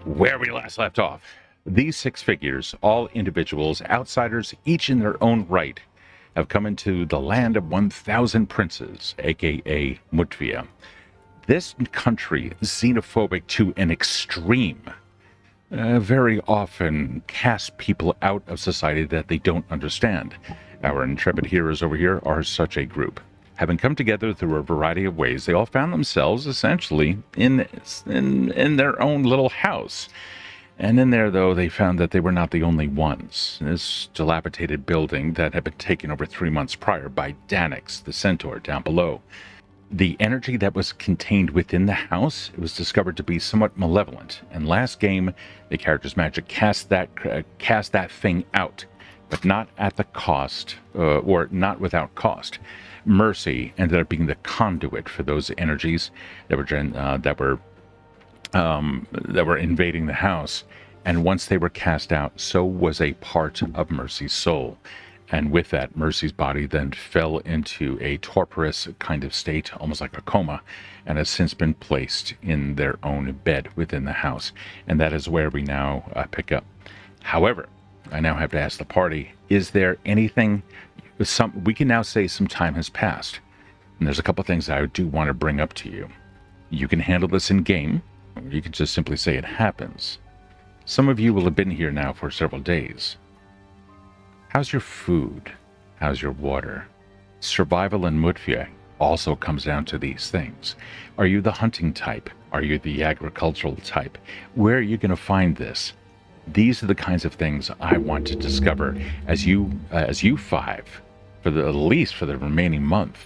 Where we last left off, these six figures, all individuals, outsiders, each in their own right, have come into the land of 1,000 princes, aka Mütvia. This country is xenophobic to an extreme. Very often cast people out of society that they don't understand. Our intrepid heroes over here are such a group. Having come together through a variety of ways, they all found themselves essentially in their own little house. And in there, though, they found that they were not the only ones. This dilapidated building that had been taken over 3 months prior by Danix, the centaur, down below. The energy that was contained within the house, it was discovered to be somewhat malevolent. And last game, the character's magic cast that thing out, but not at the cost, or not without cost. Mercy ended up being the conduit for those energies that were invading the house, and once they were cast out, so was a part of Mercy's soul. And with that, Mercy's body then fell into a torporous kind of state, almost like a coma, and has since been placed in their own bed within the house. And that is where we now pick up. However, I now have to ask the party, is there anything, we can now say some time has passed. And there's a couple things I do want to bring up to you. You can handle this in game, or you can just simply say it happens. Some of you will have been here now for several days. How's your food? How's your water? Survival in Mütvia also comes down to these things. Are you the hunting type? Are you the agricultural type? Where are you going to find this? These are the kinds of things I want to discover as you five, at least for the remaining month,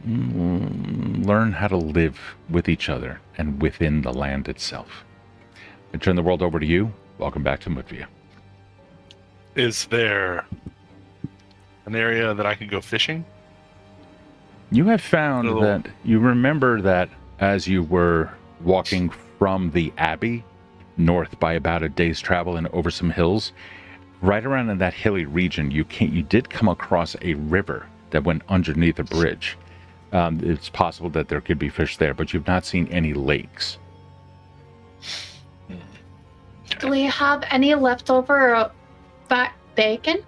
learn how to live with each other and within the land itself. I turn the world over to you. Welcome back to Mütvia. Is there an area that I can go fishing? You have found that you remember that as you were walking from the Abbey north by about a day's travel and over some hills, right around in that hilly region, you did come across a river that went underneath a bridge. It's possible that there could be fish there, but you've not seen any lakes. Do we have any leftover fat bacon?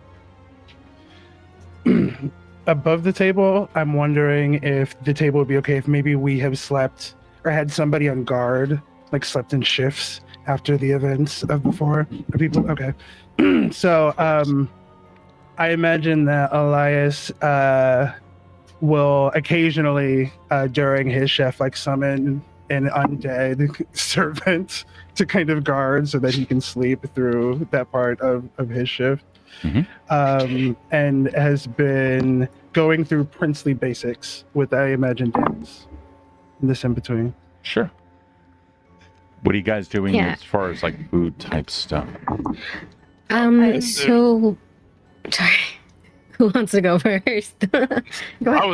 Above the table, I'm wondering if the table would be okay if maybe we have slept or had somebody on guard, like slept in shifts after the events of before. Are people okay? So I imagine that Elias will occasionally during his shift like summon an undead servant to kind of guard so that he can sleep through that part of his shift. Mm-hmm. And has been going through princely basics with, I imagine, dance in this in between. Sure. What are you guys doing as far as like food type stuff? So sorry. Who wants to go first? Go ahead.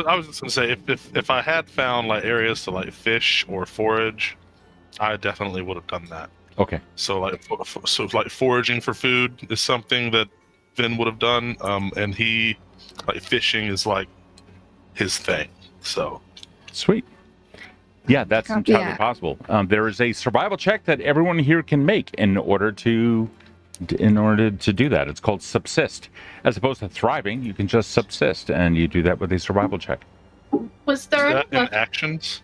I was just gonna say if I had found like areas to like fish or forage, I definitely would have done that. Okay. So like foraging for food is something that Vin would have done, and he like fishing is like his thing. So sweet. Yeah, that's entirely possible. There is a survival check that everyone here can make in order to do that. It's called subsist. As opposed to thriving, you can just subsist, and you do that with a survival check. Was there is that in actions?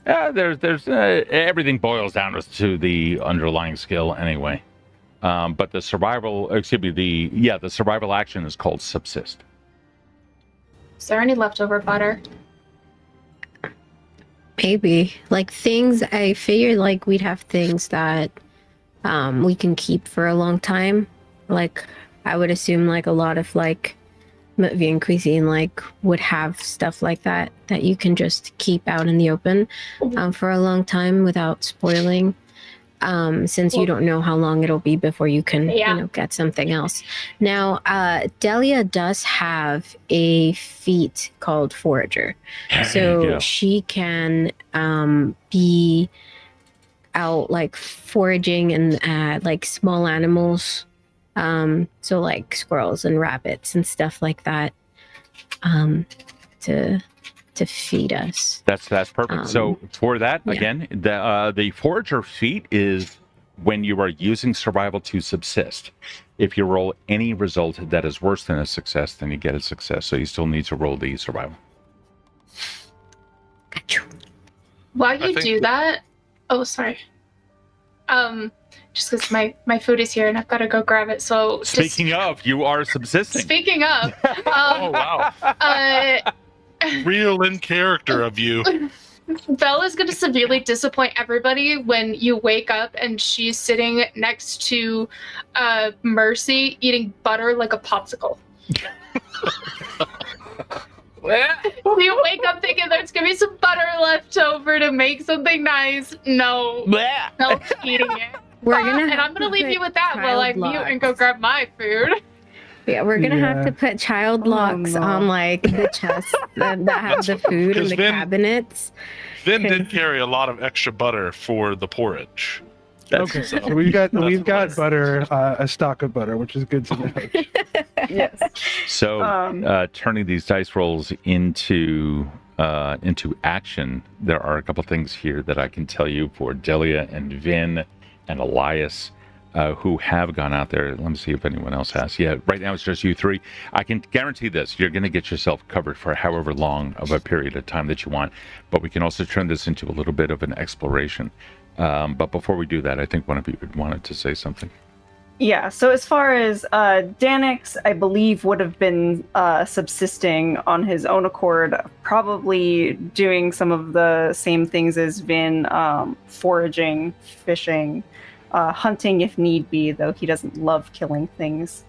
There's everything boils down to the underlying skill anyway. But the survival action is called subsist. Is there any leftover butter? Maybe. Like things, I figured like we'd have things that we can keep for a long time. Like I would assume like a lot of like Mütvian cuisine like would have stuff like that you can just keep out in the open for a long time without spoiling. Since you don't know how long it'll be before you can get something else. Now, Delia does have a feat called Forager. So she can be out like foraging and like small animals. So like squirrels and rabbits and stuff like that to feed us. That's perfect. So for that, again, the forager feat is when you are using survival to subsist, if you roll any result that is worse than a success, then you get a success. So you still need to roll the survival. While I you think do that, oh sorry. Just because my food is here and I've got to go grab it. So Speaking of, you are subsisting. speaking of, Oh wow, real in character of you. Bella's going to severely disappoint everybody when you wake up and she's sitting next to Mercy eating butter like a popsicle. You wake up thinking there's going to be some butter left over to make something nice. No. No eating it. We're gonna And have I'm going to leave put you with that while I child mute and locks. go grab my food. Yeah, we're gonna have Yeah. to put child Oh, locks no. on like the chests that have the food and 'Cause the Vin- cabinets. Vin did carry a lot of extra butter for the porridge. Okay, So so we've got that's- butter, a stock of butter, which is good to know. Yes. So, turning these dice rolls into action, there are a couple things here that I can tell you for Delia and Vin and Elias, who have gone out there. Let me see if anyone else has. Yeah, right now it's just you three. I can guarantee this: you're going to get yourself covered for however long of a period of time that you want. But we can also turn this into a little bit of an exploration. But before we do that, I think one of you wanted to say something. Yeah, so as far as Danix, I believe, would have been subsisting on his own accord, probably doing some of the same things as Vin, foraging, fishing, hunting if need be, though he doesn't love killing things.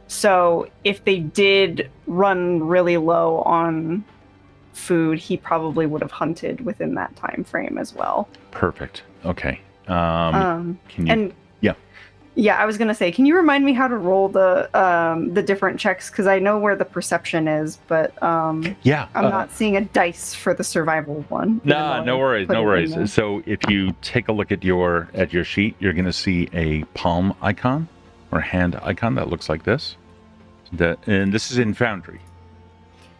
So if they did run really low on food, he probably would have hunted within that time frame as well. Perfect. Okay. Um, Can you? and yeah. yeah, I was gonna say, can you remind me how to roll the different checks? Because I know where the perception is, but Yeah. I'm not seeing a dice for the survival one. even though Nah, I no worries, put no it in worries. there. So if you take a look at your sheet, you're going to see a palm icon or hand icon that looks like this. And this is in Foundry.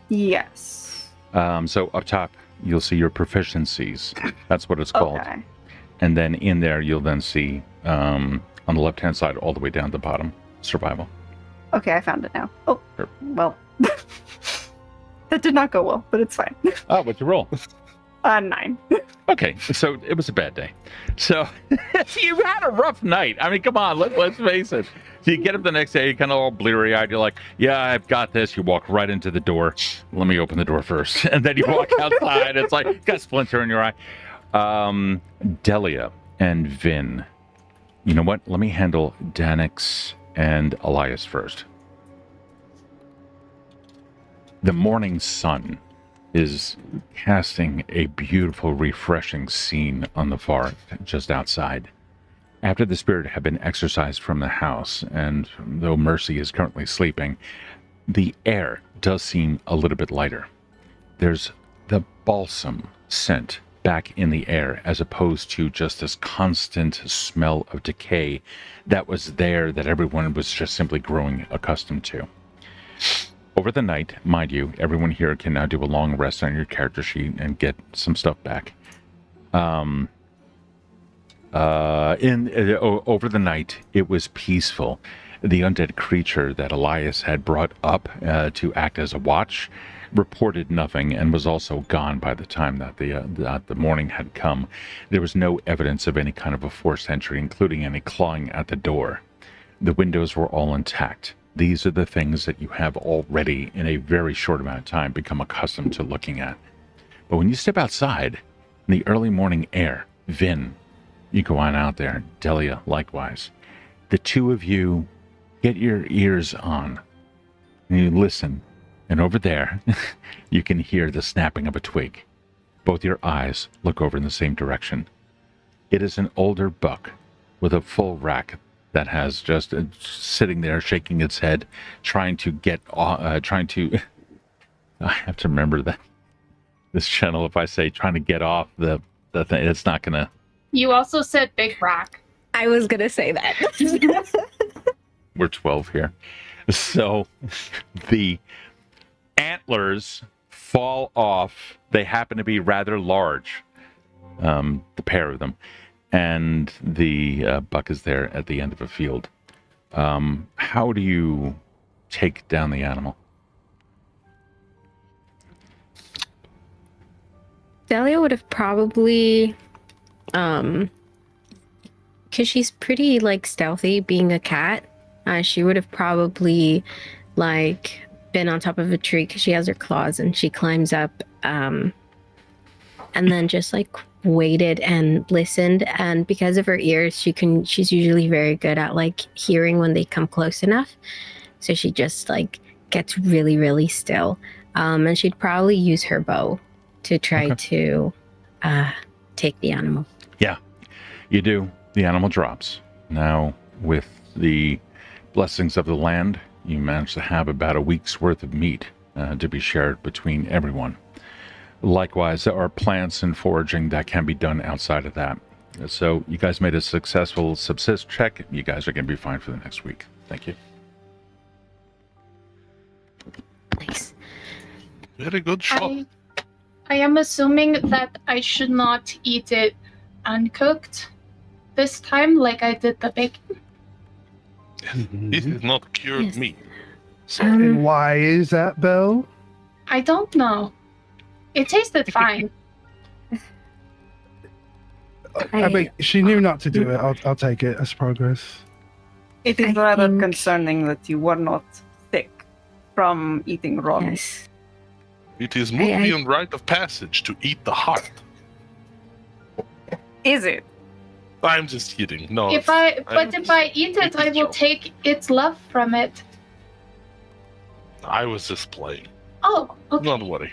Yes. So up top, you'll see your proficiencies. That's what it's called. Okay. And then in there, you'll then see on the left-hand side, all the way down to the bottom, survival. Okay, I found it now. Oh, Sure. well, that did not go well, but it's fine. Oh, what'd you roll? 9. Okay, so it was a bad day. So you had a rough night. I mean, come on, let's face it. So you get up the next day, you're kind of all bleary-eyed. You're like, yeah, I've got this. You walk right into the door. Let me open the door first. And then you walk outside. It's like, got a splinter in your eye. Delia and Vin. You know what? Let me handle Danix and Elias first. The morning sun is casting a beautiful, refreshing scene on the forest just outside. After the spirit had been exorcised from the house, and though Mercy is currently sleeping, the air does seem a little bit lighter. There's the balsam scent back in the air, as opposed to just this constant smell of decay that was there, that everyone was just simply growing accustomed to. Over the night, mind you, everyone here can now do a long rest on your character sheet and get some stuff back. Over the night, it was peaceful. The undead creature that Elias had brought up to act as a watch reported nothing and was also gone by the time that the morning had come. There was no evidence of any kind of a forced entry, including any clawing at the door. The windows were all intact. These are the things that you have already, in a very short amount of time, become accustomed to looking at. But when you step outside, in the early morning air, Vin, you go on out there, Delia likewise. The two of you get your ears on, and you listen, and over there, you can hear the snapping of a twig. Both your eyes look over in the same direction. It is an older buck with a full rack that has just sitting there shaking its head, trying to I have to remember that this channel, if I say trying to get off the thing, it's not gonna. You also said big rock. I was gonna say that. We're 12 here. So the antlers fall off. They happen to be rather large, the pair of them. and the buck is there at the end of a field. How do you take down the animal? Delia would have probably, because she's pretty like stealthy, being a cat. She would have probably like been on top of a tree because she has her claws, and she climbs up, and then just like waited and listened. And because of her ears, she's usually very good at like hearing when they come close enough. So she just like gets really, really still. And she'd probably use her bow to try to take the animal. Yeah, you do. The animal drops. Now, with the blessings of the land, you manage to have about a week's worth of meat to be shared between everyone. Likewise, there are plants and foraging that can be done outside of that. So you guys made a successful subsist check. You guys are going to be fine for the next week. Thank you. Nice. Very good shot. I am assuming that I should not eat it uncooked this time, like I did the bacon. This is not cured Yes. meat. So, And why is that, Belle? I don't know. It tasted fine. I mean, she knew not to do it. I'll take it as progress. It is I rather think- concerning that you were not sick from eating raw meat. yes. It is I- Mutvian rite of passage to eat the heart. Is it? I'm just kidding. No. If I eat it, I will take its love from it. I was just playing. Oh, okay. Don't worry.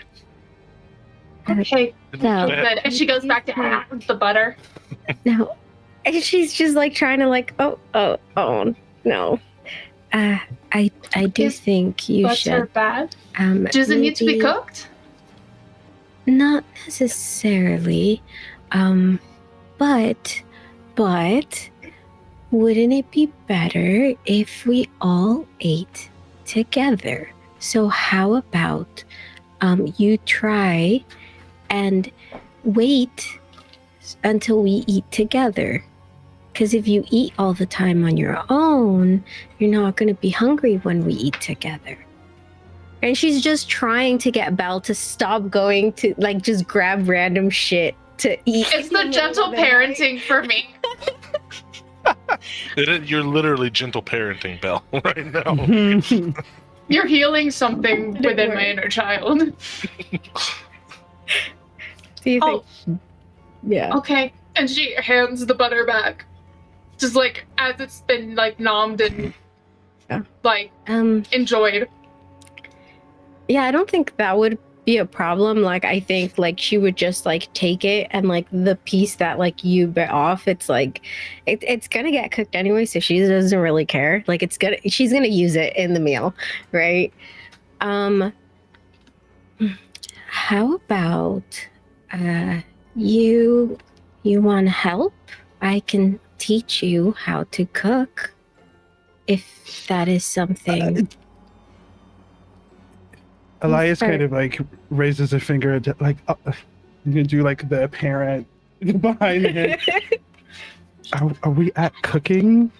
Okay, So- good. And she goes back to the butter. No. And she's just like trying to like, oh no. I do Is think you Butter should. bad. Does it need to be maybe- cooked? Not necessarily. But wouldn't it be better if we all ate together? So how about you try and wait until we eat together? Because if you eat all the time on your own, you're not going to be hungry when we eat together. And she's just trying to get Belle to stop going to like just grab random shit to eat. It's the gentle parenting for me. You're literally gentle parenting, Belle, right now. You're healing something Did it within work? my inner child. Do you think? Oh, Yeah. okay. And she hands the butter back. Just like as it's been like nommed and Yeah. like enjoyed. Yeah, I don't think that would be a problem. Like, I think like she would just like take it and like the piece that like you bit off, it's like it's gonna get cooked anyway, so she doesn't really care. Like she's gonna use it in the meal, right? How about you want help? I can teach you how to cook if that is something. Elias Sorry. kind of like raises a finger, like you can do like the parent behind him. Are we at cooking?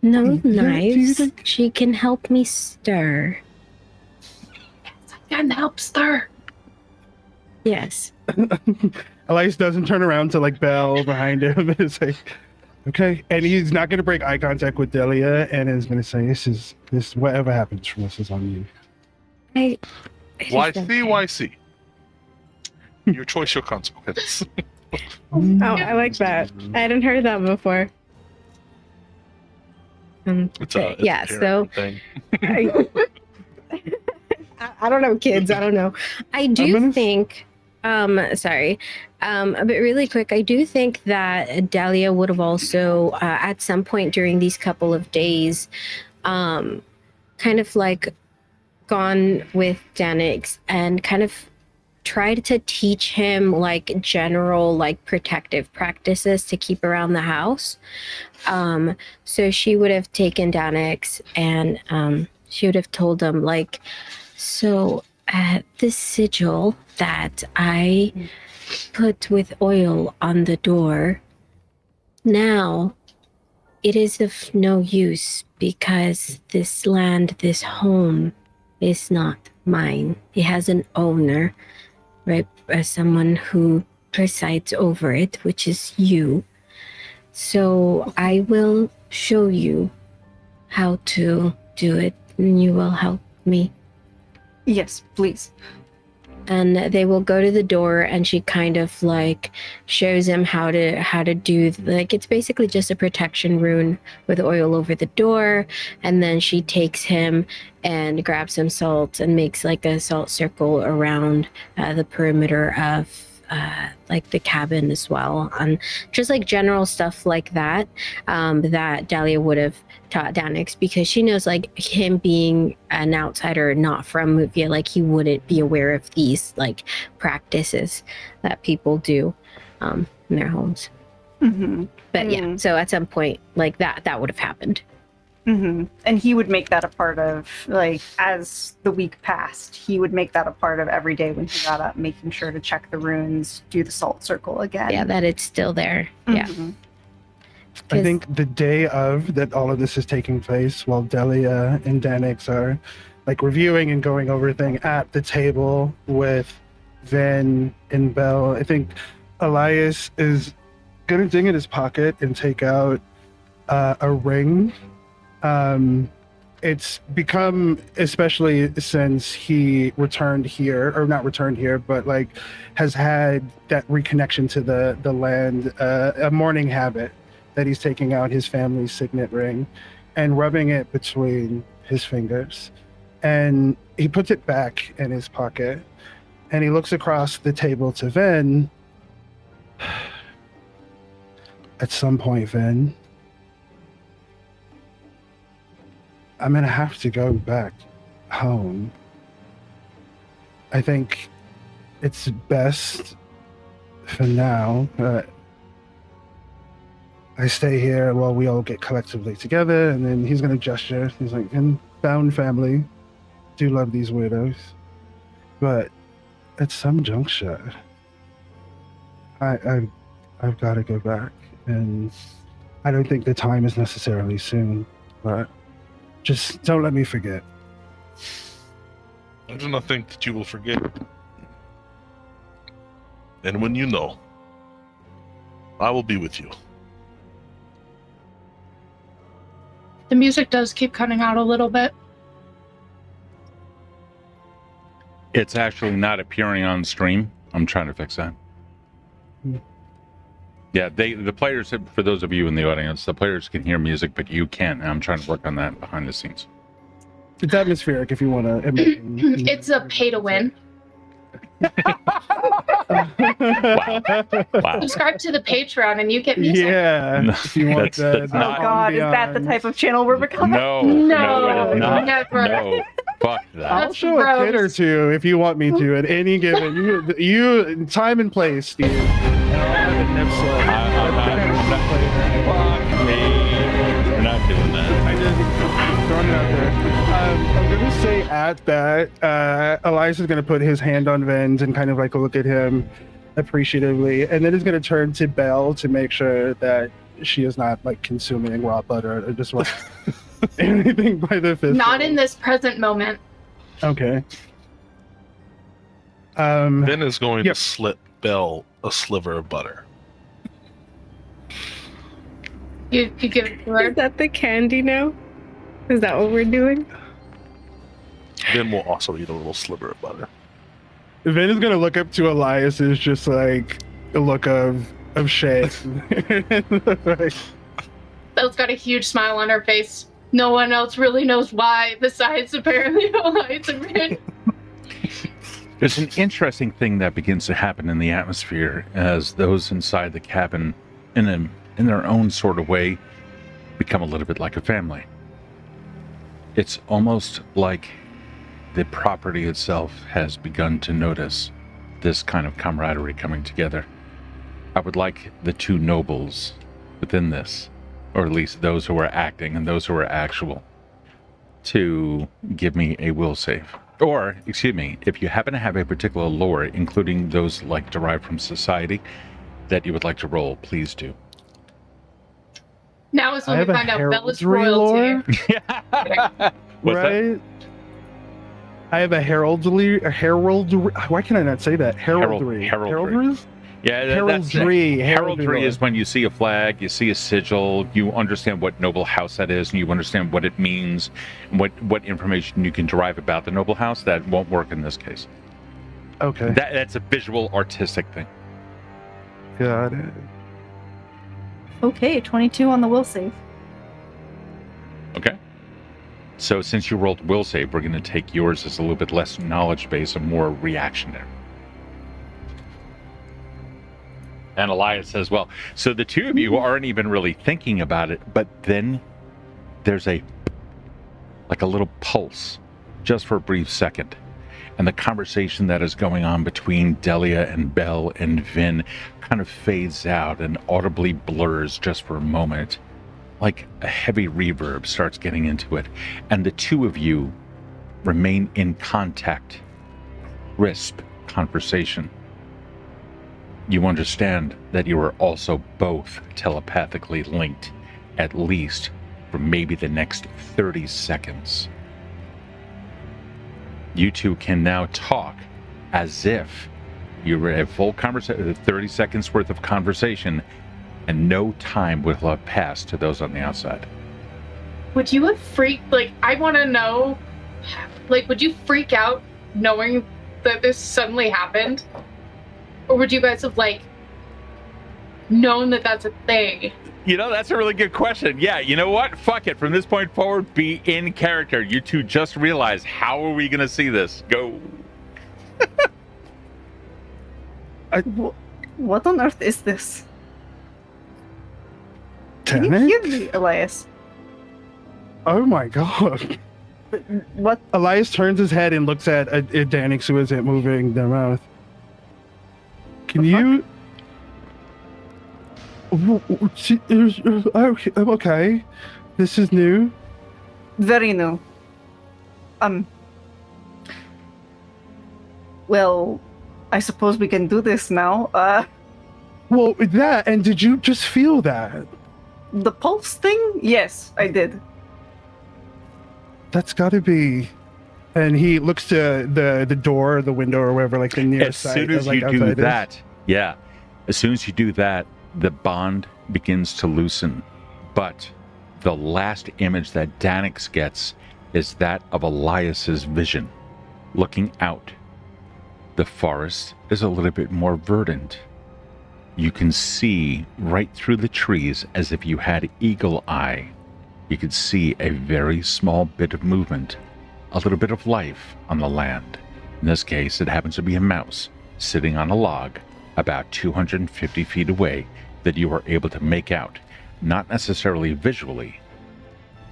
No Yeah, do you knives. think- She can help me stir. And help stir. Yes. Elias doesn't turn around to like Belle behind him and say, "Okay," and he's not going to break eye contact with Delia, and is going to say, "This whatever happens from this is on you." It is YC, okay. YC. Your choice, your consequence. Oh, I like that. I hadn't heard that before. It's a yeah, so parenting thing. I don't know, kids. I don't know. I do gonna- think. Sorry. But really quick, I do think that Dahlia would have also, at some point during these couple of days, kind of like gone with Danix and kind of tried to teach him like general like protective practices to keep around the house. So she would have taken Danix and she would have told him like, so this sigil that I put with oil on the door, Now, it is of no use because this land, this home, is not mine. It has an owner, right? As someone who presides over it, which is you. So I will show you how to do it, and you will help me. Yes, please. And they will go to the door, and she kind of like shows him how to do, like, it's basically just a protection rune with oil over the door. And then she takes him and grabs some salt and makes like a salt circle around the perimeter of like the cabin as well, and just like general stuff like that, that Dahlia would have taught Danix, because she knows, like, him being an outsider, not from Mütvia, like, he wouldn't be aware of these like practices that people do in their homes. Mm-hmm. But yeah, so at some point like that would have happened. Mm-hmm. And he would make that a part of, like, as the week passed, he would make that a part of every day when he got up, making sure to check the runes, do the salt circle again. Yeah, that it's still there. Yeah. Mhm. I think the day of that all of this is taking place, while Delia and Danix are like reviewing and going over everything at the table with Vin and Belle, I think Elias is gonna dig in his pocket and take out a ring. It's become, especially since he returned here, or not returned here, but like has had that reconnection to the land, a morning habit that he's taking out his family's signet ring and rubbing it between his fingers. And he puts it back in his pocket and he looks across the table to Vin. At some point, Vin, I'm gonna have to go back home. I think it's best for now that I stay here while we all get collectively together. And then he's gonna gesture. He's like, "And found family do love these weirdos, but at some juncture, I've got to go back, and I don't think the time is necessarily soon, but just don't let me forget." I do not think that you will forget. And when you know, I will be with you. The music does keep cutting out a little bit. It's actually not appearing on stream. I'm trying to fix that. Yeah, the players, for those of you in the audience, the players can hear music, but you can't. And I'm trying to work on that behind the scenes. It's atmospheric if you want to. It's a pay to win. Wow. Subscribe to the Patreon and you get music. Yeah. No, if you want that's Oh not- God, is that the type of channel we're becoming? No, No, it is not. never. No, fuck that. I'll That's show a tit or gross. two if you want me to at any given you time and place, Steve. And I'll have it nip slip. Fuck me. We're not doing that. I just throwing it out there. I'm gonna say at that, Elias is gonna put his hand on Vin's and kind of like look at him appreciatively, and then he's gonna turn to Belle to make sure that she is not like consuming raw butter or just like anything by the fist. Not in this present moment. Okay. Ben is going Yep. to slip Belle a sliver of butter. You give it to her. Is that the candy now? Is that what we're doing? Ben will also eat a little sliver of butter. Vin is gonna look up to Elias's just like a look of shame. Like, Belle's got a huge smile on her face. No one else really knows why, besides apparently Elias and Vin. There's an interesting thing that begins to happen in the atmosphere as those inside the cabin, in their own sort of way, become a little bit like a family. It's almost like the property itself has begun to notice this kind of camaraderie coming together. I would like the two nobles within this, or at least those who are acting and those who are actual, to give me a will save. Or, excuse me, if you happen to have a particular lore, including those like derived from society, that you would like to roll, please do. Now is I when we have a find out Bella's heraldry royalty. Yeah. What's that? right? I have a heraldry. Why can I not say that? Heraldry. Heraldry. Yeah, heraldry is when you see a flag, you see a sigil, you understand what noble house that is, and you understand what it means, and what information you can derive about the noble house. That won't work in this case. Okay. That's a visual, artistic thing. Got it. Okay, 22 on the will save. Okay. So since you rolled will save, we're going to take yours as a little bit less knowledge base and more reactionary. And Elias says, well, so the two of you aren't even really thinking about it, but then there's a little pulse just for a brief second. And the conversation that is going on between Delia and Belle and Vin kind of fades out and audibly blurs just for a moment. Like a heavy reverb starts getting into it. And the two of you remain in contact. Crisp conversation. You understand that you are also both telepathically linked, at least for maybe the next 30 seconds. You two can now talk as if you were at full conversation, 30 seconds worth of conversation, and no time will have passed to those on the outside. Would you have freaked, I want to know, would you freak out knowing that this suddenly happened? Or would you guys have, known that that's a thing? That's a really good question. Yeah, you know what? Fuck it. From this point forward, be in character. You two just realized, how are we going to see this? Go. What on earth is this? Can you hear me, Elias? Oh my god. What? Elias turns his head and looks at Danix, who isn't moving their mouth. Can you... Okay. This is new. Very new. Well, I suppose we can do this now. Well, that, and did you just feel that? The pulse thing? Yes, I did. That's gotta be... And he looks to the door, the window, or wherever, the nearest As site. soon as you do outside that, yeah. As soon as you do that, the bond begins to loosen. But the last image that Danix gets is that of Elias's vision. Looking out, the forest is a little bit more verdant. You can see right through the trees as if you had eagle eye. You could see a very small bit of movement, a little bit of life on the land. In this case, it happens to be a mouse sitting on a log about 250 feet away that you are able to make out, not necessarily visually,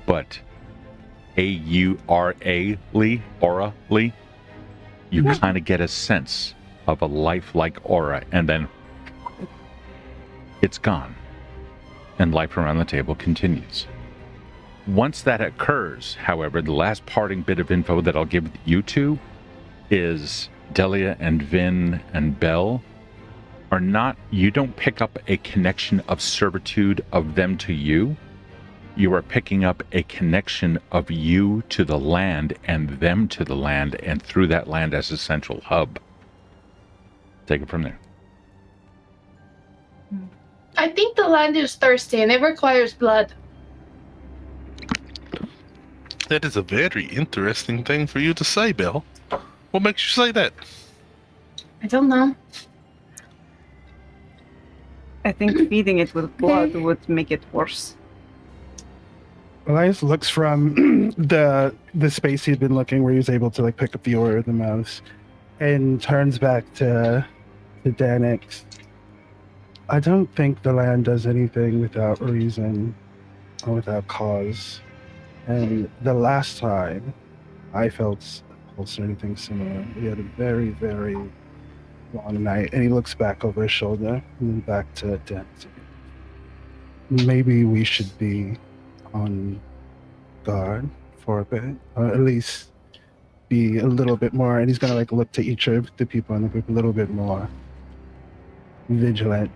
but aurally, you kind of get a sense of a lifelike aura, and then it's gone, and life around the table continues. Once that occurs, however, the last parting bit of info that I'll give you two is Delia and Vin and Belle are not, you don't pick up a connection of servitude of them to you. You are picking up a connection of you to the land and them to the land and through that land as a central hub. Take it from there. I think the land is thirsty and it requires blood. That is a very interesting thing for you to say, Belle. What makes you say that? I don't know. I think feeding it with blood would make it worse. Elias looks from the space he'd been looking, where he was able to pick up the aura of the mouse, and turns back to Danix. I don't think the land does anything without reason or without cause. And the last time I felt pulse or anything similar, we had a very, very long night. And he looks back over his shoulder and then back to Danix. Maybe we should be on guard for a bit, or at least be a little bit more. And he's gonna look to each of the people in the group a little bit more vigilant.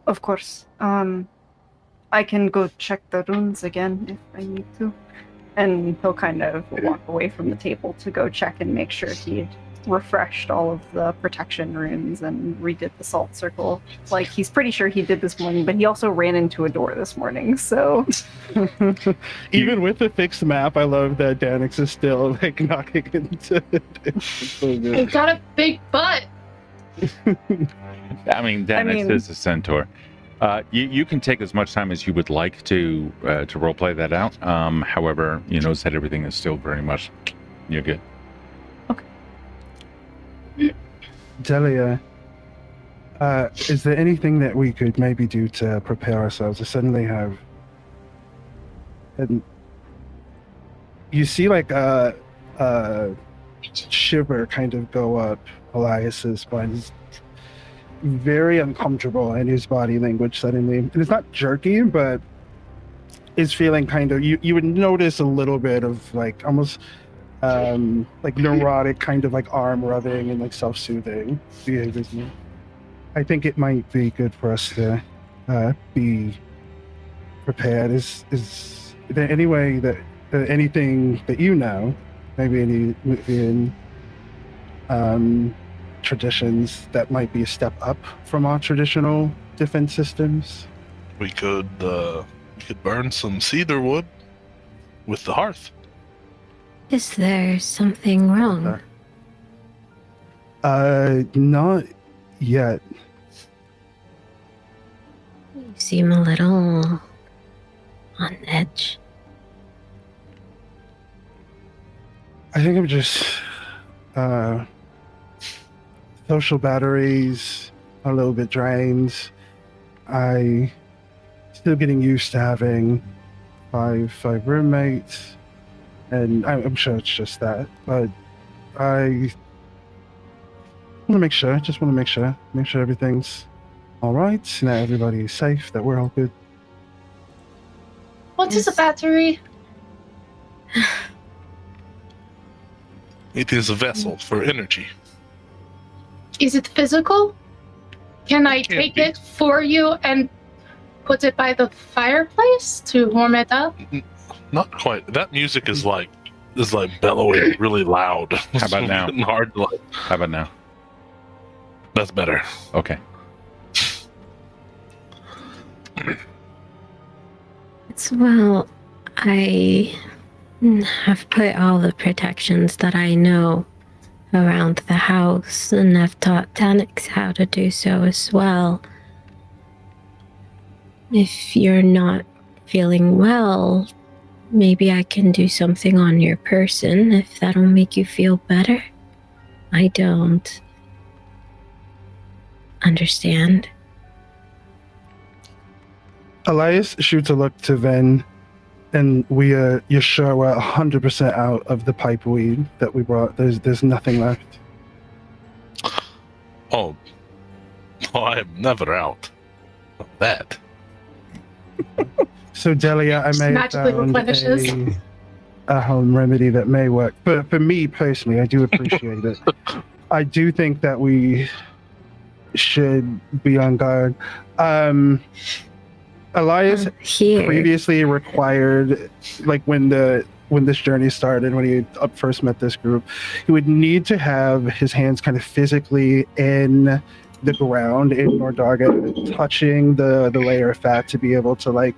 Of course. I can go check the runes again if I need to. And he'll kind of walk away from the table to go check and make sure he'd refreshed all of the protection runes and redid the salt circle. Like, he's pretty sure he did this morning, but he also ran into a door this morning, so... Even with the fixed map, I love that Danix is still, like, knocking into it. It's so You've good. got a big butt. I mean, Danix is a centaur. You can take as much time as you would like to roleplay that out. However, you notice that everything is still very much, you're good. Delia, is there anything that we could maybe do to prepare ourselves? I suddenly have... And you see like a shiver kind of go up Elias's spine. He's very uncomfortable in his body language suddenly. And it's not jerky, but is feeling kind of... You would notice a little bit of like almost... like neurotic kind of like arm rubbing and like self-soothing behaviors. I think it might be good for us to be prepared. Is there any way that anything that you know, maybe any Mütvian traditions that might be a step up from our traditional defense systems? We could burn some cedar wood with the hearth. Is there something wrong? Not yet. You seem a little on edge. I think I'm just social batteries are a little bit drained. I still getting used to having five roommates. And I'm sure it's just that, but I want to make sure, make sure everything's all right, that everybody's safe, that we're all good. What is a battery? It is a vessel for energy. Is it physical? Can I It can't take be. it for you and put it by the fireplace to warm it up? Not quite. That music is like bellowing really loud. How about now? Getting hard to like. How about now? That's better. Okay. Well, I have put all the protections that I know around the house, and I've taught Tanix how to do so as well. If you're not feeling well, maybe I can do something on your person if that'll make you feel better. I don't understand. Elias shoots a look to Ven, and you're sure we're 100% out of the pipe weed that we brought. There's nothing left. Oh, I am never out of that. So Delia, I may have Magically found replenishes. a home remedy that may work. But for me personally, I do appreciate it. I do think that we should be on guard. Elias Here. previously required, like when this journey started, when he first met this group, he would need to have his hands kind of physically in the ground in Nordaga, touching the layer of fat to be able to like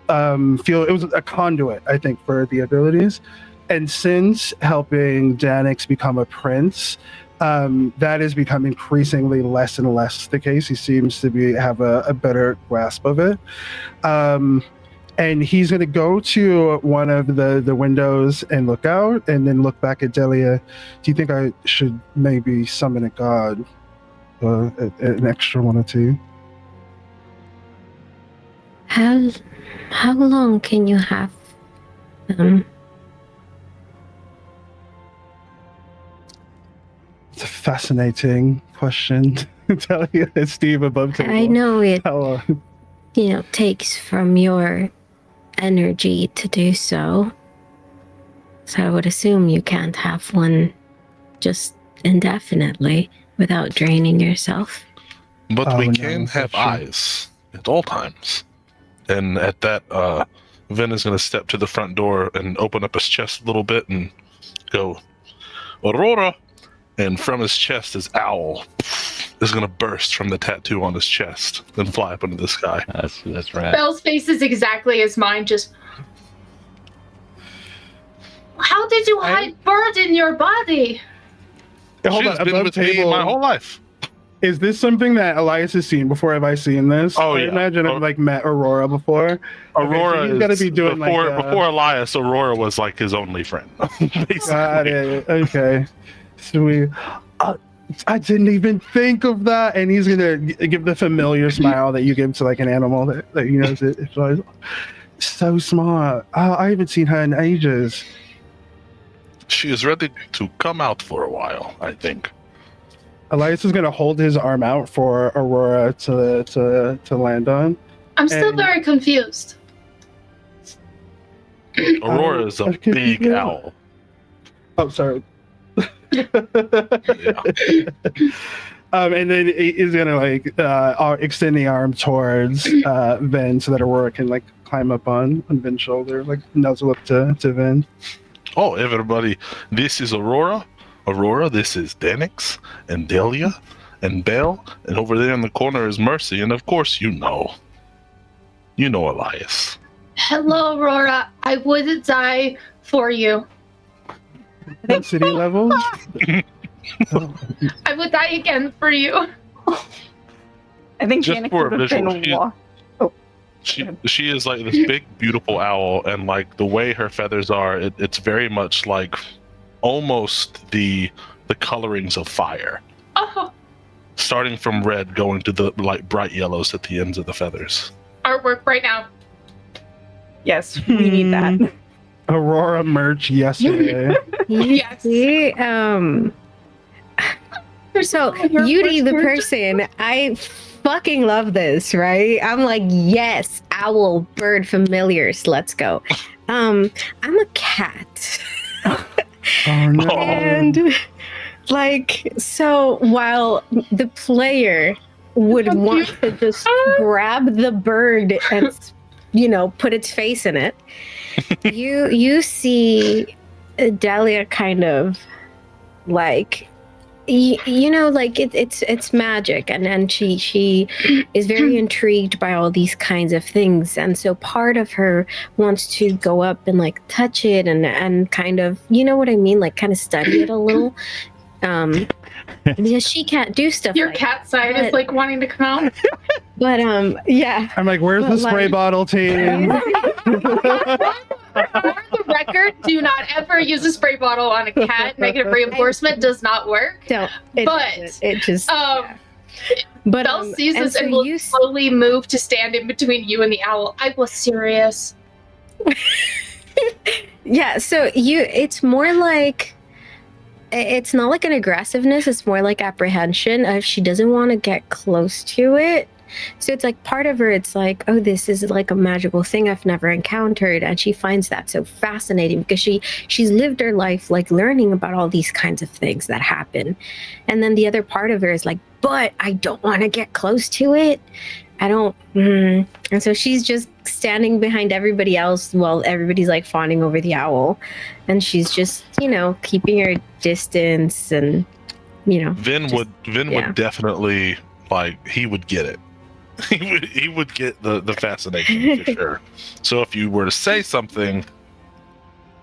feel it was a conduit, I think, for the abilities. And since helping Danix become a prince, that has become increasingly less and less the case. He seems to have a better grasp of it. And he's going to go to one of the windows and look out, and then look back at Delia. Do you think I should maybe summon a god? An extra one or two? How long can you have them? It's a fascinating question. Delia, Steve above table. I know it, How, takes from your energy to do so. So I would assume you can't have one just indefinitely without draining yourself. But Oh, we no, can that's have true. eyes at all times. And at that, Vin is going to step to the front door and open up his chest a little bit and go, Aurora! And from his chest, his owl is going to burst from the tattoo on his chest and fly up into the sky. That's right. Belle's face is exactly as mine, just... How did you hide bird in your body? Hold She's on, been above with me table. my whole life. Is this something that Elias has seen before? Have I seen this? Oh, I yeah. imagine I've like met Aurora before. Aurora Okay, so he's gotta is be doing before, like before Elias. Aurora was like his only friend. Basically. Got it. Okay. Sweet. I didn't even think of that. And he's gonna give the familiar smile that you give to like an animal that you know it flies. So smart. I haven't seen her in ages. She is ready to come out for a while, I think. Elias is gonna hold his arm out for Aurora to land on. I'm still And- very confused. Aurora is a okay, big yeah. owl. Oh, sorry. Yeah. And then he's gonna like extend the arm towards Vin so that Aurora can like climb up on Vin's shoulder, like nuzzle up to Vin. Oh, everybody, this is Aurora. Aurora, this is Danix and Delia and Belle. And over there in the corner is Mercy. And of course, you know Elias. Hello, Aurora. I would die for you. City level. I would die again for you. I think Just Danik for a would have visual, been she- walk. She is like this big, beautiful owl. And like the way her feathers are, it's very much like almost the colorings of fire. Oh, Starting from red, going to the like bright yellows at the ends of the feathers. artwork right now. Yes, we need that. Aurora merch yesterday. Yes. See, so Yudi, the person, I fucking love this, right? I'm like, yes, owl, bird, familiars, let's go. I'm a cat. Oh no. And like, so while the player would want to just grab the bird and, put its face in it, you see Delia kind of like, like it's magic, and she is very intrigued by all these kinds of things, and so part of her wants to go up and like touch it and kind of, you know what I mean, like kind of study it a little, because she can't do stuff. Your like cat side is but- like wanting to come out. but yeah. I'm like, where's the But, spray like- bottle team? For the record, do not ever use a spray bottle on a cat. Negative reinforcement does not work. Don't. But, It just. But Belle sees and this so and will you slowly move to stand in between you and the owl. I was serious. Yeah, so it's more like, it's not like an aggressiveness, it's more like apprehension. She doesn't want to get close to it. So it's like part of her, it's like, oh, this is like a magical thing I've never encountered. And she finds that so fascinating because she's lived her life like learning about all these kinds of things that happen. And then the other part of her is like, but I don't want to get close to it. I don't. And so she's just standing behind everybody else while everybody's like fawning over the owl. And she's just, keeping her distance and, Vin Just- would definitely, like, he would get it. he would get the fascination for sure. So if you were to say something,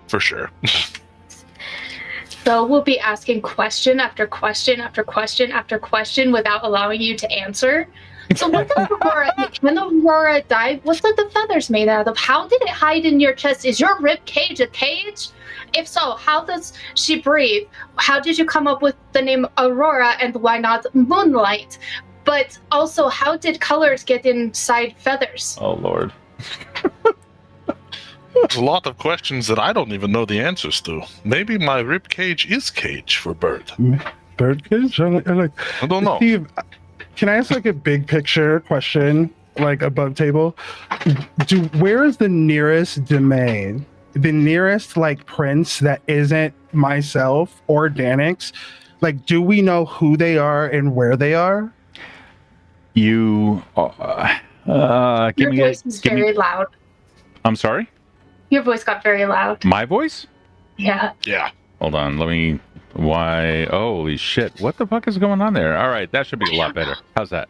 for sure. So we'll be asking question after question after question after question without allowing you to answer. So what does Aurora, when Aurora died, what are the feathers made out of? How did it hide in your chest? Is your rib cage a cage? If so, how does she breathe? How did you come up with the name Aurora, and why not Moonlight? But also, how did colors get inside feathers? Oh Lord. There's a lot of questions that I don't even know the answers to. Maybe my rib cage is cage for bird. Bird cage? I like. I don't know. Steve, can I ask like a big picture question, like above table? Where is the nearest domain? The nearest like prince that isn't myself or Danix? Like, do we know who they are and where they are? You Your voice was very loud. I'm sorry? Your voice got very loud. My voice? Yeah. Yeah. Hold on, let me. Why? Holy shit! What the fuck is going on there? All right, that should be a lot better. How's that?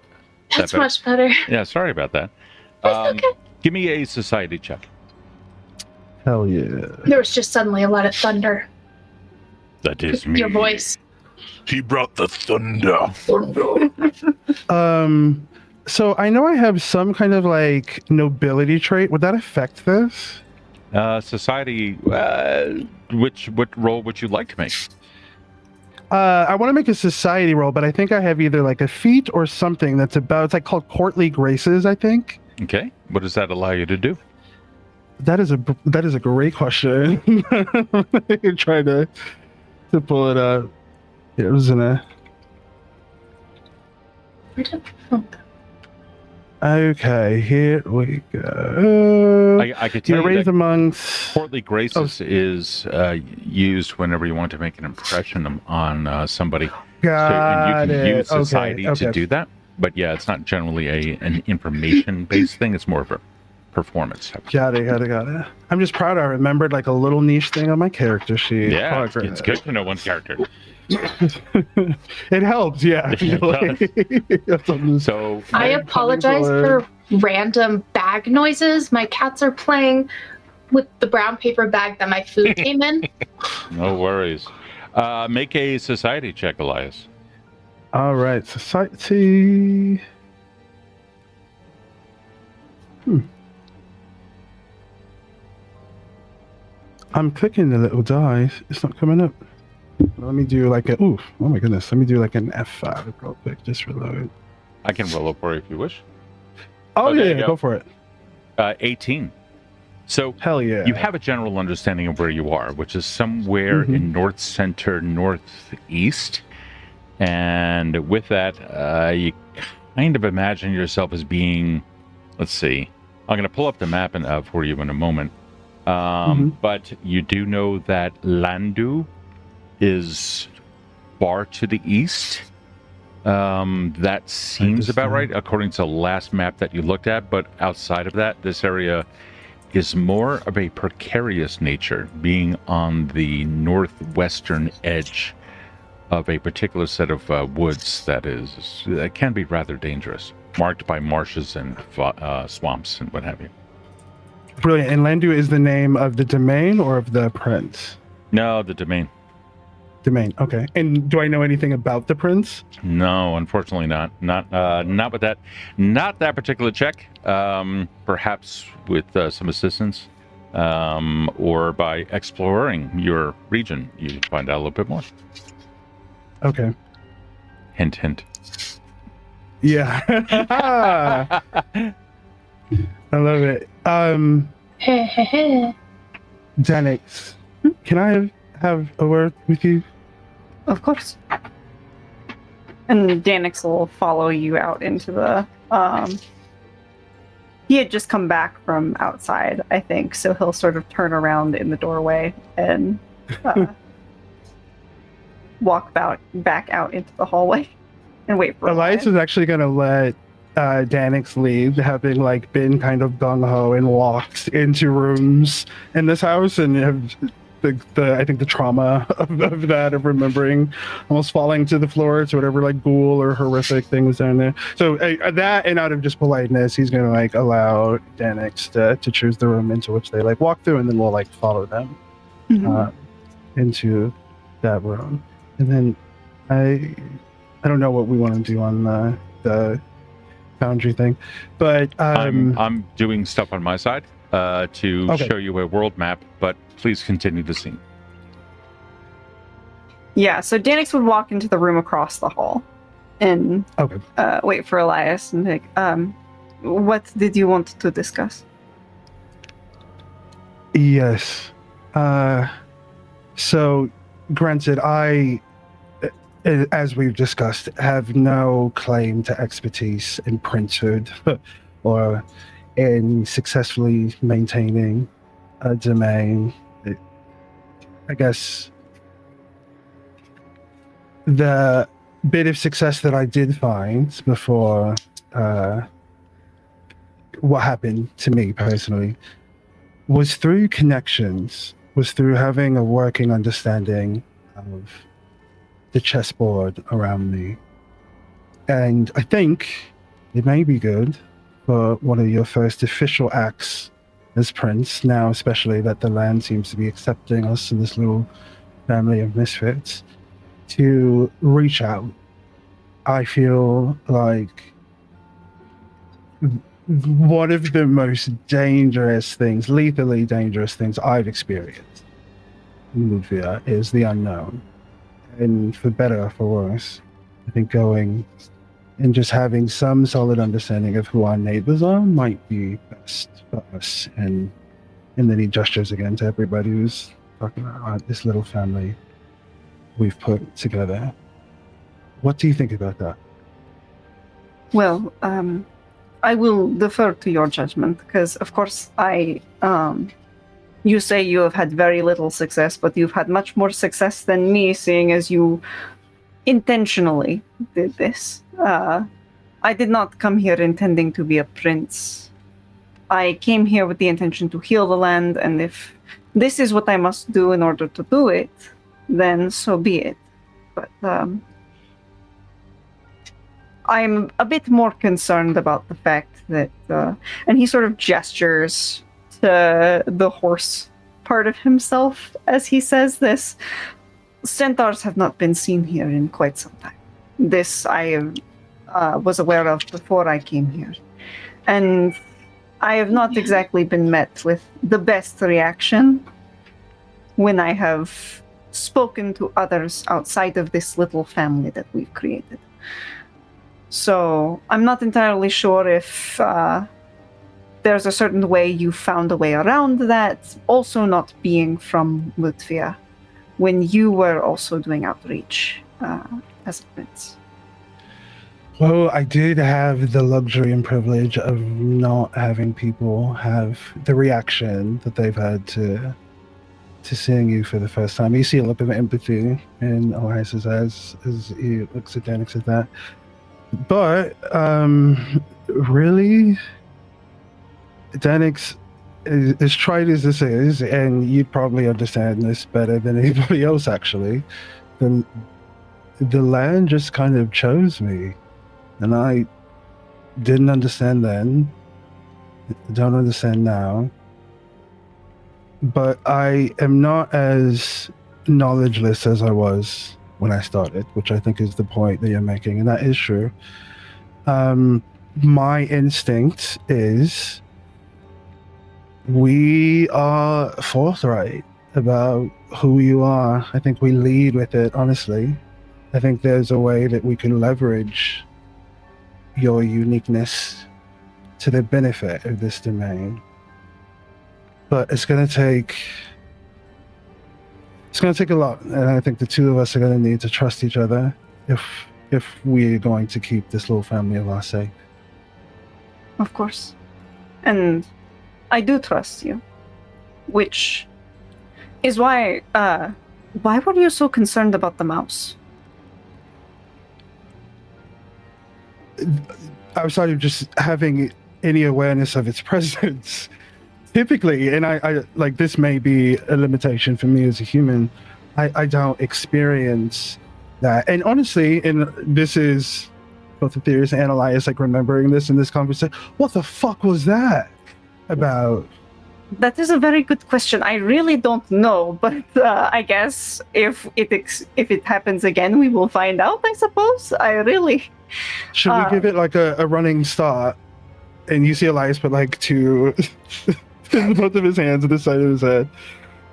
Is That's that better? much better. Yeah, sorry about that. That's okay. Give me a society check. Hell yeah. There was just suddenly a lot of thunder. That is me. Your voice. He brought the thunder. So I know I have some kind of like nobility trait. Would that affect this? Society. What role would you like to make? I want to make a society roll, but I think I have either like a feat or something that's about. It's like called courtly graces, I think. Okay. What does that allow you to do? That is a great question. You're trying to pull it up. Yeah, it was in a. Okay, here we go. I could tell You're you raised that amongst. courtly graces is used whenever you want to make an impression on somebody. Got and you can it. use society Okay. to do that. But yeah, it's not generally an information-based thing. It's more of a performance. Got it. I'm just proud I remembered like a little niche thing on my character sheet. Yeah, Fuck, it's good to know one character. It helps, yeah. It does. So I apologize for random bag noises. My cats are playing with the brown paper bag that my food came in. no worries. Make a society check, Elias. All right, society. I'm clicking the little die. It's not coming up. Let me do like a. Ooh, oh my goodness. Let me do like an F5 real quick. Just reload. I can roll up for you if you wish. Oh, there yeah, you go for it. 18. So Hell yeah. you have a general understanding of where you are, which is somewhere in north center, northeast. And with that, you kind of imagine yourself as being, let's see, I'm going to pull up the map for you in a moment. But you do know that Landu is far to the east. That seems about right, according to the last map that you looked at. But outside of that, this area is more of a precarious nature, being on the northwestern edge of a particular set of woods that can be rather dangerous, marked by marshes and swamps and what have you. Brilliant. And Landu is the name of the domain or of the prince? No, the domain. Domain. Okay. And do I know anything about the prince? No, unfortunately not. Not with that. Not that particular check. Perhaps with some assistance, or by exploring your region, you find out a little bit more. Okay. Hint, hint. Yeah. I love it. Danix, can I have a word with you? Of course. And Danix will follow you out into the. He had just come back from outside, I think, so he'll sort of turn around in the doorway and walk back out into the hallway and wait for Elias is actually going to let Danix lead, having like been kind of gung-ho and walked into rooms in this house and have I think the trauma of that, of remembering almost falling to the floor to whatever like ghoul or horrific thing was down there. So that, and out of just politeness, he's gonna like allow Danix to choose the room into which they like walk through, and then we'll like follow them into that room. And then I don't know what we want to do on the foundry thing, but I'm doing stuff on my side to show you a world map, but please continue the scene. Yeah, so Danix would walk into the room across the hall and wait for Elias and like, what did you want to discuss? Yes. So, granted, I, as we've discussed, have no claim to expertise in printed or in successfully maintaining a domain. I guess the bit of success that I did find before what happened to me personally was through connections, was through having a working understanding of the chessboard around me. And I think it may be good for one of your first official acts as Prince, now especially that the land seems to be accepting us in this little family of misfits, to reach out. I feel like one of the most dangerous things, lethally dangerous things I've experienced in Mütvia is the unknown. And for better or for worse, I think going and just having some solid understanding of who our neighbors are might be best for us. And then he gestures again to everybody who's talking about this little family we've put together. What do you think about that? Well, I will defer to your judgment because, of course, you say you have had very little success, but you've had much more success than me, seeing as you intentionally did this. I did not come here intending to be a prince. I came here with the intention to heal the land, and if this is what I must do in order to do it, then so be it. But I'm a bit more concerned about the fact that, and he sort of gestures to the horse part of himself as he says this. Centaurs have not been seen here in quite some time. This I was aware of before I came here. And I have not exactly been met with the best reaction when I have spoken to others outside of this little family that we've created. So I'm not entirely sure if there's a certain way you found a way around that, also not being from Mütvia, when you were also doing outreach as a prince. Well, I did have the luxury and privilege of not having people have the reaction that they've had to seeing you for the first time. You see a look of empathy in Elias's eyes as he looks at Danix at that. But really, Danix, as trite as this is, and you'd probably understand this better than anybody else actually, then the land just kind of chose me. And I didn't understand then, don't understand now. But I am not as knowledgeless as I was when I started, which I think is the point that you're making, and that is true. My instinct is we are forthright about who you are. I think we lead with it, honestly. I think there's a way that we can leverage your uniqueness to the benefit of this domain. But it's going to take a lot, and I think the two of us are going to need to trust each other if we're going to keep this little family of ours safe. Of course. And I do trust you, which is why were you so concerned about the mouse? Outside of just having any awareness of its presence, typically, and I like, this may be a limitation for me as a human, I don't experience that. And honestly, and this is both the theorist and Elias like remembering this in this conversation, what the fuck was that about? That is a very good question. I really don't know, but I guess if it happens again, we will find out, I suppose. Should we give it like a running start? And you see Elias put like two both of his hands at the side of his head.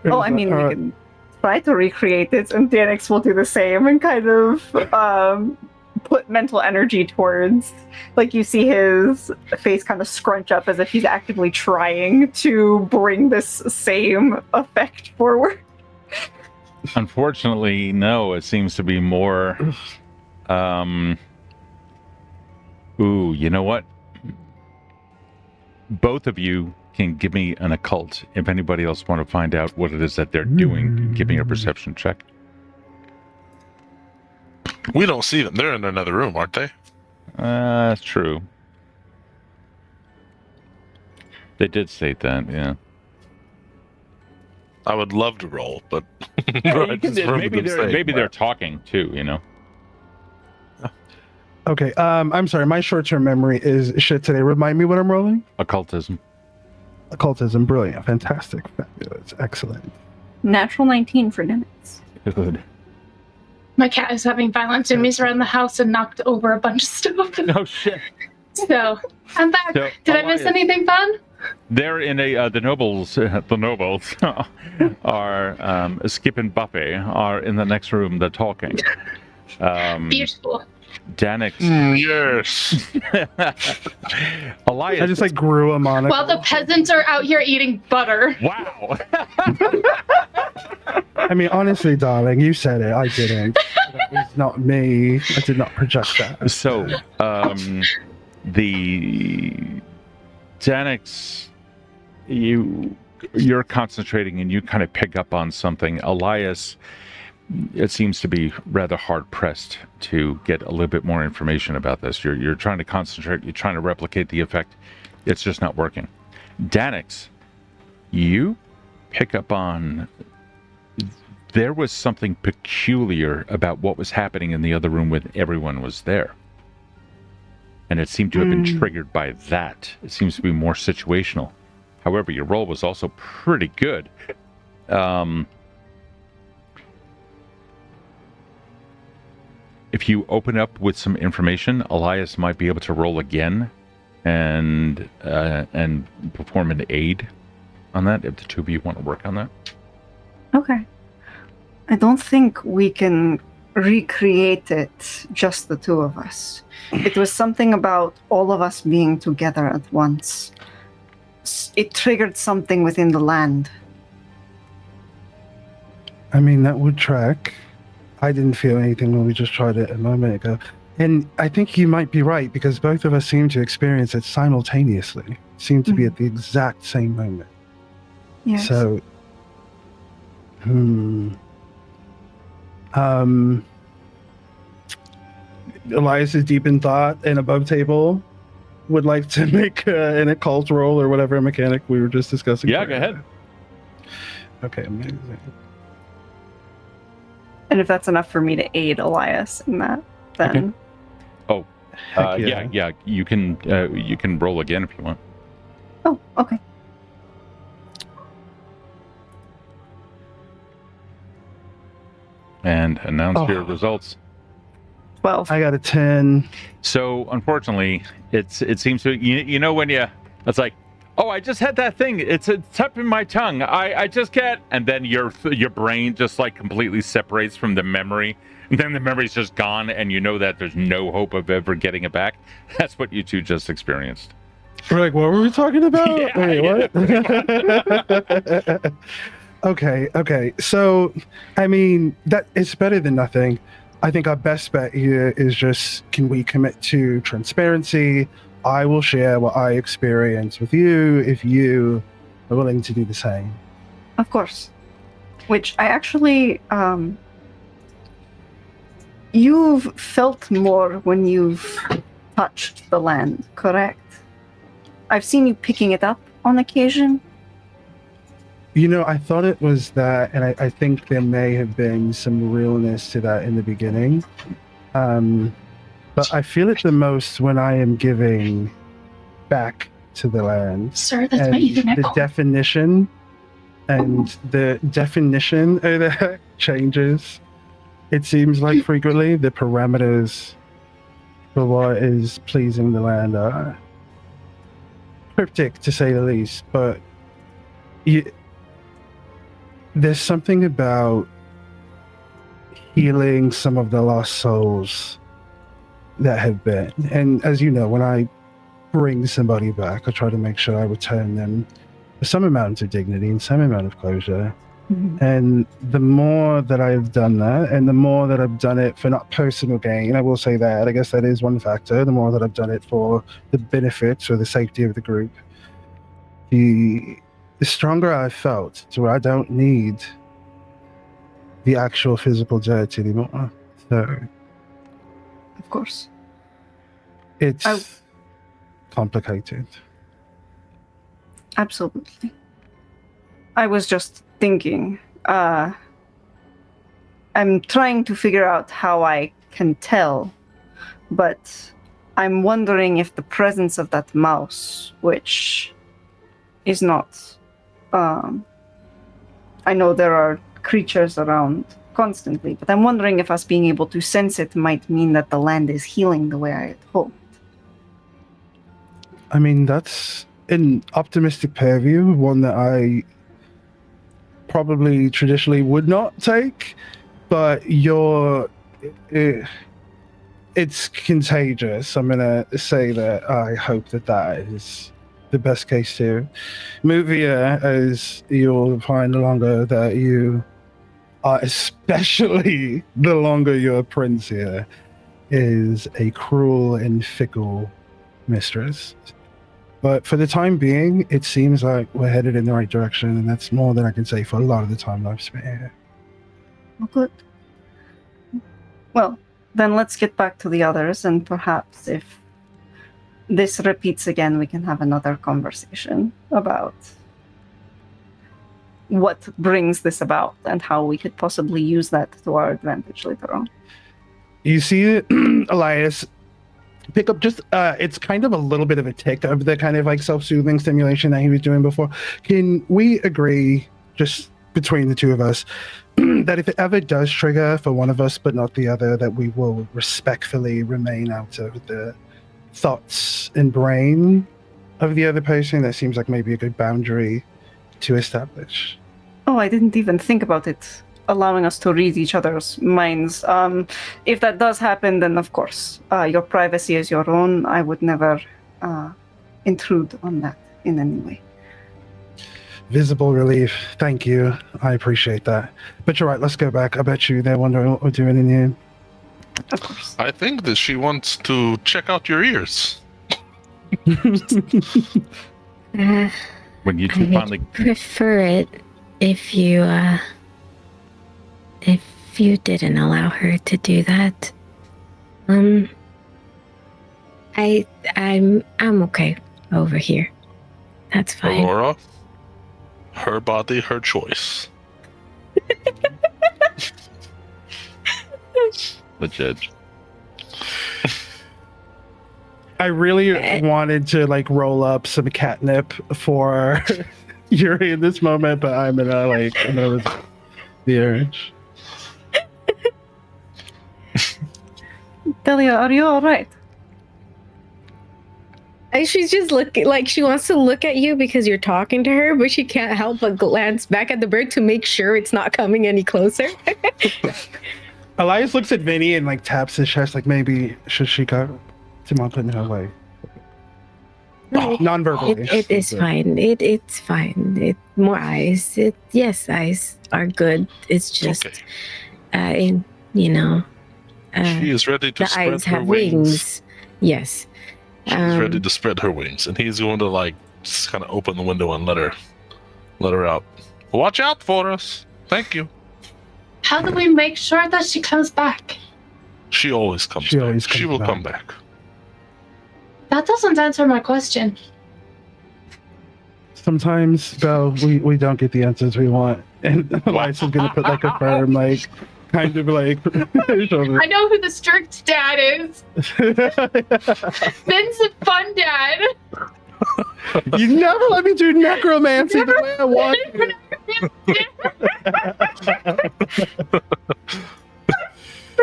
Oh, I mean, we can try to recreate it, and DNX will do the same and kind of put mental energy towards, like, you see his face kind of scrunch up as if he's actively trying to bring this same effect forward. Unfortunately, no, it seems to be more, ooh, you know what? Both of you can give me an occult. If anybody else want to find out what it is that they're doing, give me a perception check. We don't see them. They're in another room, aren't they? That's true. They did state that, yeah. I would love to roll, but Yeah, I you can- just remember maybe them they're saying maybe they're that. talking too, you know. Okay. I'm sorry. My short-term memory is shit today. Remind me what I'm rolling. Occultism. Occultism. Brilliant. Fantastic. Fabulous. Excellent. Natural 19 for Nimitz. Good. My cat is having violent zoomies around the house and knocked over a bunch of stuff. No shit. So I'm back. So, Did I miss Elias, anything fun? They're in a the nobles. The nobles are Skip and Buffy are in the next room. They're talking. Beautiful. Danix. Yes. Elias. I just like grew a monocle. While the peasants are out here eating butter. Wow. I mean, honestly, darling, you said it. I didn't. That was not me. I did not project that. So, the Danix, you're concentrating and you kind of pick up on something. Elias, it seems to be rather hard pressed to get a little bit more information about this. You're trying to concentrate. You're trying to replicate the effect. It's just not working. Danix, you pick up on. There was something peculiar about what was happening in the other room when everyone was there. And it seemed to have been triggered by that. It seems to be more situational. However, your roll was also pretty good. If you open up with some information, Elias might be able to roll again and perform an aid on that, if the two of you want to work on that. Okay. I don't think we can recreate it, just the two of us. It was something about all of us being together at once. It triggered something within the land. I mean, that would track. I didn't feel anything when we just tried it a moment ago. And I think you might be right, because both of us seem to experience it simultaneously. Seem to be at the exact same moment. Yes. So, Elias is deep in thought and above table. Would like to make an occult roll or whatever mechanic we were just discussing. Yeah, go ahead. Okay, amazing. And if that's enough for me to aid Elias in that, then Okay. Yeah. You can roll again if you want. Oh, okay. And announce your results. 12. I got a 10. So unfortunately, it seems to you know when it's like, oh, I just had that thing. It's up in my tongue. I just can't. And then your brain just like completely separates from the memory. And then the memory's just gone, and you know that there's no hope of ever getting it back. That's what you two just experienced. We're like, what were we talking about? Yeah, Wait, what? Okay. So, I mean, that it's better than nothing. I think our best bet here is just, can we commit to transparency? I will share what I experience with you if you are willing to do the same. Of course. Which I actually, you've felt more when you've touched the land, correct? I've seen you picking it up on occasion. You know, I thought it was that, and I think there may have been some realness to that in the beginning. But I feel it the most when I am giving back to the land. Sir, that's And my Ethernet the call. definition of that changes. It seems like frequently the parameters for what is pleasing the land are cryptic, to say the least. But there's something about healing some of the lost souls that have been. And as you know, when I bring somebody back, I try to make sure I return them with some amount of dignity and some amount of closure. Mm-hmm. And the more that I've done that, and the more that I've done it for not personal gain, I will say that, I guess that is one factor, the more that I've done it for the benefits or the safety of the group, the stronger I've felt to where I don't need the actual physical dirt anymore. So Of course. it's complicated. Absolutely. I was just thinking, I'm trying to figure out how I can tell, but I'm wondering if the presence of that mouse, which is not, I know there are creatures around constantly, but I'm wondering if us being able to sense it might mean that the land is healing the way I had hoped. I mean, that's an optimistic purview, one that I probably traditionally would not take, but it's contagious. I'm gonna say that I hope that is the best case too. Mütvia, as you'll find the longer that you are, especially the longer you're a prince here, is a cruel and fickle mistress. But for the time being, it seems like we're headed in the right direction, and that's more than I can say for a lot of the time I've spent here. Well, good. Well, then let's get back to the others, and perhaps if this repeats again, we can have another conversation about what brings this about and how we could possibly use that to our advantage later on. You see Elias pick up just, it's kind of a little bit of a tick of the kind of like self-soothing stimulation that he was doing before. Can we agree, just between the two of us, that if it ever does trigger for one of us but not the other, that we will respectfully remain out of the thoughts and brain of the other person? That seems like maybe a good boundary to establish. Oh, I didn't even think about it, allowing us to read each other's minds. If that does happen, then of course, your privacy is your own. I would never intrude on that in any way. Visible relief. Thank you. I appreciate that. But you're right, let's go back. I bet you they're wondering what we're doing in here. Of course. I think that she wants to check out your ears. When you two I finally would prefer it if you didn't allow her to do that. I'm okay over here. That's fine. Aurora, her body, her choice. the judge. I really wanted to like roll up some catnip for Yuri in this moment, but I'm gonna resist the urge. Delia, are you all right? And she's just looking like she wants to look at you because you're talking to her, but she can't help but glance back at the bird to make sure it's not coming any closer. Elias looks at Vinny and like taps his chest, like maybe should she go to Mom put in her way? Non-verbally. It is fine. It's fine. More eyes. Yes, eyes are good. It's just, Okay. She is ready to the spread eyes her have wings. wings. Yes. She's ready to spread her wings, and he's going to like just kind of open the window and let her out. Watch out for us. Thank you. How do we make sure that she comes back? She always comes She back. always She comes will back. come back. That doesn't answer my question. Sometimes, Belle, we don't get the answers we want, and Elias is gonna put like a firm, like kind of like shoulder. I know who the strict dad is. Ben's a fun dad. You never let me do necromancy the way I want to.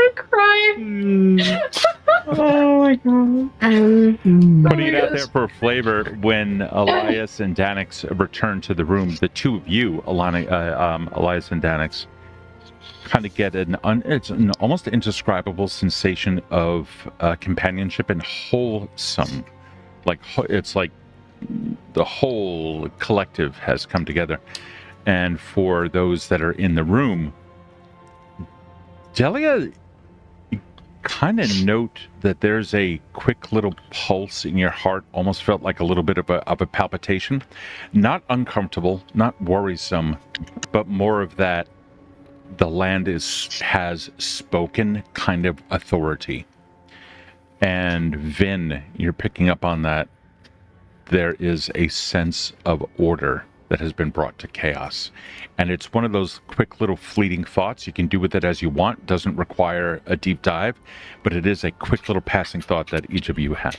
I'm crying. Oh my god. Putting it out there for flavor, when Elias and Danix return to the room, the two of you, Elias and Danix, kind of get it's an almost indescribable sensation of companionship and wholesome. It's like the whole collective has come together. And for those that are in the room, Delia, you kind of note that there's a quick little pulse in your heart, almost felt like a little bit of a palpitation. Not uncomfortable, not worrisome, but more of that the land has spoken kind of authority. And Vin, you're picking up on that there is a sense of order that has been brought to chaos. And it's one of those quick little fleeting thoughts. You can do with it as you want. Doesn't require a deep dive, but it is a quick little passing thought that each of you have.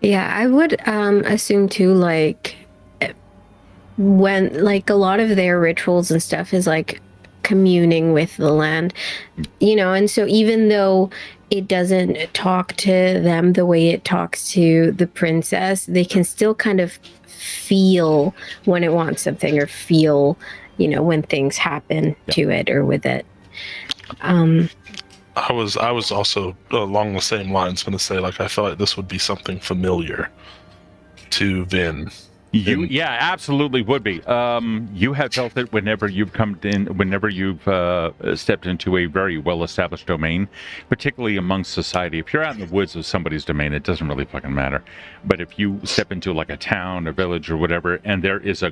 Yeah, I would assume too, like when like a lot of their rituals and stuff is like communing with the land, and so even though it doesn't talk to them the way it talks to the princess, they can still kind of feel when it wants something, or feel, when things happen to it or with it. I was also along the same lines going to say, like, I felt like this would be something familiar to Vin. Yeah, absolutely would be. You have felt it whenever you've stepped into a very well-established domain, particularly amongst society. If you're out in the woods of somebody's domain, it doesn't really fucking matter. But if you step into like a town, a village, or whatever, and there is a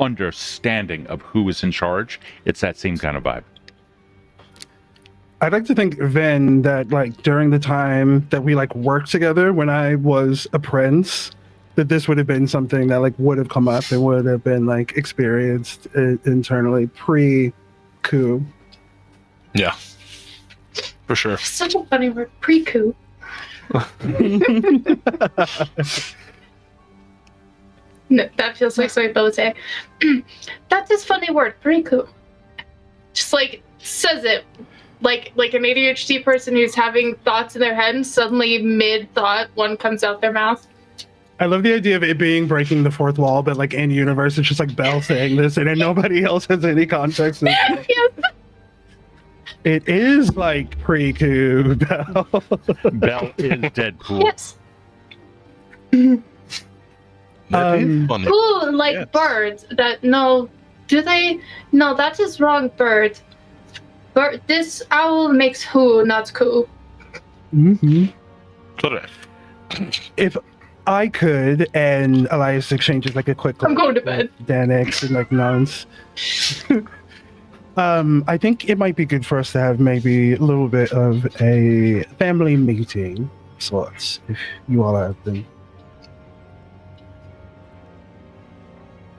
understanding of who is in charge, it's that same kind of vibe. I'd like to think, Vin, that like during the time that we like worked together when I was a prince, that this would have been something that like would have come up and would have been like experienced internally pre-coup. Yeah, for sure. Such a funny word, pre-coup. No, that feels like something Bill would say. That's his funny word, pre-coup. Just like says it. Like an ADHD person who's having thoughts in their head and suddenly mid-thought one comes out their mouth. I love the idea of it being breaking the fourth wall, but like in universe, it's just like Belle saying this, and then nobody else has any context. Yes. It is like pre-coup, Belle. Belle is Deadpool. Yes. That'd be funny. Ooh, like Yes. birds. No, that is wrong, bird. This owl makes who, not coo. Mm-hmm. Correct. If I could, and Elias exchanges like a quick I'm going to bed. Danix and like nods. I think it might be good for us to have maybe a little bit of a family meeting sorts, if you all have them.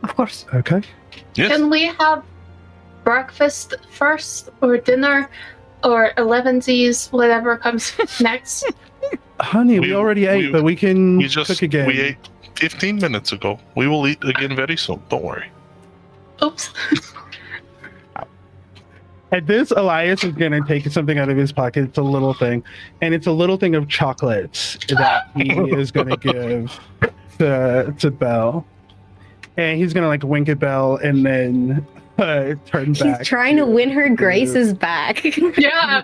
Of course. Okay. Yes. Can we have breakfast first, or dinner, or 11sies, whatever comes next? Honey, we already ate, but we can cook again. We ate 15 minutes ago. We will eat again very soon. Don't worry. Oops. At this, Elias is going to take something out of his pocket. It's a little thing. And it's a little thing of chocolates that he is going to give to Belle. And he's going to like wink at Belle and then turn back. He's trying to win her graces back. Yeah.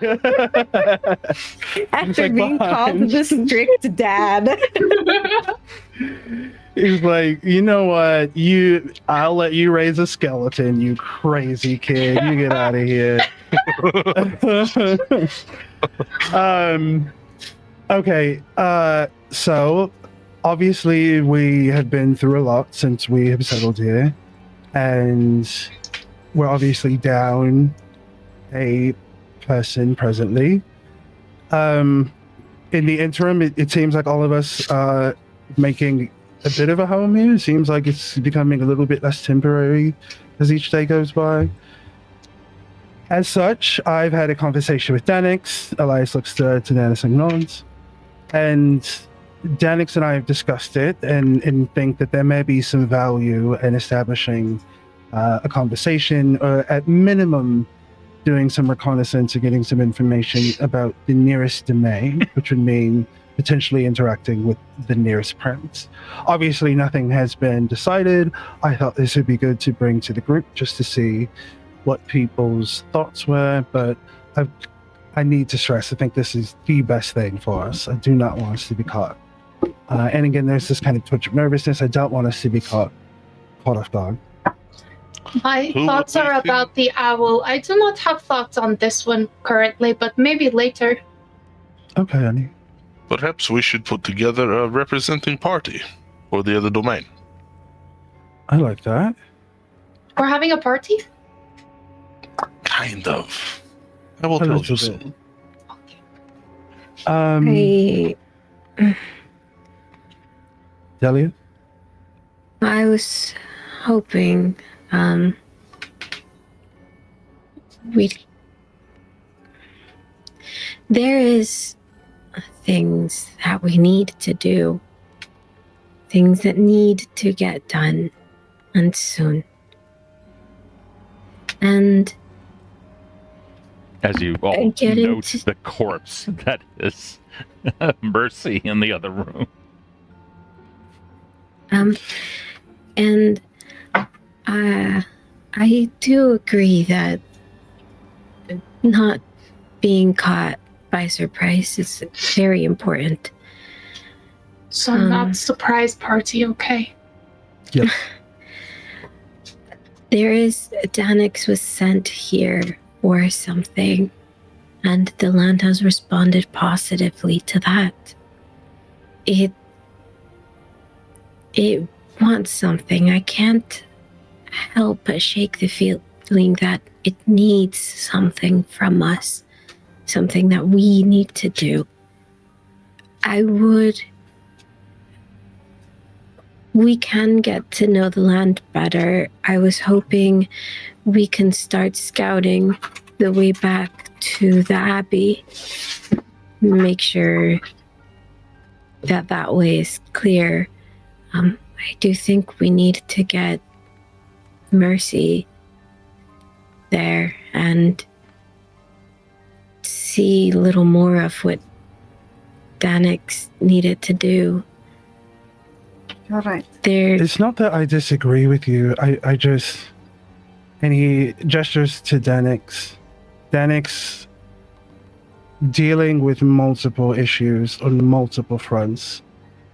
After like being called behind. the strict dad. He's like, you know what? I'll let you raise a skeleton, you crazy kid. You get out of here. Okay. So obviously we have been through a lot since we have settled here, and we're obviously down a person presently. In the interim, it seems like all of us are making a bit of a home here. It seems like it's becoming a little bit less temporary as each day goes by. As such, I've had a conversation with Danix. Elias looks to Danix and nods. And Danix and I have discussed it and think that there may be some value in establishing a conversation, or at minimum doing some reconnaissance and getting some information about the nearest domain, which would mean potentially interacting with the nearest prince. Obviously, nothing has been decided. I thought this would be good to bring to the group just to see what people's thoughts were, but I need to stress, I think this is the best thing for us. I do not want us to be caught. And again, there's this kind of twitch of nervousness. I don't want us to be caught off guard. My Who thoughts would we are think- about the owl. I do not have thoughts on this one currently, but maybe later. Okay, honey. Perhaps we should put together a representing party for the other domain. I like that. We're having a party? Kind of. I will A tell little you bit. soon. Delia? I was hoping we there is things that we need to do, things that need to get done, and soon. And As you all get note into- the corpse that is Mercy in the other room. and I do agree that not being caught by surprise is very important. So not surprise party, okay? Yep. Danix was sent here for something, and the land has responded positively to that. It wants something. I can't help but shake the feeling that it needs something from us, something that we need to do. We can get to know the land better. I was hoping we can start scouting the way back to the Abbey. Make sure that way is clear. I do think we need to get Mercy there and see a little more of what Danix needed to do. All right. It's not that I disagree with you. I just... And he gestures to Danix. Danix dealing with multiple issues on multiple fronts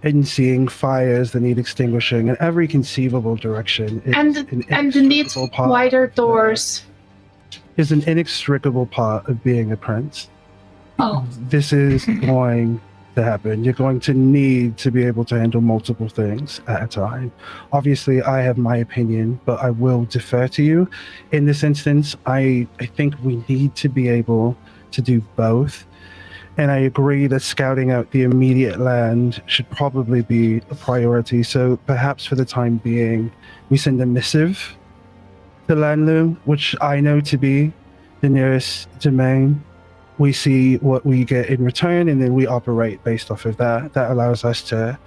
and seeing fires that need extinguishing in every conceivable direction. And needs wider doors. Is an inextricable part of being a prince. Oh. This is going to happen. You're going to need to be able to handle multiple things at a time. Obviously, I have my opinion, but I will defer to you. In this instance, I think we need to be able to do both. And I agree that scouting out the immediate land should probably be a priority. So perhaps for the time being, we send a missive to Landlu, which I know to be the nearest domain. We see what we get in return, and then we operate based off of that. That allows us to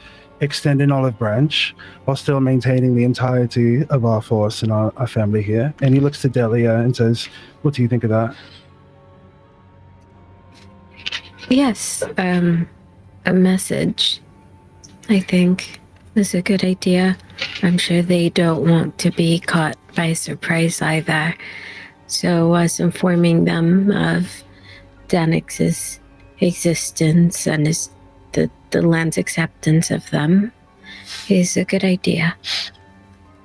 extend an olive branch while still maintaining the entirety of our force and our family here. And he looks to Delia and says, what do you think of that? Yes, a message, I think, is a good idea. I'm sure they don't want to be caught by surprise either. So us informing them of Danix's existence and the land's acceptance of them is a good idea.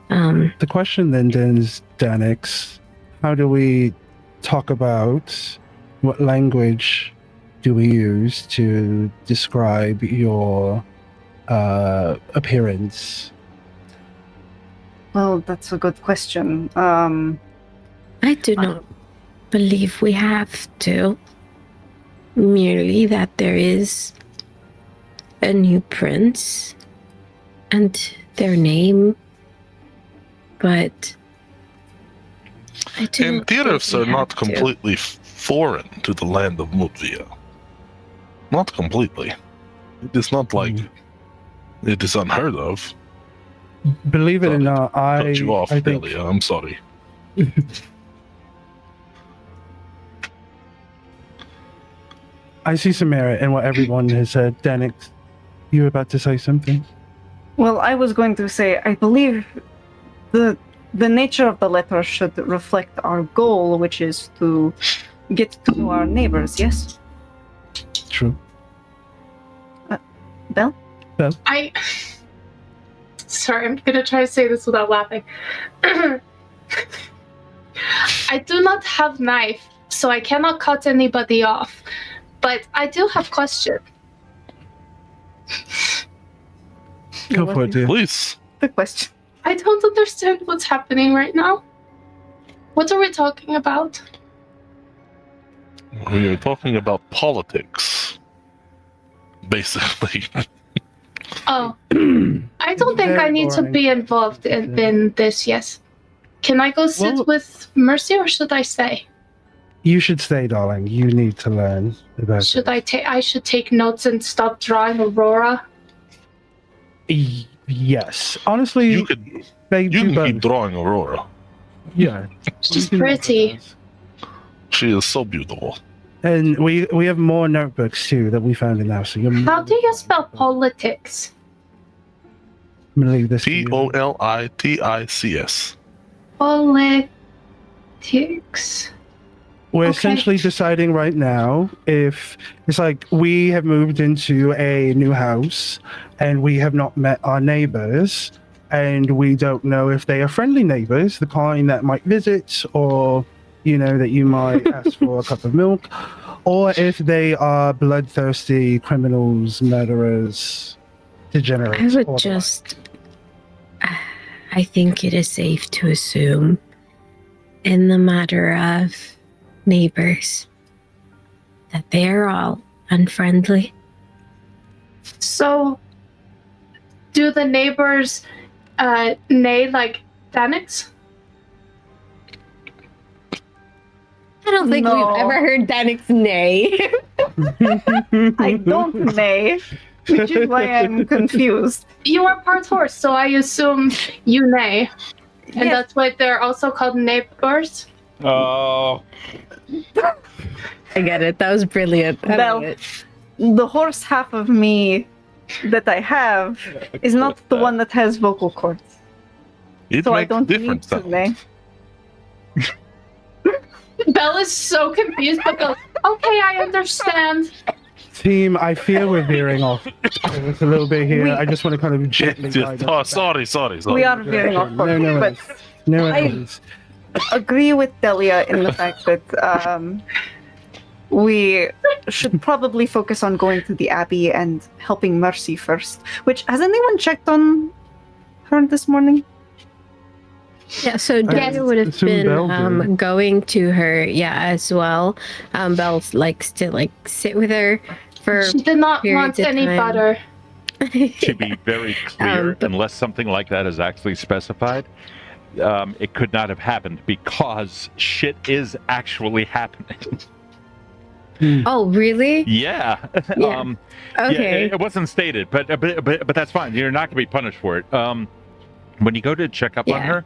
The question then is, Danix, how do we talk about what language do we use to describe your appearance? Well, that's a good question. I do not believe we have to. Merely that there is a new prince and their name, but I do And not think Tiriths we are not have to. completely foreign to the land of Mütvia. Not completely. It is not like it is unheard of. Believe it or Sorry not, Cut you off, I think Delia. I'm sorry. I see some merit in what everyone has said. Danix, you were about to say something? Well, I was going to say, I believe the nature of the letter should reflect our goal, which is to get to know our neighbors, yes? True. Belle? Sorry, I'm gonna try to say this without laughing. I do not have knife, so I cannot cut anybody off. But I do have question. Go for it, dear. Please. The question. I don't understand what's happening right now. What are we talking about? We are talking about politics. Basically. Oh, I don't think I Very need to boring. be involved in this. Yes. Can I go sit Well- with Mercy, or should I stay? You should stay, darling. You need to learn about Should this. I take? I should take notes and stop drawing Aurora. Yes. Honestly, You could. they You do can both. keep drawing Aurora. Yeah. She's You can pretty. multitask. She is so beautiful. And we have more notebooks too that we found in the house. So you're How do you spell politics? I'm gonna leave this to you. Politics. Politics. We're Okay. essentially deciding right now if it's like we have moved into a new house and we have not met our neighbors and we don't know if they are friendly neighbors, the kind that might visit or, you know, that you might ask for a cup of milk, or if they are bloodthirsty criminals, murderers, degenerates. I would all the just. I think it is safe to assume, in the matter of neighbors, that they are all unfriendly. So, do the neighbors neigh like Danix? I don't think No. we've ever heard Danix neigh. I don't neigh, which is why I'm confused. You are part horse, so I assume you neigh. And Yes. that's why they're also called neighbors. Oh, I get it. That was brilliant. I Well, like it. The horse half of me that I have is not the one that has vocal cords, It so I makes don't need different to sounds. neigh. Belle is so confused, but goes, okay, I understand. Team, I fear we're veering off course a little bit here. We- I just want to kind of gently guide Oh, us back. sorry. We are veering off course, No but worries. No I- worries. agree with Delia in the fact that we should probably focus on going to the Abbey and helping Mercy first. Which, has anyone checked on her this morning? Yeah, so Delia would have assume Belle been did. going to her, as well. Belle's likes to sit with her for. She did not periods want of any time. butter. to be very clear, But- unless something like that is actually specified, it could not have happened because shit is actually happening. Oh, really? Yeah. Yeah. Okay. Yeah, it wasn't stated, but that's fine. You're not going to be punished for it. When you go to check up on Yeah.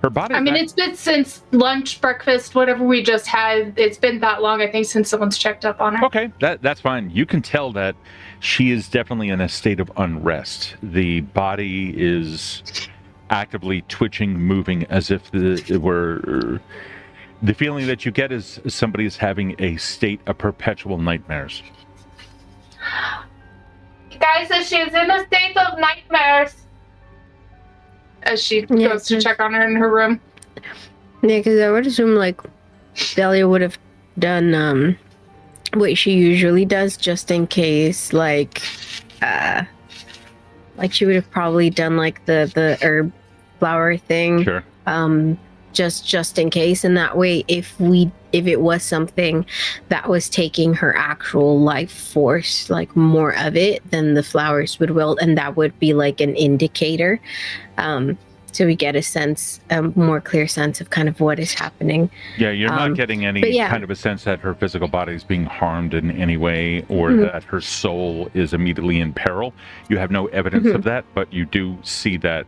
her body. I mean, it's been since lunch, breakfast, whatever we just had. It's been that long, I think, since someone's checked up on her. Okay, that's fine. You can tell that she is definitely in a state of unrest. The body is actively twitching, moving, as if it were. The feeling that you get is somebody is having a state of perpetual nightmares. Guys, she's in a state of nightmares. As she Yeah, goes to just- check on her in her room. Yeah, because I would assume Delia would have done what she usually does, just in case. She would have probably done the herb flower thing. Sure. Just in case, and that way, if it was something that was taking her actual life force, more of it, then the flowers would wilt, and that would be an indicator. So we get a more clear sense of kind of what is happening. Yeah, you're not getting any but yeah. kind of a sense that her physical body is being harmed in any way or Mhm. that her soul is immediately in peril. You have no evidence of that, but you do see that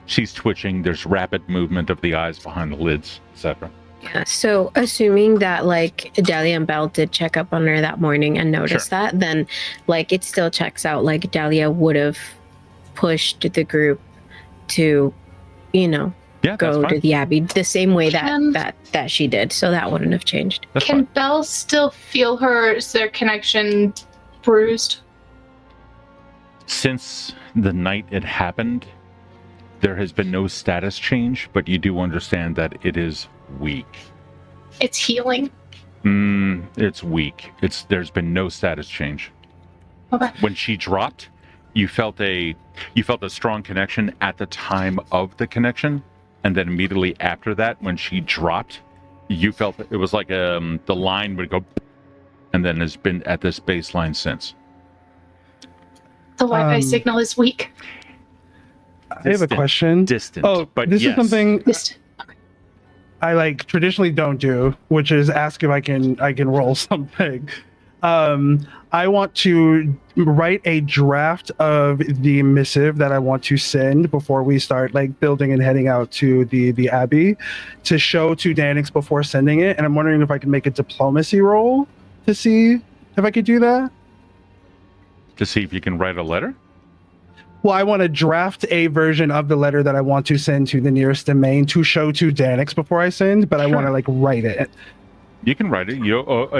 she's twitching. There's rapid movement of the eyes behind the lids, etc. Yeah, so assuming that Delia and Belle did check up on her that morning and noticed that, then it still checks out. Delia would have pushed the group to, Yeah, that's go to fine. the Abbey the same way Can- that she did. So that wouldn't have changed. That's Can fine. Belle still feel their connection bruised? Since the night it happened, there has been no status change, but you do understand that it is weak. It's healing. It's weak. There's been no status change. Okay. When she dropped, you felt a strong connection at the time of the connection, and then immediately after that, when she dropped, you felt it was like the line would go, and then has been at this baseline since. The Wi-Fi signal is weak. I have a question. Distant. Oh, but this yes. is something Just I like traditionally don't do, which is ask if I can roll something. I want to write a draft of the missive that I want to send before we start like building and heading out to the Abbey to show to Danix before sending it. And I'm wondering if I can make a diplomacy roll to see if I could do that. To see if you can write a letter? Well, I want to draft a version of the letter that I want to send to the nearest domain to show to Danix before I send, but I want to like write it. You can write it.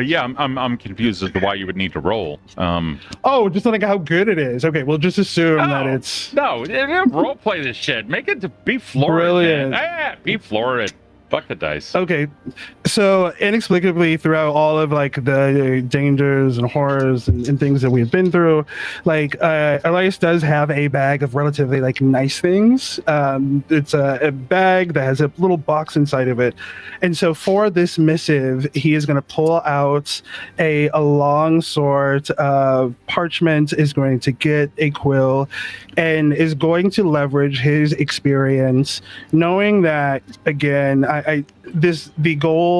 Yeah, I'm confused as to why you would need to roll. Oh, just like how good it is. Okay, we'll just assume that it's no. Role play this shit. Make it to be florid. Brilliant. Be florid. Fuck the dice. okay. So inexplicably, throughout all of like the dangers and horrors and things that we've been through, like Elias does have a bag of relatively like nice things. It's a bag that has a little box inside of it, and so for this missive, he is going to pull out a long sort of parchment, is going to get a quill, and is going to leverage his experience, knowing that again, the goal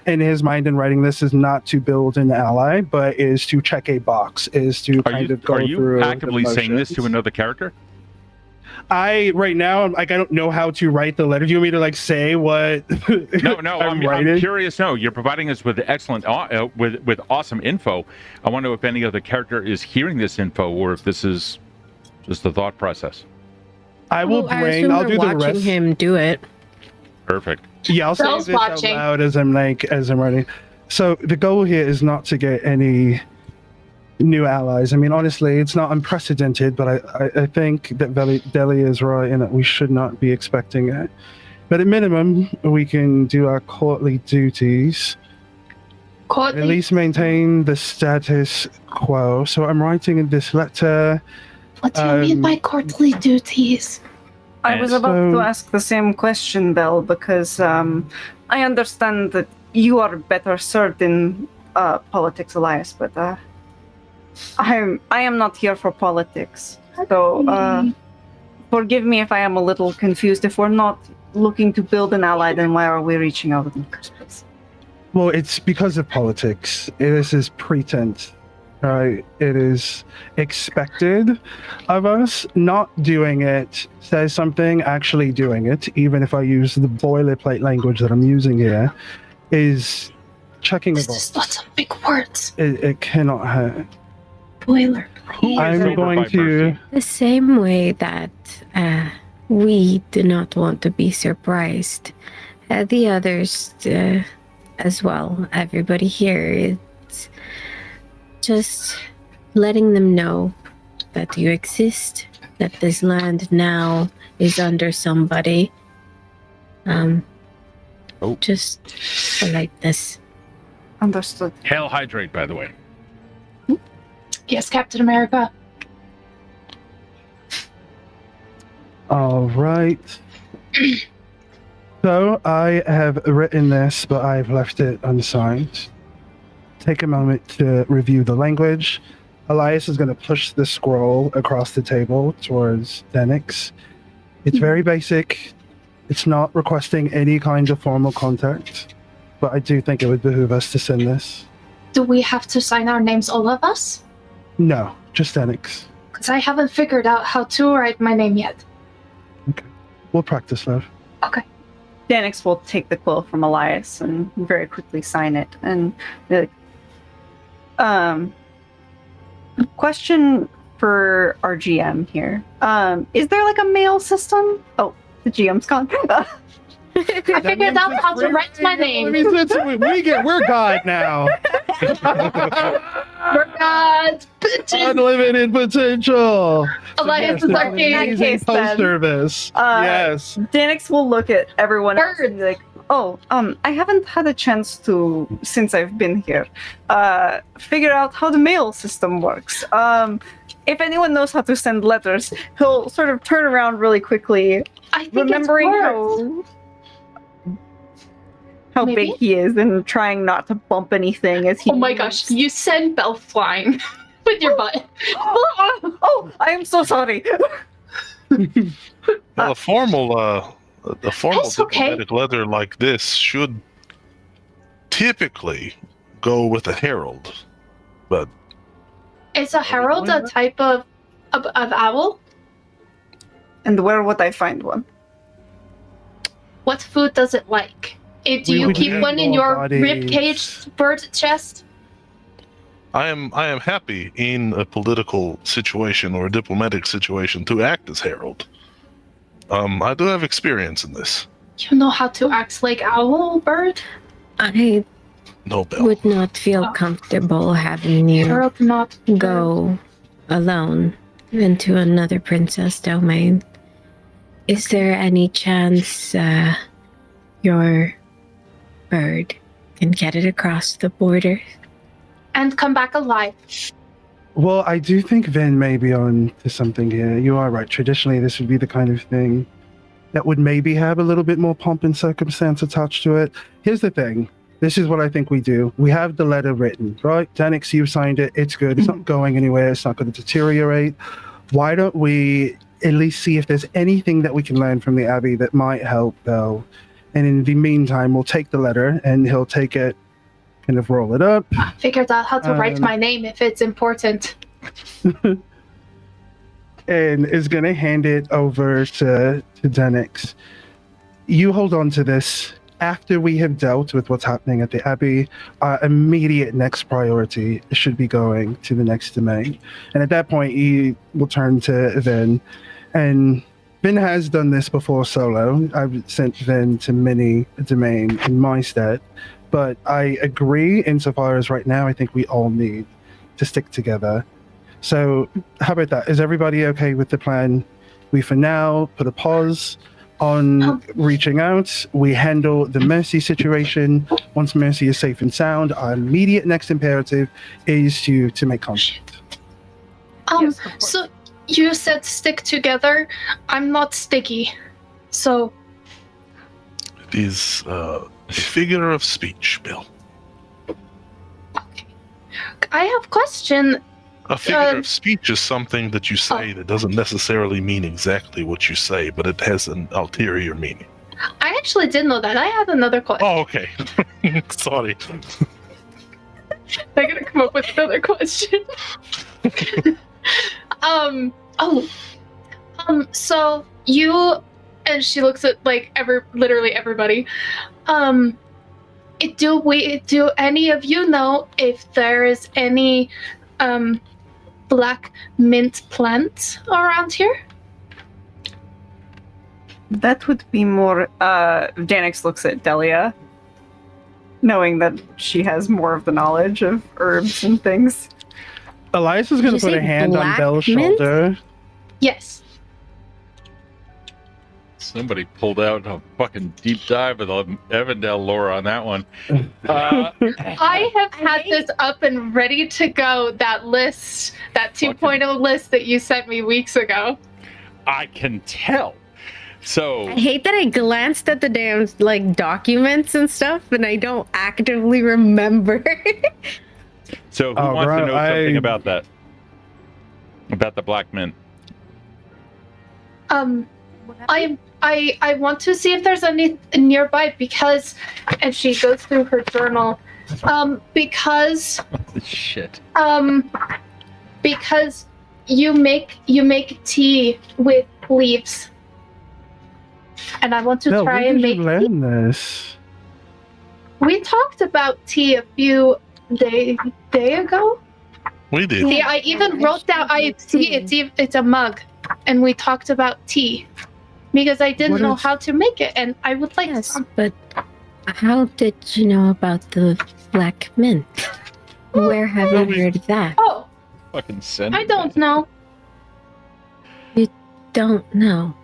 in his mind in writing this is not to build an ally, but is to check a box, is to kind of go Are through. you actively the saying this to motions. another character? Right now, I don't know how to write the letter. Do you want me to like say what? No. I'm I'm writing? curious. No, you're providing us with excellent, with awesome info. I wonder if any other character is hearing this info, or if this is just the thought process. I will Well, I bring. assume I'll we're do the watching rest. him do it. Perfect. Yeah, I'll say Bell's this watching. out loud as I'm writing. So the goal here is not to get any new allies. I mean, honestly, it's not unprecedented, but I think that Deli is right in that we should not be expecting it. But at minimum, we can do our courtly duties. At least maintain the status quo. So I'm writing in this letter. What do you mean by courtly duties? I was And about so- to ask the same question, Belle, because I understand that you are better served in politics, Elias, but I am not here for politics. So forgive me if I am a little confused. If we're not looking to build an ally, then why are we reaching out in the first place? Well, it's because of politics. This is pretense, right? It is expected of us. Not doing it says something. Actually doing it, even if I use the boilerplate language that I'm using here, is checking a This box. is lots of big words. It cannot hurt. Boiler. Who is I'm over going by to. Mercy? The same way that we do not want to be surprised. The others as well. Everybody here. It's just letting them know that you exist, that this land now is under somebody. Just politeness. Understood. Hail Hydrate, by the way. Yes, Captain America. All right. So I have written this, but I've left it unsigned. Take a moment to review the language. Elias is going to push the scroll across the table towards Denix. It's very basic. It's not requesting any kind of formal contact, but I do think it would behoove us to send this. Do we have to sign our names, all of us? No, just Denix. Because I haven't figured out how to write my name yet. We'll practice, love. Okay. Danix will take the quill from Elias and very quickly sign it and be like, question for our GM here. Is there like a mail system? Oh, the GM's gone. I figured out how to write my name. We're God now. For God's bitches. Unlimited potential. Elias is our king. In that case, Post then, service. Yes. Danix will look at everyone else Bird. and be like, oh, I haven't had a chance to, since I've been here, figure out how the mail system works. If anyone knows how to send letters, he'll sort of turn around really quickly, I think remembering it's words. how Maybe? big he is and trying not to bump anything as he Oh my moves. gosh, you send Belle flying. with your butt. Oh, I am so sorry. Well, a formal That's okay. diplomatic letter like this should typically go with a herald, but Is a herald a type of owl? And where would I find one? What food does it like? Do We you would keep need one in more your bodies. ribcage bird chest? I am happy in a political situation or a diplomatic situation to act as herald. I do have experience in this. You know how to act like owl bird? I No bell. would not feel comfortable having you Herald not go alone into another princess domain. Is there any chance your bird can get it across the border? and come back alive. Well, I do think Vin may be on to something here. You are right. Traditionally, this would be the kind of thing that would maybe have a little bit more pomp and circumstance attached to it. Here's the thing. This is what I think we do. We have the letter written, right? Danix, you signed it. It's good. It's not going anywhere. It's not going to deteriorate. Why don't we at least see if there's anything that we can learn from the Abbey that might help Belle? And in the meantime, we'll take the letter and he'll take it, kind of roll it up. I figured out how to write my name if it's important. And is going to hand it over to Danix. You hold on to this. After we have dealt with what's happening at the Abbey, our immediate next priority should be going to the next domain. And at that point, you will turn to Vin. And Vin has done this before solo. I've sent Vin to many a domain in my stead. But I agree insofar as right now, I think we all need to stick together. So how about that? Is everybody okay with the plan? We, for now, put a pause on reaching out. We handle the Mercy situation. Once Mercy is safe and sound, our immediate next imperative is to make contact. Yes, of course. So you said stick together. I'm not sticky. So It is a figure of speech, Bill. I have a question. A figure of speech is something that you say that doesn't necessarily mean exactly what you say, but it has an ulterior meaning. I actually did know that. I had another question. Oh, okay. Sorry. I gotta come up with another question. So you, and she looks at like literally everybody. Do any of you know if there is any black mint plant around here? That would be more. Danix looks at Delia, knowing that she has more of the knowledge of herbs and things. Elias is going Did to you put a say hand on black Belle's mint? shoulder. Yes. Somebody pulled out a fucking deep dive of the Evandale lore on that one. I have had this up and ready to go, that list, that 2.0 list that you sent me weeks ago. I can tell. So I hate that I glanced at the damn documents and stuff, and I don't actively remember. who wants to Grant, know something about that? About the black mint? I want to see if there's any nearby because, and she goes through her journal, because Shit. because you make tea with leaves, and I want to Belle, try where and did make you tea. learn this? We talked about tea a few day ago. We did. See, I even wrote down. I see it's a mug, and we talked about tea because I didn't What know is- how to make it, and I would like Yes, some. but how did you know about the black mint? Where have you heard that? Oh, Fucking send I don't know. Don't know.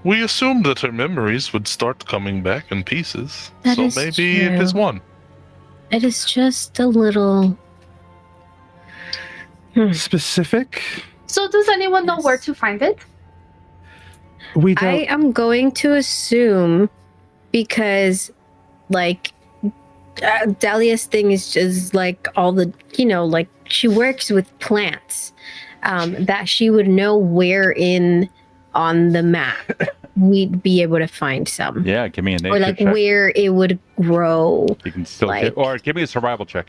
We assumed that her memories would start coming back in pieces, That so is maybe it is true. one. It is just a little. Specific? So, does anyone know Yes. where to find it? We don't. I am going to assume because, Dahlia's thing is just like all the, like she works with plants. That she would know where on the map we'd be able to find some. Yeah, give me a nature Or like check. where it would grow. You can still or give me a survival check.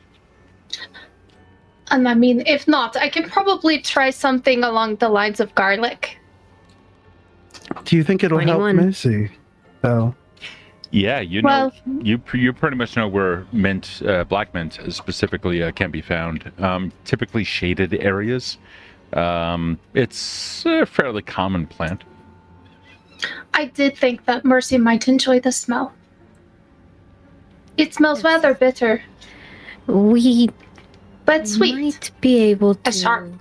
And I mean, if not, I can probably try something along the lines of garlic. Do you think it'll 21. help Missy? Oh. Yeah, you know, you pretty much know where mint, black mint specifically can be found. Typically shaded areas. It's a fairly common plant. I did think that Mercy might enjoy the smell. It smells rather bitter, We but sweet. might be able to. Sharp.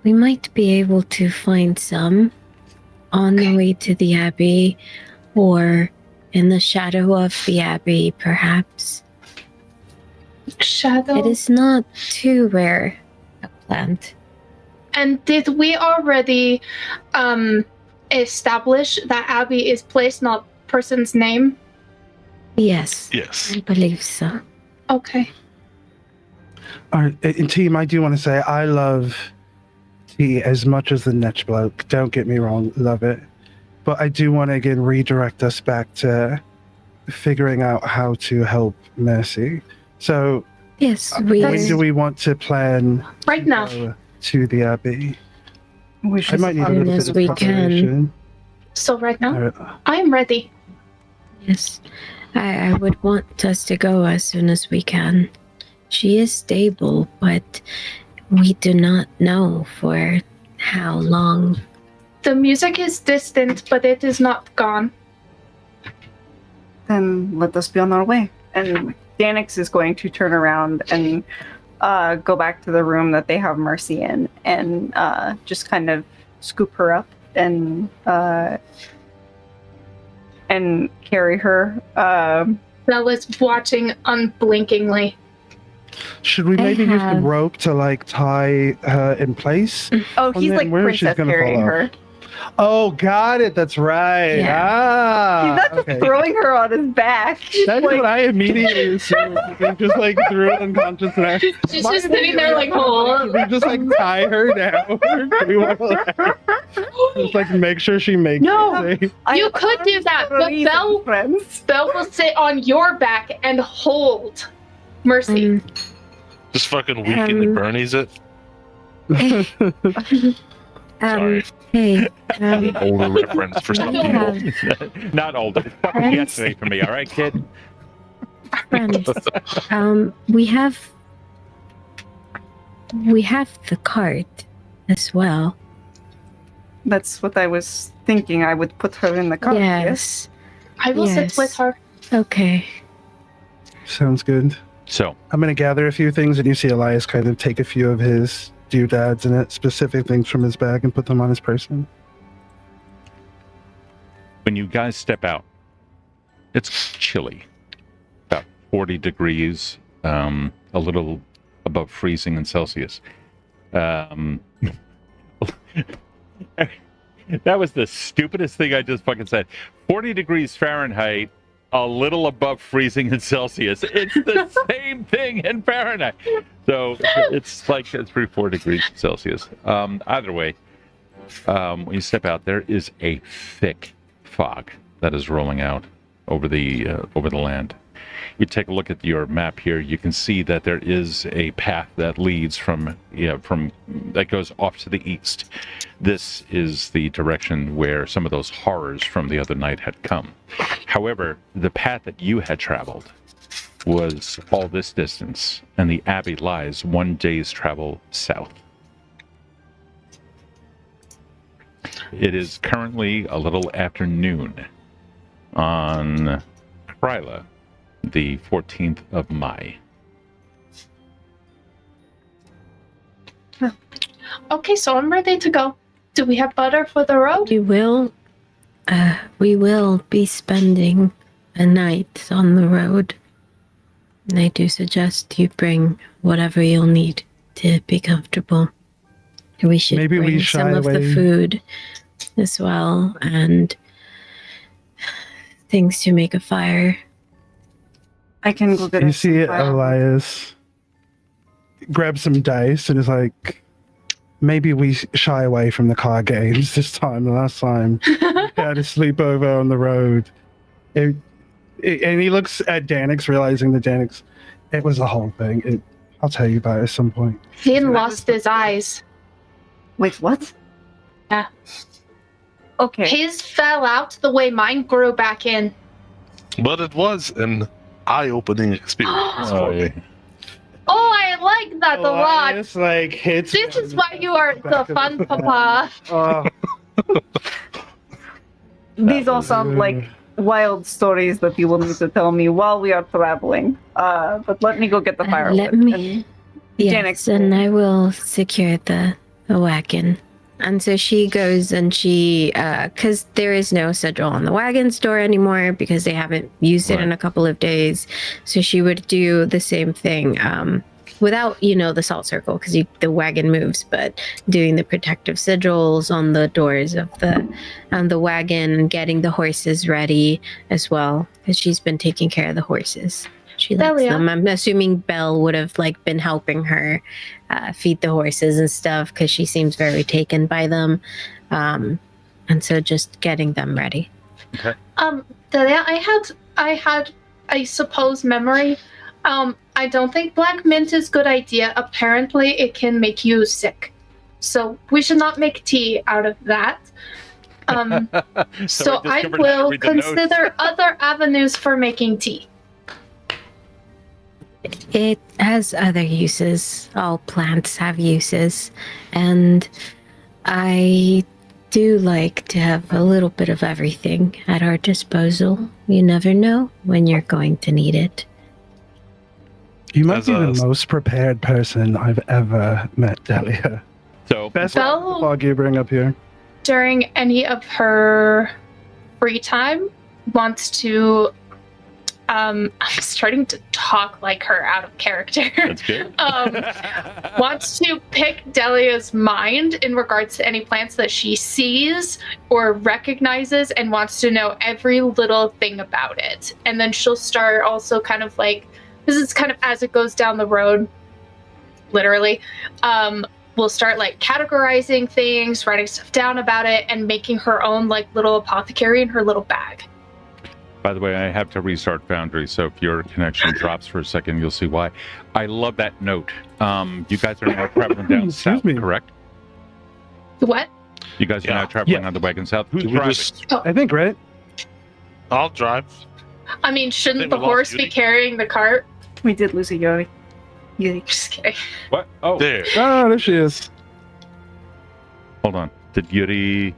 We might be able to find some on the way to the Abbey, or in the shadow of the Abbey, perhaps. Shadow. It is not too rare a plant. And did we already establish that Abby is place, not person's name? Yes, Yes. I believe so. Okay. All right, and team, I do want to say I love tea as much as the Netch bloke. Don't get me wrong, love it. But I do want to again redirect us back to figuring out how to help Mercy. So Yes, when do we want to plan Right now. go to the Abbey? We I should might need a soon little as bit of we can. preparation. So right now, Uh, I am ready. Yes, I would want us to go as soon as we can. She is stable, but we do not know for how long. The music is distant, but it is not gone. Then let us be on our way. And Danix is going to turn around and go back to the room that they have Mercy in, and just kind of scoop her up and carry her. Bella's watching unblinkingly. should we I maybe use the have- rope to like tie her in place? Oh, Oh, he's man, like where is she princess gonna fall carrying off? her. Oh, got it. That's right. Yeah. Ah, He's not just okay. throwing her on his back. That's Like, what I immediately assumed. They just like threw it unconsciousness. She's just sitting there like, Should we just like tie her down? Do we want to like, just like make sure she makes No. it safe? I You have could do arms that, for a but reason, Belle- friends. Belle will sit on your back and hold Mercy. Um, Just fucking weaken and Bernie's it. Sorry. Hey, Older reference for some I people. have Not older. Fucking Friends. yesterday for me, all right, kid? friends. We have the cart as well. That's what I was thinking. I would put her in the car. Yes. I will Yes. sit with her. Okay. Sounds good. So, I'm gonna gather a few things, and you see Elias kind of take a few of his doodads and specific things from his bag and put them on his person. when you guys step out, it's chilly. About 40 degrees, a little above freezing in Celsius. That was the stupidest thing I just fucking said. 40 degrees Fahrenheit, a little above freezing in Celsius. It's the same thing in Fahrenheit. So it's like 3-4 degrees Celsius. Either way, when you step out, there is a thick fog that is rolling out over the land. You take a look at your map here. You can see that there is a path that leads from that goes off to the east. This is the direction where some of those horrors from the other night had come. However, the path that you had traveled was all this distance, and the Abbey lies 1 day's travel south. It is currently a little after noon on Kryla, the 14th of May. Okay, so I'm ready to go. Do we have butter for the road? We will be spending a night on the road. And I do suggest you bring whatever you'll need to be comfortable. We should Maybe we bring shy some of the away. food as well, and things to make a fire. I can go get You us some see firewood. Elias grab some dice and is like, maybe we shy away from the card games this time. The last time we had a sleepover on the road. And he looks at Danix, realizing that Danix, it was the whole thing. I'll tell you about it at some point. Finn lost his eyes. Wait, what? Yeah. Okay. His fell out the way mine grew back in. But it was an eye-opening experience. Oh, yeah. Oh, I like that a lot. Elias, like, hits This is why you are the fun papa. These all sound like wild stories that you will need to tell me while we are traveling. But let me go get the firewood. Let me. Yes, Danix and will- I will secure the wagon. And so she goes and she, because there is no sigil on the wagon store anymore because they haven't used it in a couple of days. So she would do the same thing without, the salt circle because the wagon moves, but doing the protective sigils on the doors of the wagon and getting the horses ready as well because she's been taking care of the horses. She likes Delia. them. I'm assuming Belle would have been helping her feed the horses and stuff because she seems very taken by them, and so just getting them ready. Delia, I had, I suppose, memory. I don't think black mint is a good idea. Apparently, it can make you sick, so we should not make tea out of that. So I discovered how to will read the notes. consider other avenues for making tea. It has other uses. All plants have uses, and I do like to have a little bit of everything at our disposal. You never know when you're going to need it. You might As be a- the most prepared person I've ever met, Delia. So, Best Belle- fog you bring up here. During any of her free time, wants to. I'm starting to talk like her out of character. that's good. Wants to pick Delia's mind in regards to any plants that she sees or recognizes and wants to know every little thing about it. And then she'll start also kind of this is kind of as it goes down the road, literally. We'll start categorizing things, writing stuff down about it, and making her own little apothecary in her little bag. By the way, I have to restart Foundry, so if your connection drops for a second, you'll see why. I love that note. You guys are now traveling down Excuse south, me. correct? What? You guys are Yeah. now traveling Yeah. on the wagon south. Who's Do we driving? just- I think, right? I'll drive. I mean, shouldn't think the we lost horse be Yuri. carrying the cart? We did lose a Yuri. Yuri. Just kidding. What? Oh, There. Oh, there she is. hold on. Did Yuri?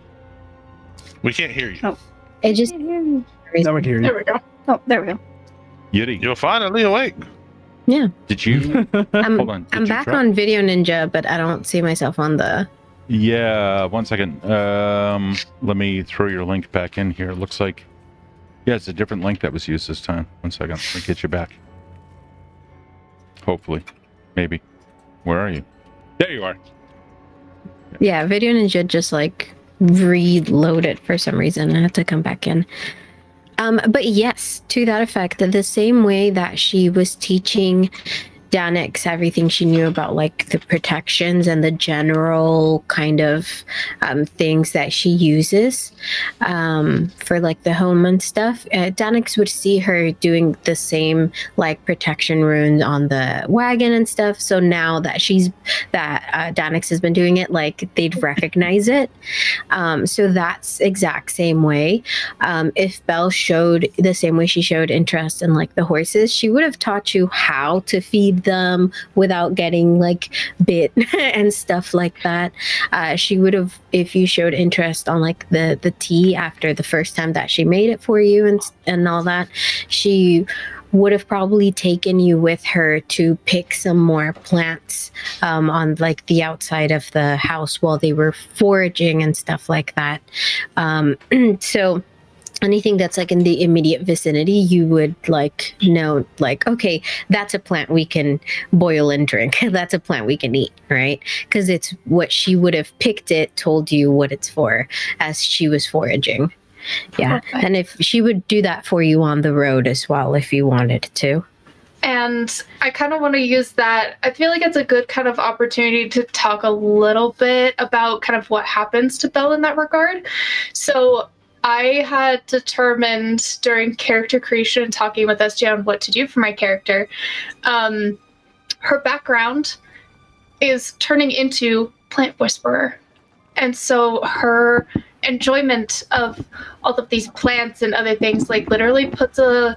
We can't hear you. It just Now we can hear There you. we go. Oh, there we go. Yuri, You're finally awake. did you? I'm, Hold on. Did I'm you back drop? on Video Ninja, but I don't see myself on the. Yeah, 1 second. Let me throw your link back in here. It looks like, yeah, it's a different link that was used this time. 1 second. Let me get you back. Hopefully. Maybe. Where are you? There you are. Yeah, Video Ninja just reloaded for some reason. I had to come back in. But yes, to that effect, the same way that she was teaching Danix everything she knew about the protections and the general kind of things that she uses for the home and stuff. Danix would see her doing the same protection runes on the wagon and stuff. So now that Danix has been doing it, they'd recognize it. So that's exact same way. If Belle showed the same way she showed interest in the horses, she would have taught you how to feed them without getting bit and stuff like that. She would have, if you showed interest on the tea after the first time that she made it for you and all that, she would have probably taken you with her to pick some more plants on the outside of the house while they were foraging and stuff like that. So anything that's in the immediate vicinity, you would know okay, that's a plant we can boil and drink. That's a plant we can eat, right? Because it's what she would have picked it, told you what it's for as she was foraging. Yeah. Perfect. And if she would do that for you on the road as well, if you wanted to. And I kind of want to use that. I feel like it's a good kind of opportunity to talk a little bit about kind of what happens to Belle in that regard. So I had determined during character creation and talking with SJ on what to do for my character. Her background is turning into Plant Whisperer. And so her enjoyment of all of these plants and other things like literally puts a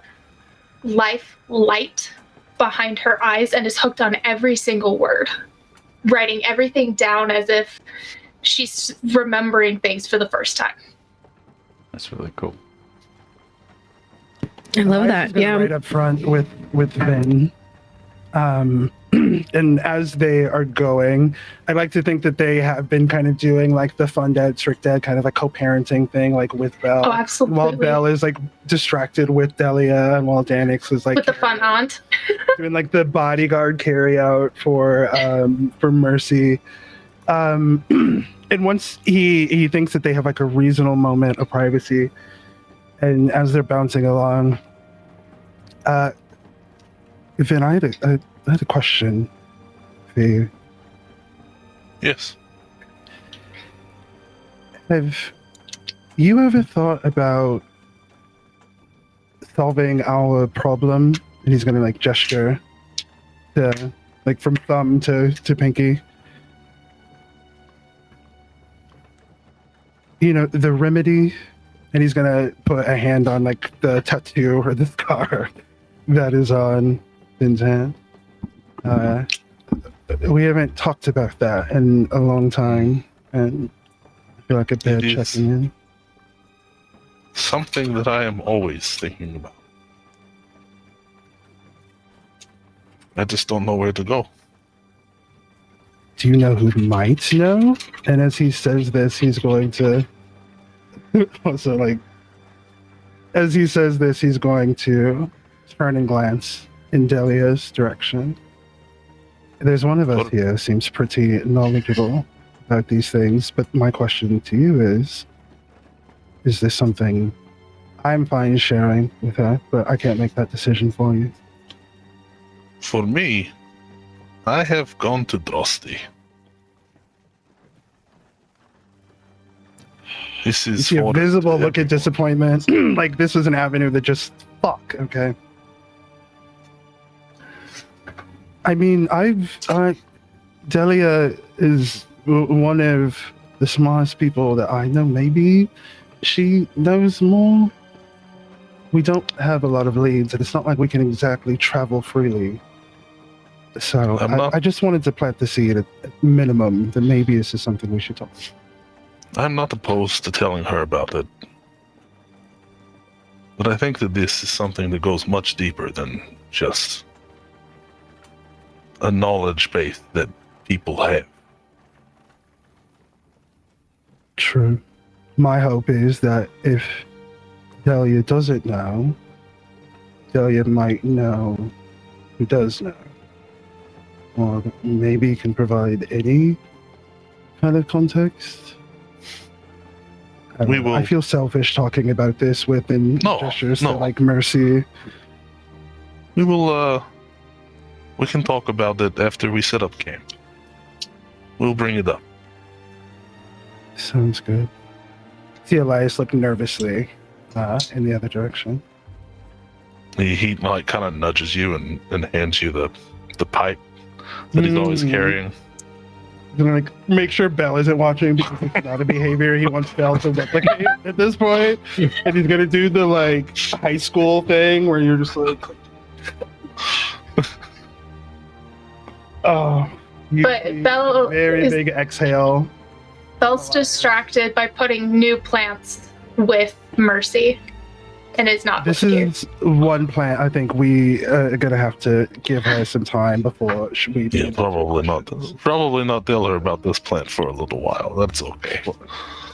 life light behind her eyes and is hooked on every single word, writing everything down as if she's remembering things for the first time. That's really cool. I love Elias that. is gonna Yeah. Right up front with Vin. And as they are going, I like to think that they have been kind of doing like the fun dad, strict dad kind of like co-parenting thing, like with Belle. Oh, absolutely. While Belle is like distracted with Delia, and while Danix is like With the fun aunt. doing like the bodyguard carry out for Mercy. And once he thinks that they have like a reasonable moment of privacy, and as they're bouncing along, Vin, I had a question for you. Yes. Have you ever thought about solving our problem? And he's gonna like gesture to like from thumb to pinky. You know, the remedy, and he's gonna put a hand on like the tattoo or the scar that is on Vin's hand. We haven't talked about that in a long time, and I feel like a bad It is. checking in. Something that I am always thinking about. I just don't know where to go. Do you know who might know? And as he says this, he's going to also like, as he says this, he's going to turn and glance in Delia's direction. There's one of us here who seems pretty knowledgeable about these things, but my question to you is this something I'm fine sharing with her, but I can't make that decision for you? For me, I have gone to Drosty. This You is see a for visible look at disappointment. Like this was an avenue that just fuck, okay? I mean, Delia is one of the smartest people that I know. Maybe she knows more. We don't have a lot of leads, and it's not like we can exactly travel freely. So I just wanted to plant the seed at minimum that maybe this is something we should talk about. I'm not opposed to telling her about it. But I think that this is something that goes much deeper than just a knowledge base that people have. True. My hope is that if Delia doesn't know, Delia might know who does know. Or maybe can provide any kind of context. I don't know. I feel selfish talking about this within gestures to like Mercy. We will, we can talk about it after we set up camp. We'll bring it up. Sounds good. See Elias look nervously in the other direction. He like kind of nudges you and hands you the pipe that he's always carrying. He's gonna like make sure Belle isn't watching because it's not a behavior he wants Belle to replicate at this point. And he's gonna do the like high school thing where you're just like, oh. But Belle very big exhale. Belle's distracted by putting new plants with Mercy, and is not. This with you. is one plant. I think we are gonna have to give her some time before we. Yeah, probably not. Probably not tell her about this plant for a little while. That's okay.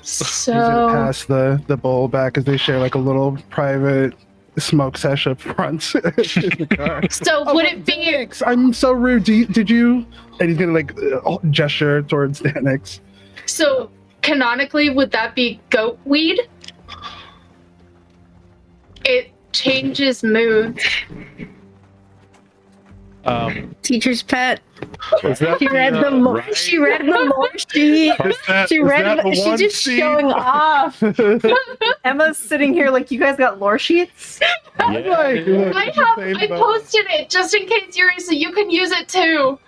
So He's gonna pass the bowl back as they share like a little private smoke sesh up front in the car. So would it be? Danix, I'm so rude. Did you? And he's gonna like gesture towards Danix. So canonically, would that be goat weed? it changes moods. Teacher's pet. Is that She read the right? lore. She read the lore sheet. She read. She's just showing off. Emma's sitting here like, you guys got lore sheets? I posted it just in case so you can use it too.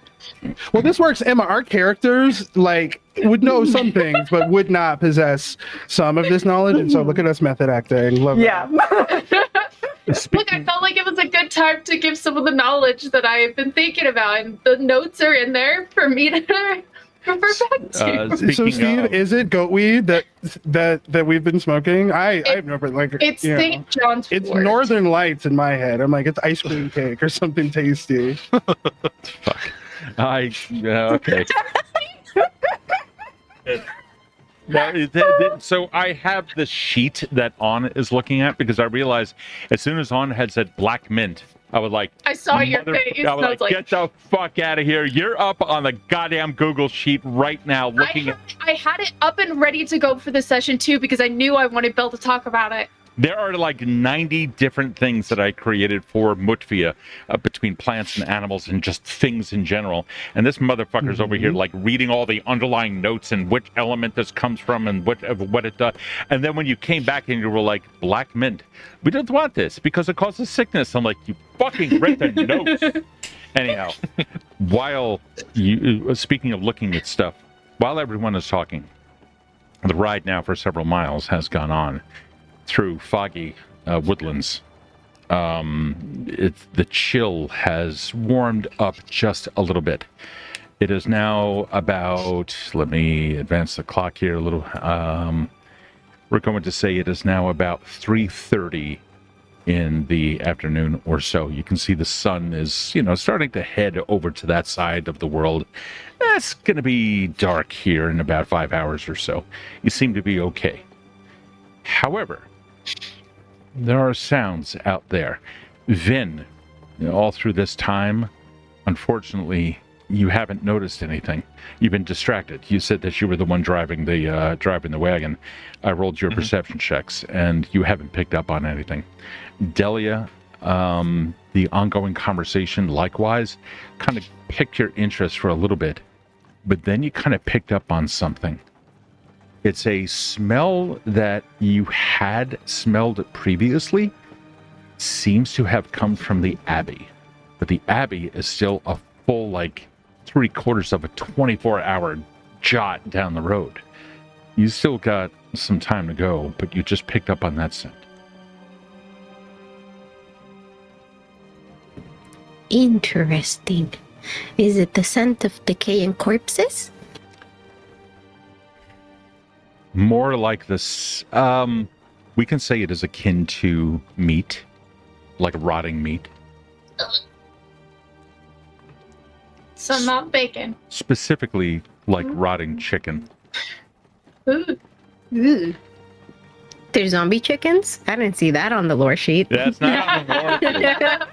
Well, this works, Emma. Our characters like would know some things, but would not possess some of this knowledge. And so, look at us method acting. Love Yeah. Look, I felt like it was a good time to give some of the knowledge that I've been thinking about, and the notes are in there for me to refer back to. So, Steve, is it goatweed that we've been smoking? I've never like. It's St. John's. It's Wort. Northern Lights in my head. I'm like, it's ice cream cake or something tasty. Fuck. Okay. So I have the sheet that On is looking at because I realized as soon as On had said black mint, I was like, I saw your face. I was like, get the fuck out of here. You're up on the goddamn Google sheet right now looking at. I had it up and ready to go for the session too because I knew I wanted Bill to talk about it. There are like 90 different things that I created for Mütvia between plants and animals and just things in general. And this motherfucker's over here like reading all the underlying notes and which element this comes from and what it does. And then when you came back and you were like, black mint, we don't want this because it causes sickness. I'm like, you fucking read the notes. Anyhow, while you, speaking of looking at stuff, while everyone is talking, the ride now for several miles has gone on through foggy woodlands. The chill has warmed up just a little bit. It is now about, let me advance the clock here a little. We're going to say it is now about 3:30 in the afternoon or so. You can see the sun is, starting to head over to that side of the world. It's going to be dark here in about 5 hours or so. You seem to be okay. However, there are sounds out there. Vin, all through this time, unfortunately, you haven't noticed anything. You've been distracted. You said that you were the one driving the wagon. I rolled your perception checks, and you haven't picked up on anything. Delia, the ongoing conversation, likewise, kind of picked your interest for a little bit, but then you kind of picked up on something. It's a smell that you had smelled previously, seems to have come from the Abbey. But the Abbey is still a full, 3/4 of a 24-hour jot down the road. You still got some time to go, but you just picked up on that scent. Interesting. Is it the scent of decaying corpses? More like this, we can say it is akin to meat, like rotting meat. So not bacon. Specifically, like rotting chicken. Ooh. Ooh. There's zombie chickens? I didn't see that on the lore sheet. That's not on the lore.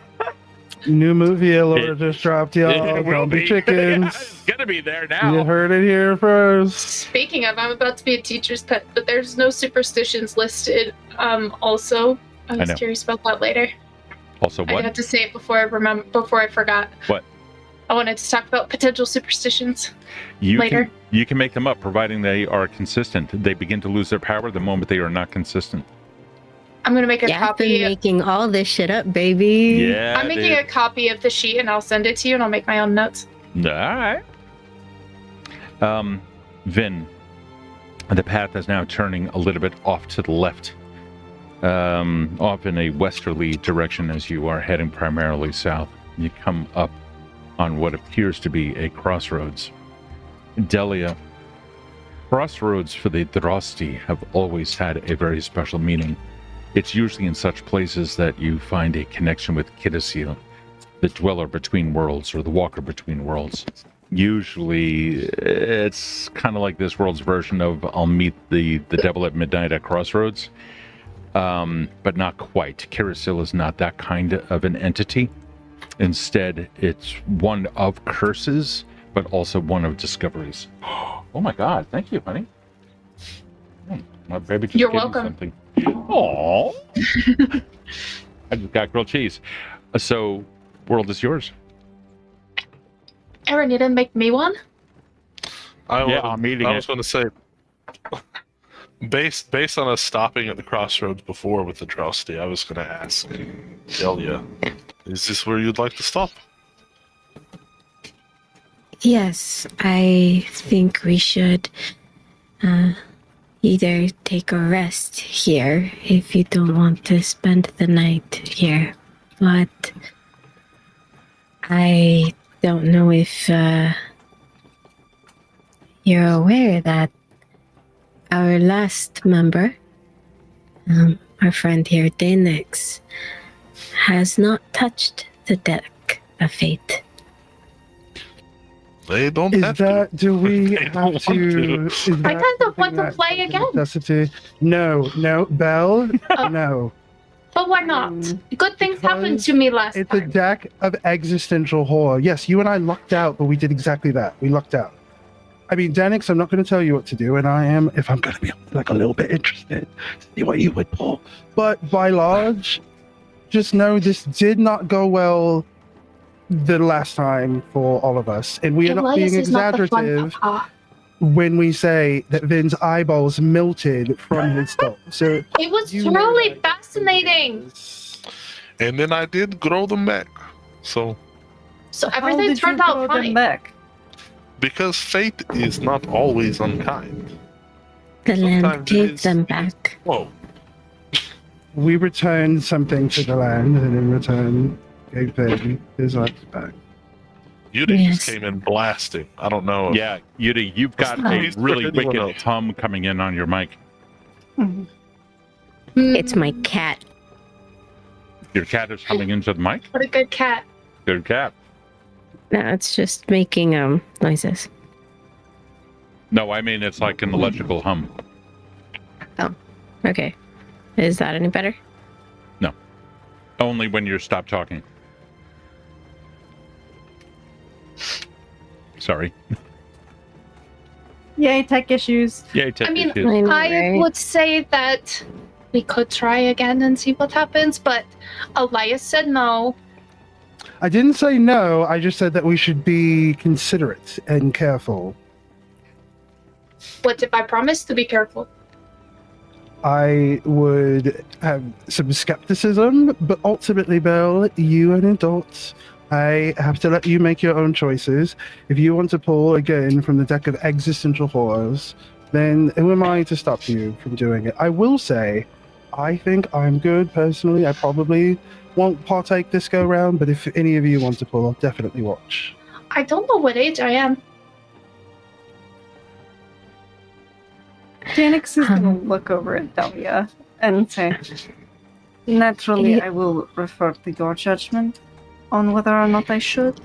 New movie Laura just dropped, y'all. It will Zombie be. chickens. It's gonna be there now. You heard it here first. Speaking of, I'm about to be a teacher's pet, but there's no superstitions listed. Also, I was know. curious about that later. Also, I what? had to say it before I forgot. What? I wanted to talk about potential superstitions You later. you can make them up, providing they are consistent. They begin to lose their power the moment they are not consistent. I'm gonna make a Yeah, I've been copy. making all this shit up, baby. Yeah, I'm making a copy of the sheet and I'll send it to you and I'll make my own notes. All right. Vin, the path is now turning a little bit off to the left, off in a westerly direction as you are heading primarily south. You come up on what appears to be a crossroads. Delia, crossroads for the Drosti have always had a very special meaning. It's usually in such places that you find a connection with Kidasil, the dweller between worlds or the walker between worlds. Usually it's kind of like this world's version of I'll meet the devil at midnight at crossroads, but not quite. Kidasil is not that kind of an entity. Instead, it's one of curses, but also one of discoveries. Oh my god, thank you, honey. My baby just You're gave me welcome. something. Aww. I just got grilled cheese. So, world is yours. Aaron, you didn't make me one? I'm eating I it. was going to say, based on us stopping at the crossroads before with the Drowsty, I was going to ask Delia, is this where you'd like to stop? Yes, I think we should either take a rest here if you don't want to spend the night here. But I don't know if you're aware that our last member, our friend here, Danex, has not touched the deck of fate. They don't Is have that, do we They don't have want to? Is I that kind of something want to that's play like a again. necessity? No, Belle, Oh. no. But why not? Good things happened Because to me last It's a time. deck of existential horror. Yes, you and I lucked out, but we did exactly that. We lucked out. I mean, Danix, I'm not going to tell you what to do, and I am, if I'm going to be like a little bit interested, to see what you would pull. But by large, just know this did not go well the last time for all of us, and we are not Elias being is not the fun exaggerative papa. when we say that Vin's eyeballs melted from his skull. So It was you know truly that. fascinating. And then I did grow them back. So, So How everything did turned you out grow them fine. back? because fate is not always unkind. The land Sometimes it gave is- them back. Whoa. We returned something to the land, and in return, gave Vin his life back. Yudi Yes. just came in blasting. I don't know. Yeah, Yudi, you've got a He's really for anyone wicked else. hum coming in on your mic. It's my cat. Your cat is humming into the mic? What a good cat. Good cat. No, it's just making noises. No, I mean it's like an electrical hum. Okay. Is that any better? Only when you stop talking. Sorry. Yay, tech issues. Yeah, take I mean, this. I know, I right? would say that we could try again and see what happens, but Elias said no. I didn't say no, I just said that we should be considerate and careful. What if I promise to be careful? I would have some skepticism, but ultimately, Belle, you an adult. I have to let you make your own choices. If you want to pull again from the deck of existential horrors, then who am I to stop you from doing it? I will say, I think I'm good personally. I probably won't partake this go round, but if any of you want to pull, I'll definitely watch. I don't know what age I am. Danix is going to look over at Delia and say, naturally, Yeah. I will refer to your judgment on whether or not I should.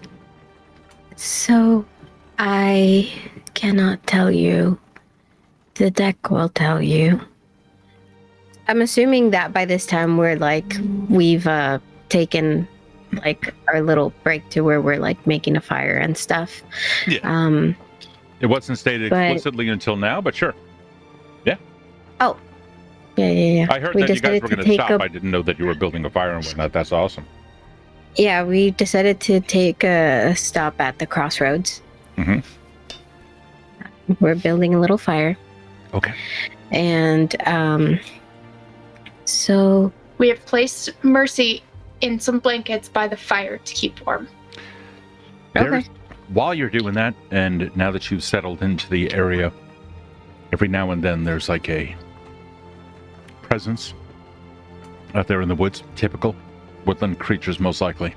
So, I cannot tell you. The deck will tell you. I'm assuming that by this time we've taken like our little break to where we're like making a fire and stuff. Yeah. It wasn't stated But- explicitly until now, but sure. Yeah. I heard We that you guys decided were to going to take stop. a- I didn't know that you were building a fire and whatnot. That's awesome. Yeah, we decided to take a stop at the crossroads. Mhm. We're building a little fire. Okay. And so We have placed Mercy in some blankets by the fire to keep warm. There's, while you're doing that, and now that you've settled into the area, every now and then there's like a presence out there in the woods. Typical woodland creatures, most likely.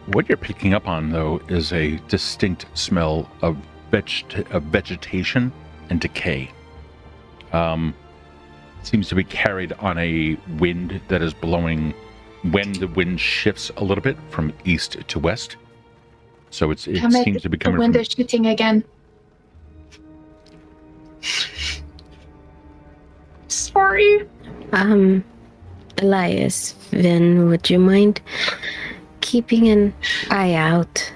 What you're picking up on, though, is a distinct smell of vegetation and decay. Seems to be carried on a wind that is blowing when the wind shifts a little bit from east to west. So it Damn it, seems to be the coming wind from... is shooting again. Sorry. Elias, Vin, would you mind keeping an eye out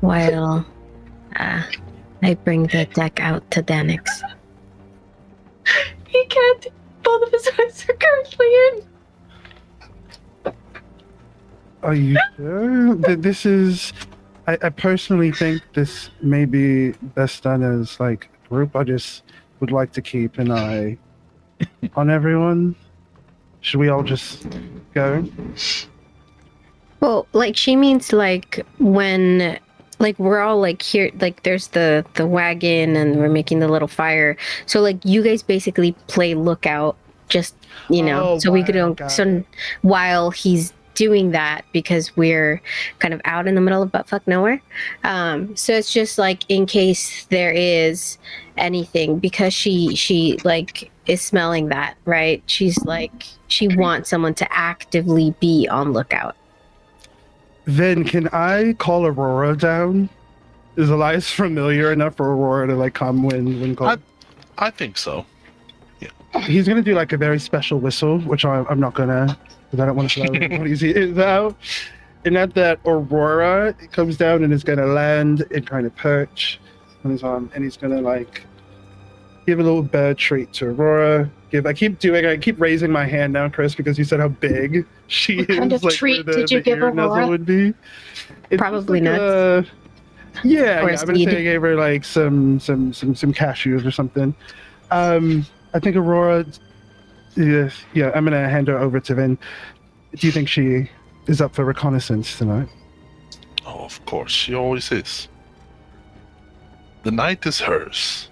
while I bring the deck out to Danix? He can't. Both of his eyes Are you sure? This is. I personally think this may be best done as like a group. I just would like to keep an eye on everyone. Should we all just go? Well, like she means like when like we're all like here, like there's the wagon and we're making the little fire. So like you guys basically play lookout, just so we could while he's doing that, because we're kind of out in the middle of buttfuck nowhere. So it's just like in case there is anything, because she like is smelling that, right? She's like she wants someone to actively be on lookout. Then can I call Aurora down? Is Elias familiar enough for Aurora to like come when called? I think so. He's gonna do like a very special whistle, which I'm not gonna, because I don't want to slow what he is out. And at that, Aurora comes down and is gonna land and kind of perch on his arm, and he's gonna like give a little bird treat to Aurora. I keep raising my hand now, Chris, because you said how big she What is. kind of like, treat where did you give ear nuzzle Aurora? would be. It's Probably just nuts. Yeah, Or I'm gonna seed. say I gave her like some cashews or something. I think Aurora. Yeah, I'm gonna hand her over to Vin. Do you think she is up for reconnaissance tonight? Oh, of course, she always is. The night is hers.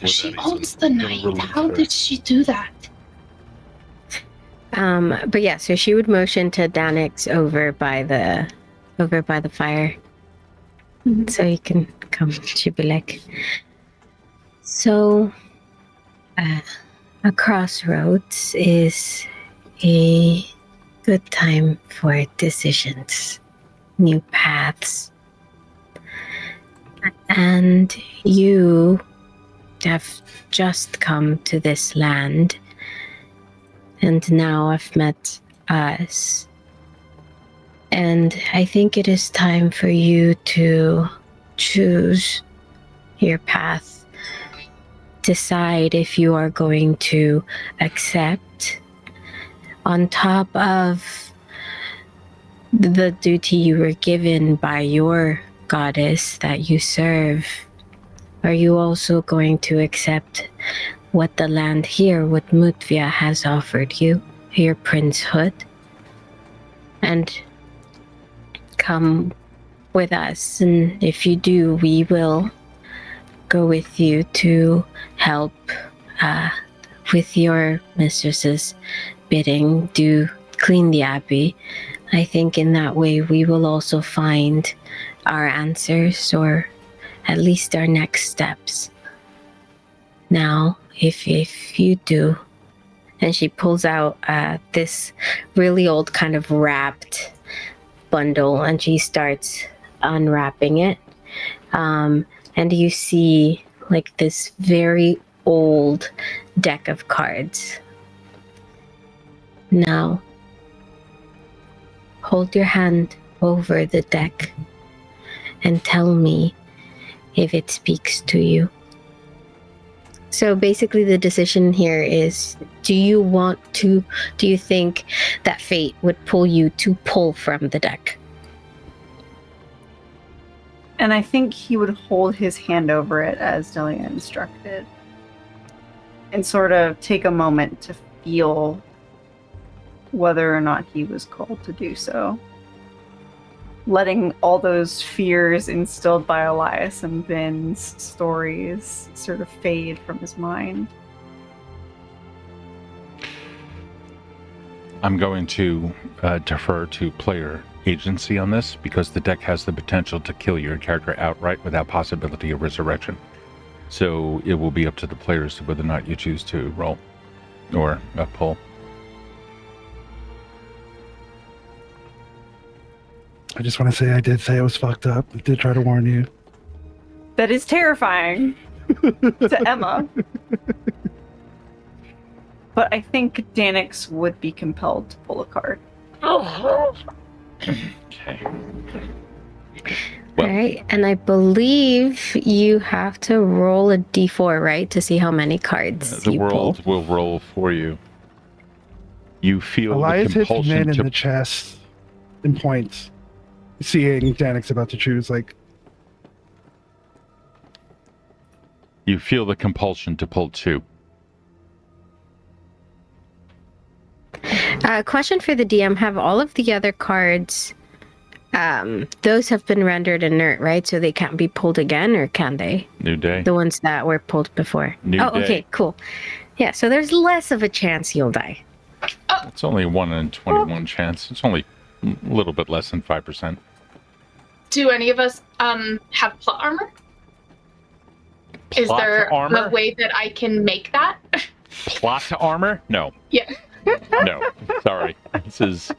With She that, he's owns gonna- the gonna night. release How her. did she do that? But yeah, so she would motion to Danix over by the fire, so he can come. She'd be like, so a crossroads is a good time for decisions, new paths, and you have just come to this land. And now I've met us. And I think it is time for you to choose your path. Decide if you are going to accept, on top of the duty you were given by your goddess that you serve, are you also going to accept what the land here, what Mütvia has offered you, your princehood, and come with us? And if you do, we will go with you to help with your mistress's bidding, to clean the abbey. I think in that way we will also find our answers, or at least our next steps. Now, if you do, and she pulls out this really old kind of wrapped bundle, and she starts unwrapping it, and you see like this very old deck of cards. Now, hold your hand over the deck and tell me if it speaks to you. So basically the decision here is, do you think that fate would pull you to pull from the deck? And I think he would hold his hand over it as Delia instructed, and sort of take a moment to feel whether or not he was called to do so. Letting all those fears instilled by Elias and Vin's stories sort of fade from his mind. I'm going to defer to player agency on this, because the deck has the potential to kill your character outright without possibility of resurrection. So it will be up to the players whether or not you choose to roll or pull. I just want to say I did say it was fucked up. I did try to warn you. That is terrifying to Emma. But I think Danix would be compelled to pull a card. Okay. All right, and I believe you have to roll a d4, right, to see how many cards The you pull. world will roll for you. You feel Elias the hits Vin compulsion in to the chest and points, seeing Danek's about to choose. Like, you feel the compulsion to pull 2. Question for the DM: have all of the other cards, those have been rendered inert, right? So they can't be pulled again, or can they? New day. The ones that were pulled before. New day. Okay, cool. Yeah, so there's less of a chance you'll die. It's only 1 in 21 chance. It's only a little bit less than 5%. Do any of us have plot armor? Is Plot there armor? a way that I can make that? Plot armor? No. Yeah. No. Sorry. This is...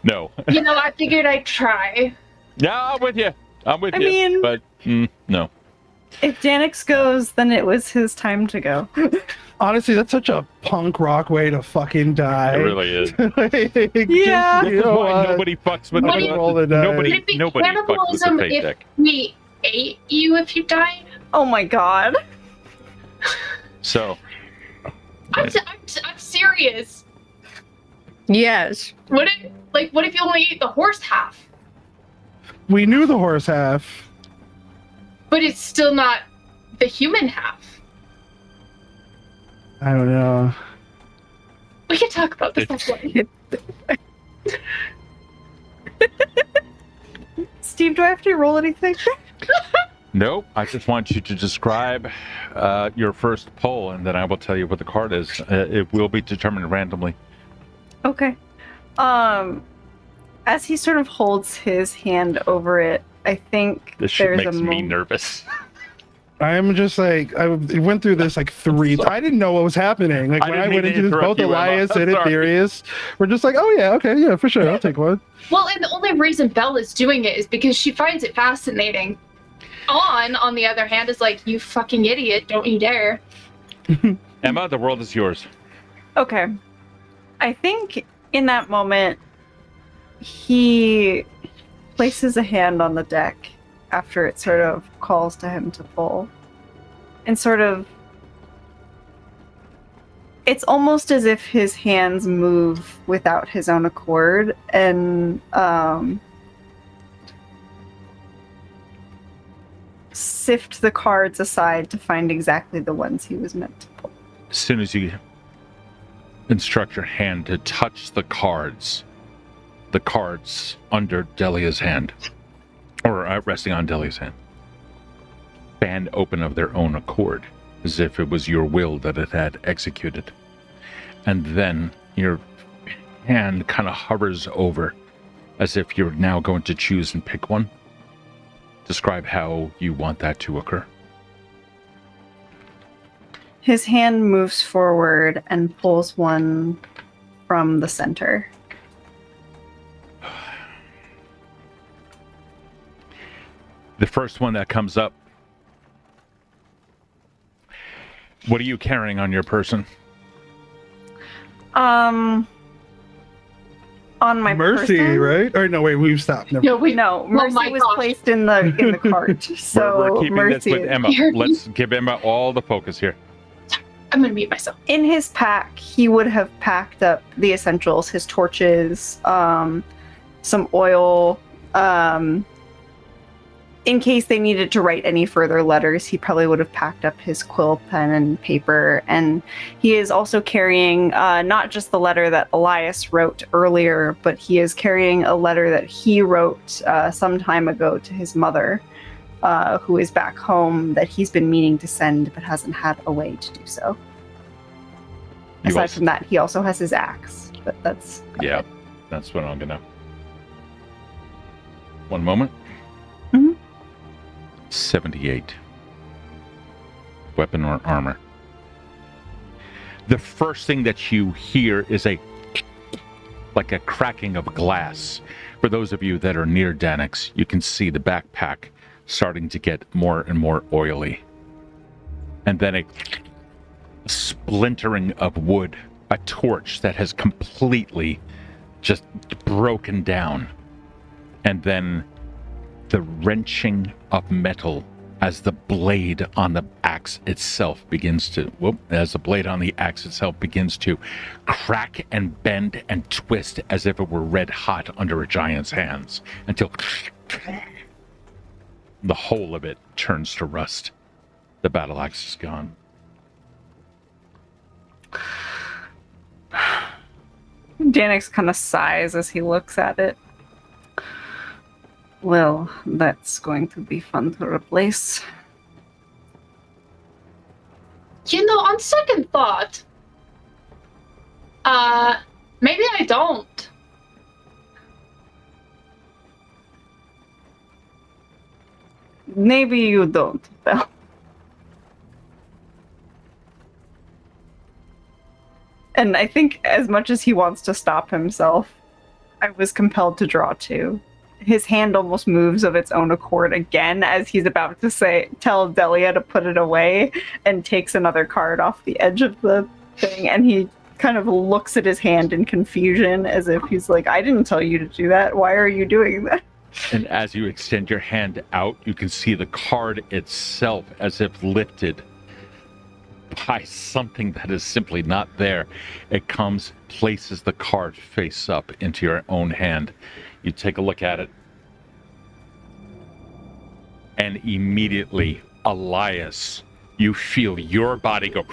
No. You know, I figured I'd try. Yeah, I'm with you. I'm with I you. mean- But, no. If Danix goes, then it was his time to go. honestly, that's such a punk rock way to fucking die. It really is. Like, Yeah. This is why nobody fucks with What the... do you- roll the dice. Nobody, Would it be nobody fucks with the cannibalism fate if deck. we ate you if you died? Oh my god. So, I'm serious. Yes. What if you only ate the horse half? We knew the horse half. But it's still not the human half. I don't know. We can talk about this offline. Steve, do I have to roll anything? nope. I just want you to describe your first pull, and then I will tell you what the card is. It will be determined randomly. Okay. As he sort of holds his hand over it, I think This shit there's makes a me moment. nervous. I'm just like, I went through this like 3 I didn't know what was happening. Like I when didn't I mean went to into this, interrupt both you, Emma. Elias I'm and sorry. Aetherius were just like, oh yeah, okay, yeah, for sure, I'll take one. Well, and the only reason Belle is doing it is because she finds it fascinating. On the other hand, is like, you fucking idiot, don't you dare. Emma, the world is yours. Okay. I think in that moment, he places a hand on the deck after it sort of calls to him to pull. And sort of. It's almost as if his hands move without his own accord and sift the cards aside to find exactly the ones he was meant to pull. As soon as you instruct your hand to touch the cards under Delia's hand, or resting on Delia's hand, band open of their own accord, as if it was your will that it had executed. And then your hand kind of hovers over, as if you're now going to choose and pick one. Describe how you want that to occur. His hand moves forward and pulls one from the center. The first one that comes up. What are you carrying on your person? On my Mercy, person? right? Or no, wait, we've stopped. Never. No, we No, Oh Mercy my was gosh. placed in the cart. So we're keeping Mercy this with Emma. Let's give Emma all the focus here. I'm gonna mute myself. in his pack, he would have packed up the essentials, his torches, some oil, in case they needed to write any further letters. He probably would have packed up his quill, pen, and paper. And he is also carrying not just the letter that Elias wrote earlier, but he is carrying a letter that he wrote some time ago to his mother, who is back home, that he's been meaning to send but hasn't had a way to do so. You Aside also- from that, he also has his axe, but that's Yeah, that's what I'm gonna. One moment. Mhm. 78. Weapon or armor. The first thing that you hear is like a cracking of glass. For those of you that are near Danix, you can see the backpack starting to get more and more oily. And then a splintering of wood, a torch that has completely just broken down. And then the wrenching of metal as the blade on the axe itself begins to crack and bend and twist as if it were red hot under a giant's hands until the whole of it turns to rust. The battle axe is gone. Danix kind of sighs as he looks at it. Well, that's going to be fun to replace. On second thought, maybe I don't. Maybe you don't, Belle. And I think as much as he wants to stop himself, I was compelled to draw two. His hand almost moves of its own accord again as he's about to tell Delia to put it away, and takes another card off the edge of the thing, and he kind of looks at his hand in confusion as if he's like, I didn't tell you to do that. Why are you doing that? And as you extend your hand out, you can see the card itself as if lifted by something that is simply not there. It comes, places the card face up into your own hand. You take a look at it, and immediately, Elias, you feel your body go.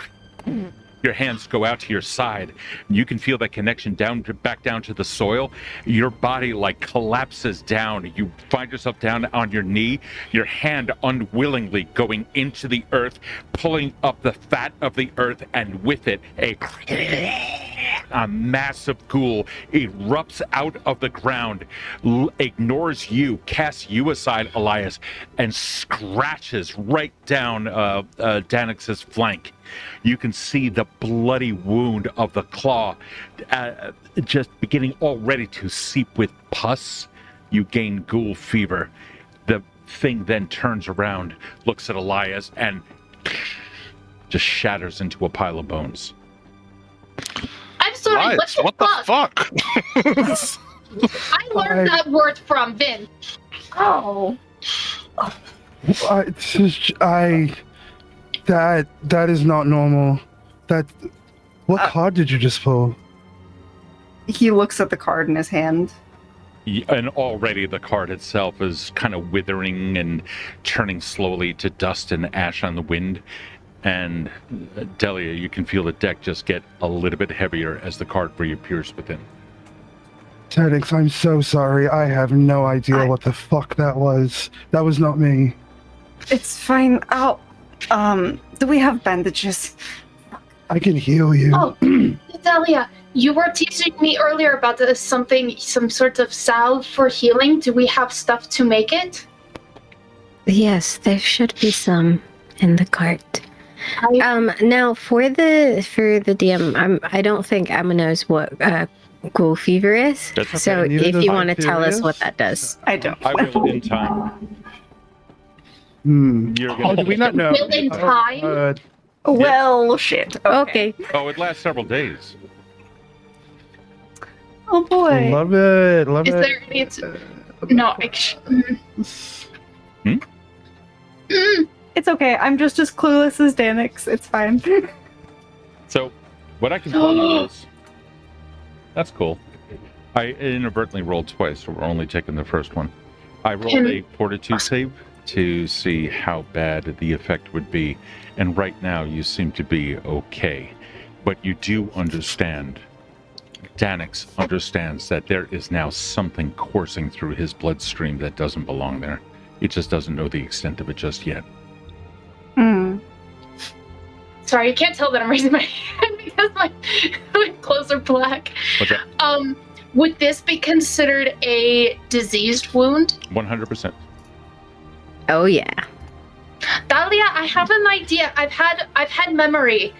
Your hands go out to your side. You can feel that connection back down to the soil. Your body collapses down. You find yourself down on your knee, your hand unwillingly going into the earth, pulling up the fat of the earth, and with it, a massive ghoul erupts out of the ground, ignores you, casts you aside, Elias, and scratches right down Danix's flank. You can see the bloody wound of the claw just beginning already to seep with pus. You gain ghoul fever. The thing then turns around, looks at Elias, and just shatters into a pile of bones. I'm sorry, Lights, what the fuck? I learned that word from Vin. Oh. That is not normal. What card did you just pull? He looks at the card in his hand. And already the card itself is kind of withering and turning slowly to dust and ash on the wind. And Delia, you can feel the deck just get a little bit heavier as the card reappears within. Tedix, I'm so sorry. I have no idea what the fuck that was. That was not me. It's fine. Do we have bandages? I can heal you. Oh, Delia, you were teaching me earlier about some sort of salve for healing. Do we have stuff to make it? Yes, there should be some in the cart. Now for the DM, I don't think Emma knows what ghoul fever is. That's okay. So Neither if does you want to tell us Hyperius. what that does. I don't. I will in time. Did we not know? Will in time? Well, shit. Okay. Oh, it lasts several days. Oh boy. Love it. Love Is it. there any? No. It's okay. I'm just as clueless as Danix. It's fine. So, what I can tell you is, that's cool. I inadvertently rolled twice, so we're only taking the first one. I rolled a fortitude save to see how bad the effect would be, and right now you seem to be okay. But you do understand, Danix understands that there is now something coursing through his bloodstream that doesn't belong there. He just doesn't know the extent of it just yet. Sorry, you can't tell that I'm raising my hand because my clothes are black. What's that? Would this be considered a diseased wound? 100%. Oh yeah. Dahlia, I have an idea. I've had memory.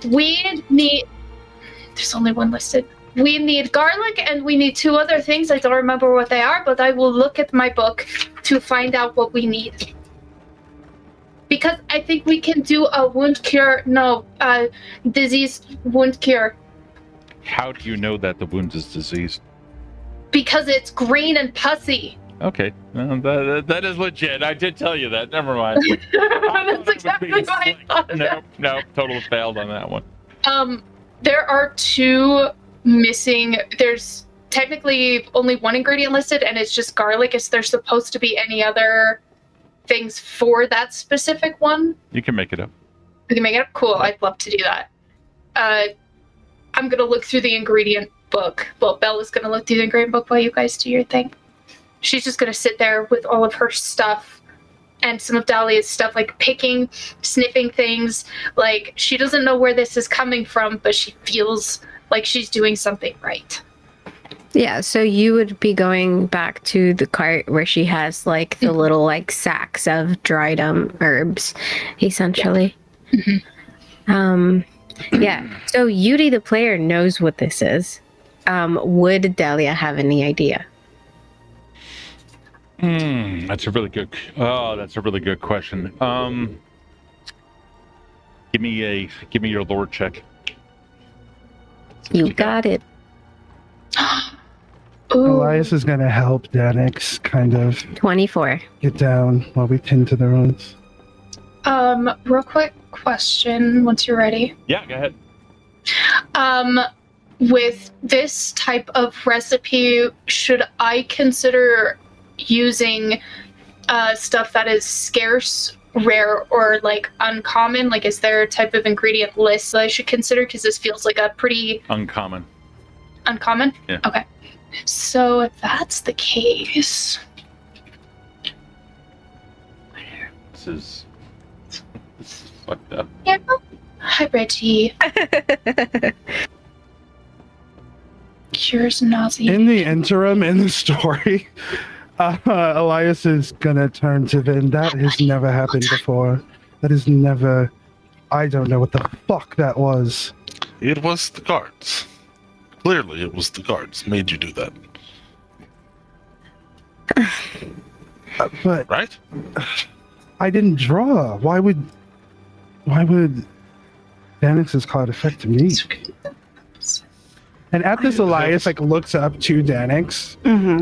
We need. There's only one listed. We need garlic and we need two other things. I don't remember what they are, but I will look at my book to find out what we need. Because I think we can do a wound cure. No, diseased wound cure. How do you know that the wound is diseased? Because it's green and pussy. Okay. That is legit. I did tell you that. Never mind. That's exactly what I thought of that. No, total failed on that one. There are 2 missing. There's technically only 1 ingredient listed, and it's just garlic. Is there supposed to be any other things for that specific one? You can make it up. We can make it up? Cool. I'd love to do that. I'm going to look through the ingredient book. Well, Bella's going to look through the ingredient book while you guys do your thing. She's just going to sit there with all of her stuff and some of Dahlia's stuff, like picking, sniffing things. Like, she doesn't know where this is coming from, but she feels like she's doing something right. Yeah, so you would be going back to the cart where she has like the little like sacks of dried herbs, essentially. Mhm. Yeah. So Yuri, the player, knows what this is. Would Dahlia have any idea? That's a really good. Oh, that's a really good question. Give me your lore check. You got it. Ooh. Elias is going to help Danix kind of 24. get down while we tend to the ruins. Real quick question once you're ready. Yeah, go ahead. With this type of recipe, should I consider using stuff that is scarce, rare, or like uncommon? Like, is there a type of ingredient list that I should consider? Because this feels like a pretty Uncommon. uncommon. Yeah. Okay. So if that's the case, This is fucked up. yeah. Hi, Reggie. Cures nausea. In the interim, in the story, Elias is going to turn to Vin. That has never happened before. That is never... I don't know what the fuck that was. It was the guards. Clearly, it was the guards made you do that, But right? I didn't draw. Why would Danix's card affect me? And at this, Elias like looks up to Danix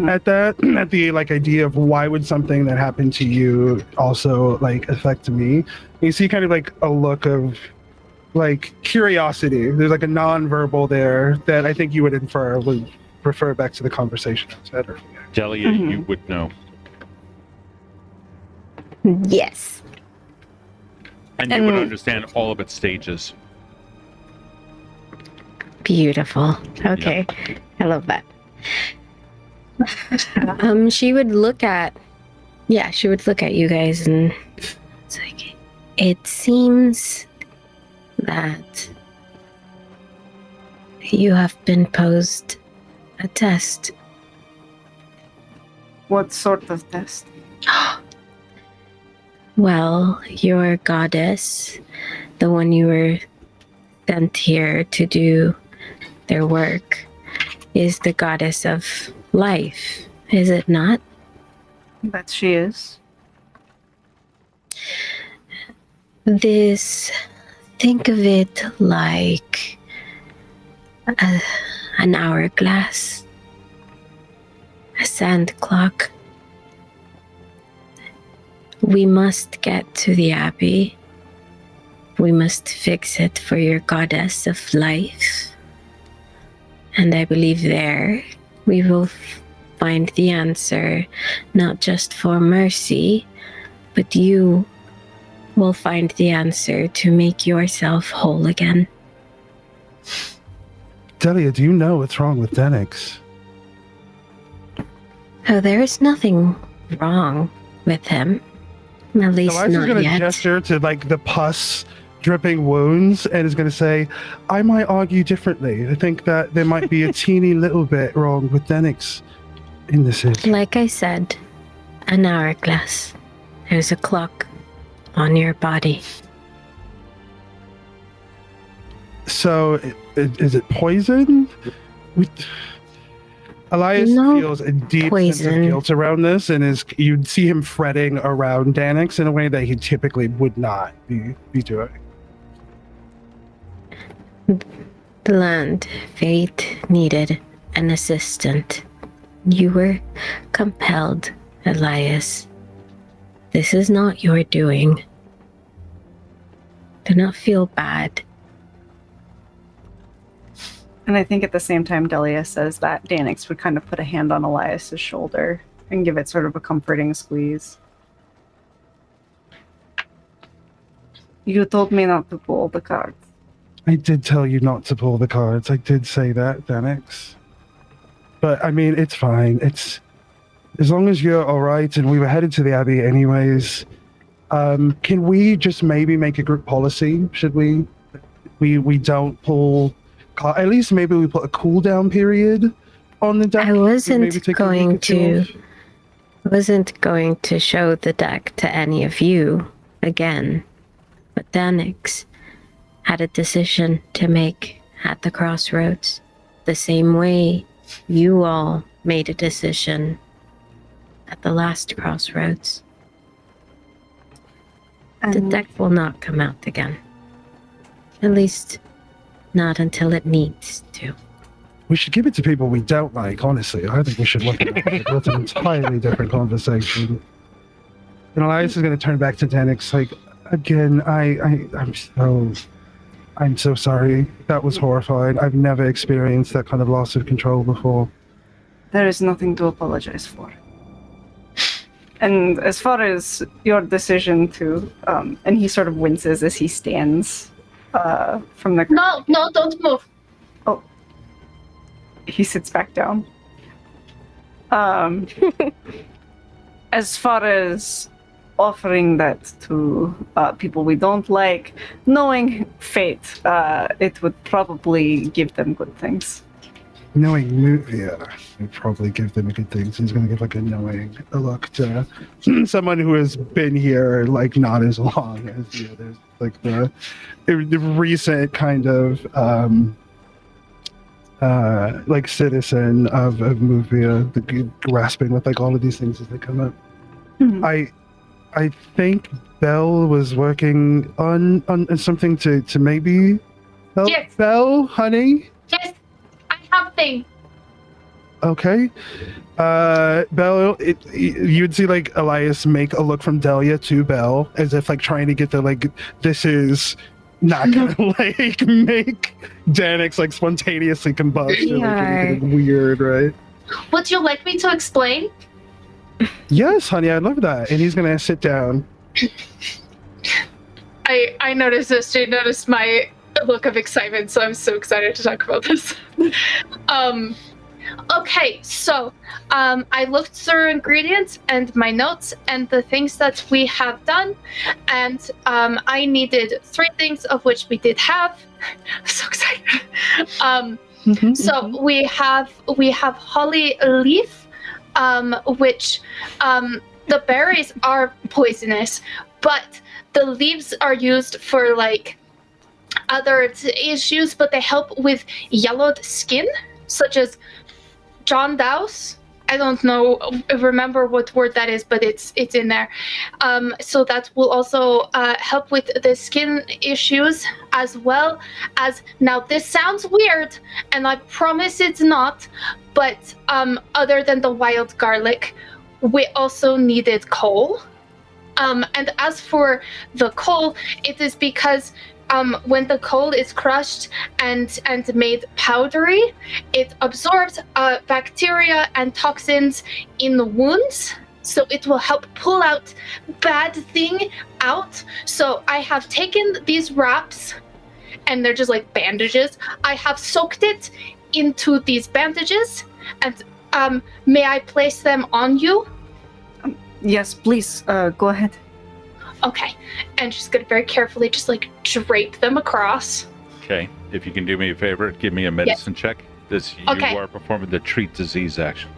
at the like idea of why would something that happened to you also like affect me. You see kind of like a look of like curiosity. There's like a non-verbal there that I think you would infer would refer back to the conversation I had earlier. Delia, you would know. Yes. And you would understand all of its stages. Beautiful. Okay. I love that. She would look at you guys and it's like, it seems that you have been posed a test. What sort of test? Well, your goddess, the one you were sent here to do their work, is the goddess of life, is it not? That she is. Think of it like an hourglass, a sand clock. We must get to the Abbey. We must fix it for your goddess of life. And I believe there we will find the answer, not just for mercy, but you will find the answer to make yourself whole again. Delia, do you know what's wrong with Danix? Oh, there is nothing wrong with him. At least Elias is not going to yet. gesture to like the pus dripping wounds and is going to say, I might argue differently. I think that there might be a teeny little bit wrong with Danix in this issue. Like I said, an hourglass. There's a clock on your body. So, is it poison? Elias No feels a deep sense poison. of guilt around this, and you'd see him fretting around Danix in a way that he typically would not be doing. The land, fate needed an assistant. You were compelled Elias, this is not your doing. Do not feel bad. And I think at the same time, Delia says that Danix would kind of put a hand on Elias's shoulder and give it sort of a comforting squeeze. You told me not to pull the cards. I did tell you not to pull the cards. I did say that, Danix. But I mean, it's fine. It's as long as you're all right, and we were headed to the Abbey anyways. Can we just maybe make a group policy? Should we? We don't pull. At least maybe we put a cooldown period on the deck. I wasn't Maybe take a week going or two off. wasn't going to show the deck to any of you again, but Danix had a decision to make at the crossroads, the same way you all made a decision at the last crossroads. The And deck will not come out again. At least, not until it needs to. We should give it to people we don't like, honestly. I think we should look at it. That's an entirely different conversation. And Elias is going to turn back to Danix, like, again, I'm so sorry. That was horrifying. I've never experienced that kind of loss of control before. there is nothing to apologize for. And as far as your decision to, and he sort of winces as he stands from the. No, don't move. He sits back down. As far as offering that to people we don't like, knowing fate, it would probably give them good things. Knowing Mütvia would probably give them good things. He's going to give like a knowing look to someone who has been here like not as long as the others. Like the recent kind of like citizen of Mütvia, the grasping with like all of these things as they come up. Mhm. I think Belle was working on something to maybe help Yes. Belle, honey. Yes, I have thing. Okay. Belle, you'd see like Elias make a look from Delia to Belle as if like trying to get the like, this is not gonna like make Danix like spontaneously combust or like anything weird, right? Would you like me to explain? Yes, honey, I love that. And he's gonna sit down. I noticed this. Jade noticed my look of excitement, so I'm so excited to talk about this. Okay, so I looked through ingredients and my notes and the things that we have done, and I needed 3 things of which we did have. I'm so excited. So we have holly leaf, which the berries are poisonous, but the leaves are used for like other issues, but they help with yellowed skin, such as jaundice. I don't remember what word that is, but it's in there. So that will also help with the skin issues, as well as, now this sounds weird, and I promise it's not, but other than the wild garlic, we also needed coal. And as for the coal, it is because when the coal is crushed and made powdery, it absorbs bacteria and toxins in the wounds, so it will help pull out bad thing out. So I have taken these wraps, and they're just like bandages. I have soaked it into these bandages, and may I place them on you? Yes, please, go ahead. Okay, and just gonna very carefully just like drape them across. Okay. If you can do me a favor, give me a medicine check. You Okay. are performing the treat disease action.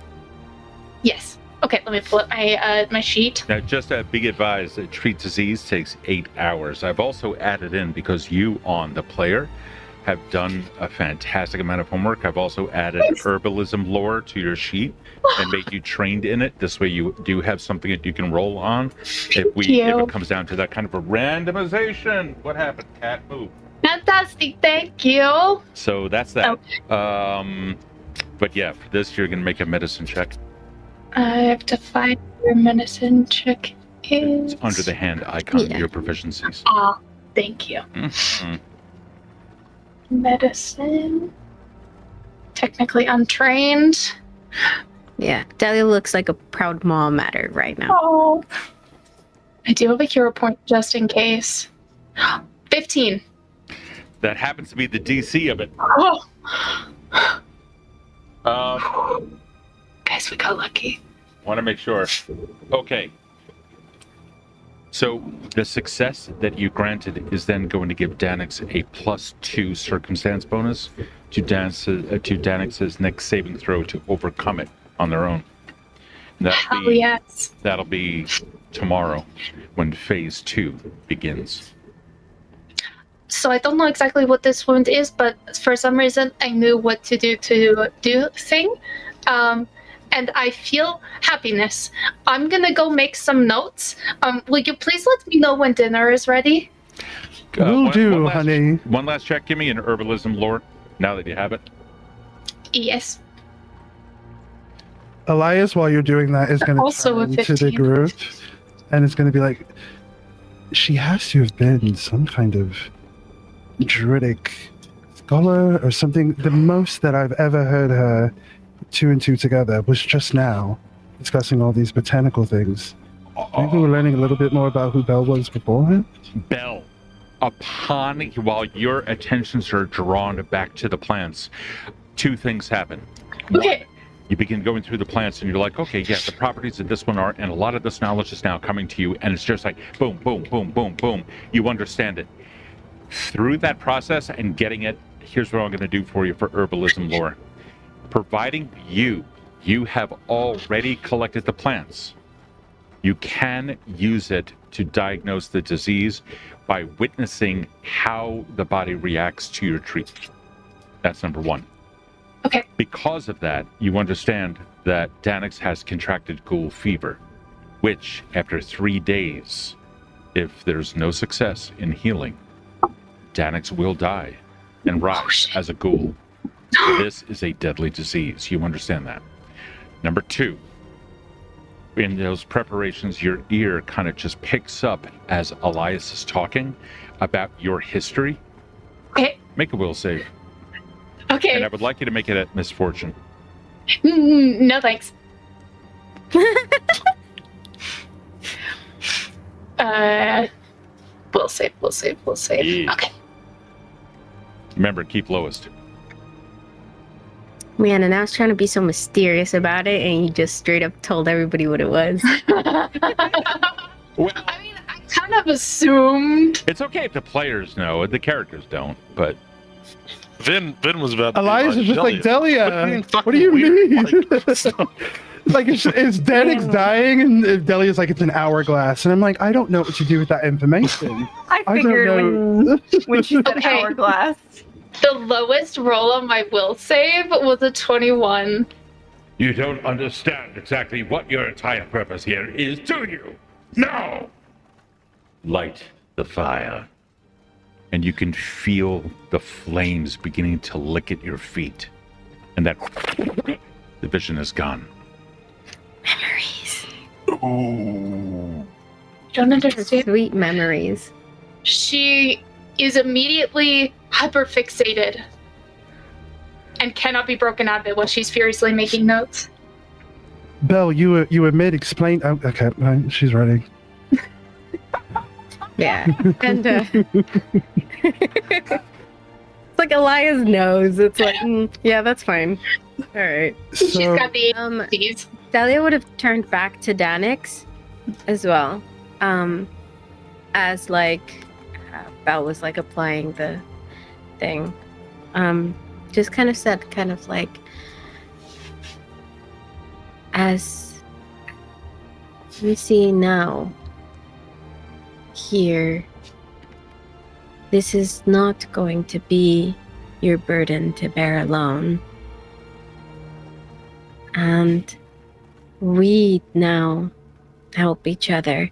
Yes. Okay, let me pull up my sheet. Now, just be advised that treat disease takes 8 hours. I've also added in, because you, the player, have done a fantastic amount of homework. I've also added herbalism lore to your sheet and made you trained in it. This way you do have something that you can roll on. If it comes down to that kind of a randomization. What happened? Cat, move. Fantastic, thank you. So that's that. But yeah, for this, you're going to make a medicine check. I have to find where medicine check is. It's under the hand icon, Yeah. your proficiencies. Ah, thank you. Mhm. Medicine. Technically untrained. Yeah, Delia looks like a proud mom at her right now. Oh. I do have a hero point just in case. 15. That happens to be the DC of it. Oh. Um, Guys, we got lucky. Want to make sure. Okay. So the success that you granted is then going to give Danix a +2 circumstance bonus to Danix's next saving throw to overcome it on their own. Hell yes. That'll be tomorrow when phase 2 begins. So I don't know exactly what this wound is, but for some reason I knew what to do thing. And I feel happiness. I'm gonna go make some notes. Will you please let me know when dinner is ready? Will do, honey. One last check. Give me an herbalism lore now that you have it. Yes. Elias, while you're doing that, is going to Also a turn to the 15. group, and it's going to be like, she has to have been some kind of druidic scholar or something. The most that I've ever heard her two and two together was just now, discussing all these botanical things. Maybe we're learning a little bit more about who Belle was beforehand. Bell, while your attentions are drawn back to the plants, two things happen. Okay. One, you begin going through the plants and you're like, okay, yeah, the properties of this one are, and a lot of this knowledge is now coming to you, and it's just like boom, boom, boom, boom, boom. You understand it. Through that process and getting it, here's what I'm going to do for you for herbalism lore. Providing you have already collected the plants, you can use it to diagnose the disease by witnessing how the body reacts to your treatment. That's number one. Okay. Because of that, you understand that Danix has contracted ghoul fever, which, after 3 days, if there's no success in healing, Danix will die and rise as a ghoul. This is a deadly disease. You understand that. Number two, in those preparations, your ear kind of just picks up as Elias is talking about your history. Okay. Make a will save. Okay. And I would like you to make it at misfortune. No thanks. We'll save. Yeah. Okay. Remember, keep lowest. Man, and I was trying to be so mysterious about it, and you just straight up told everybody what it was. Well, I mean, I kind of assumed. it's okay if the players know, the characters don't, but Vin was about to be Elias is just like, Delia, fucking what do you weird? mean? Like, Like, is Danix dying? And Delia's like, it's an hourglass. And I'm like, I don't know what to do with that information. I I figured don't know. when she said Okay. hourglass. The lowest roll on my will save was a 21. you don't understand exactly what your entire purpose here is, do you? No! Light the fire. And you can feel the flames beginning to lick at your feet. And that the vision is gone. Memories. Don't understand. Sweet memories. She is immediately hyperfixated and cannot be broken out of it while she's furiously making notes. Belle, you were mid-explain. Oh, okay, right, she's ready. Yeah. And it's like Elias knows. It's like, yeah, that's fine. All right. She's So, got the Um, ADs. Delia would have turned back to Danix as well. As like Belle was like applying the thing. Just kind of said, kind of like, as we see now, here, this is not going to be your burden to bear alone. And we now help each other.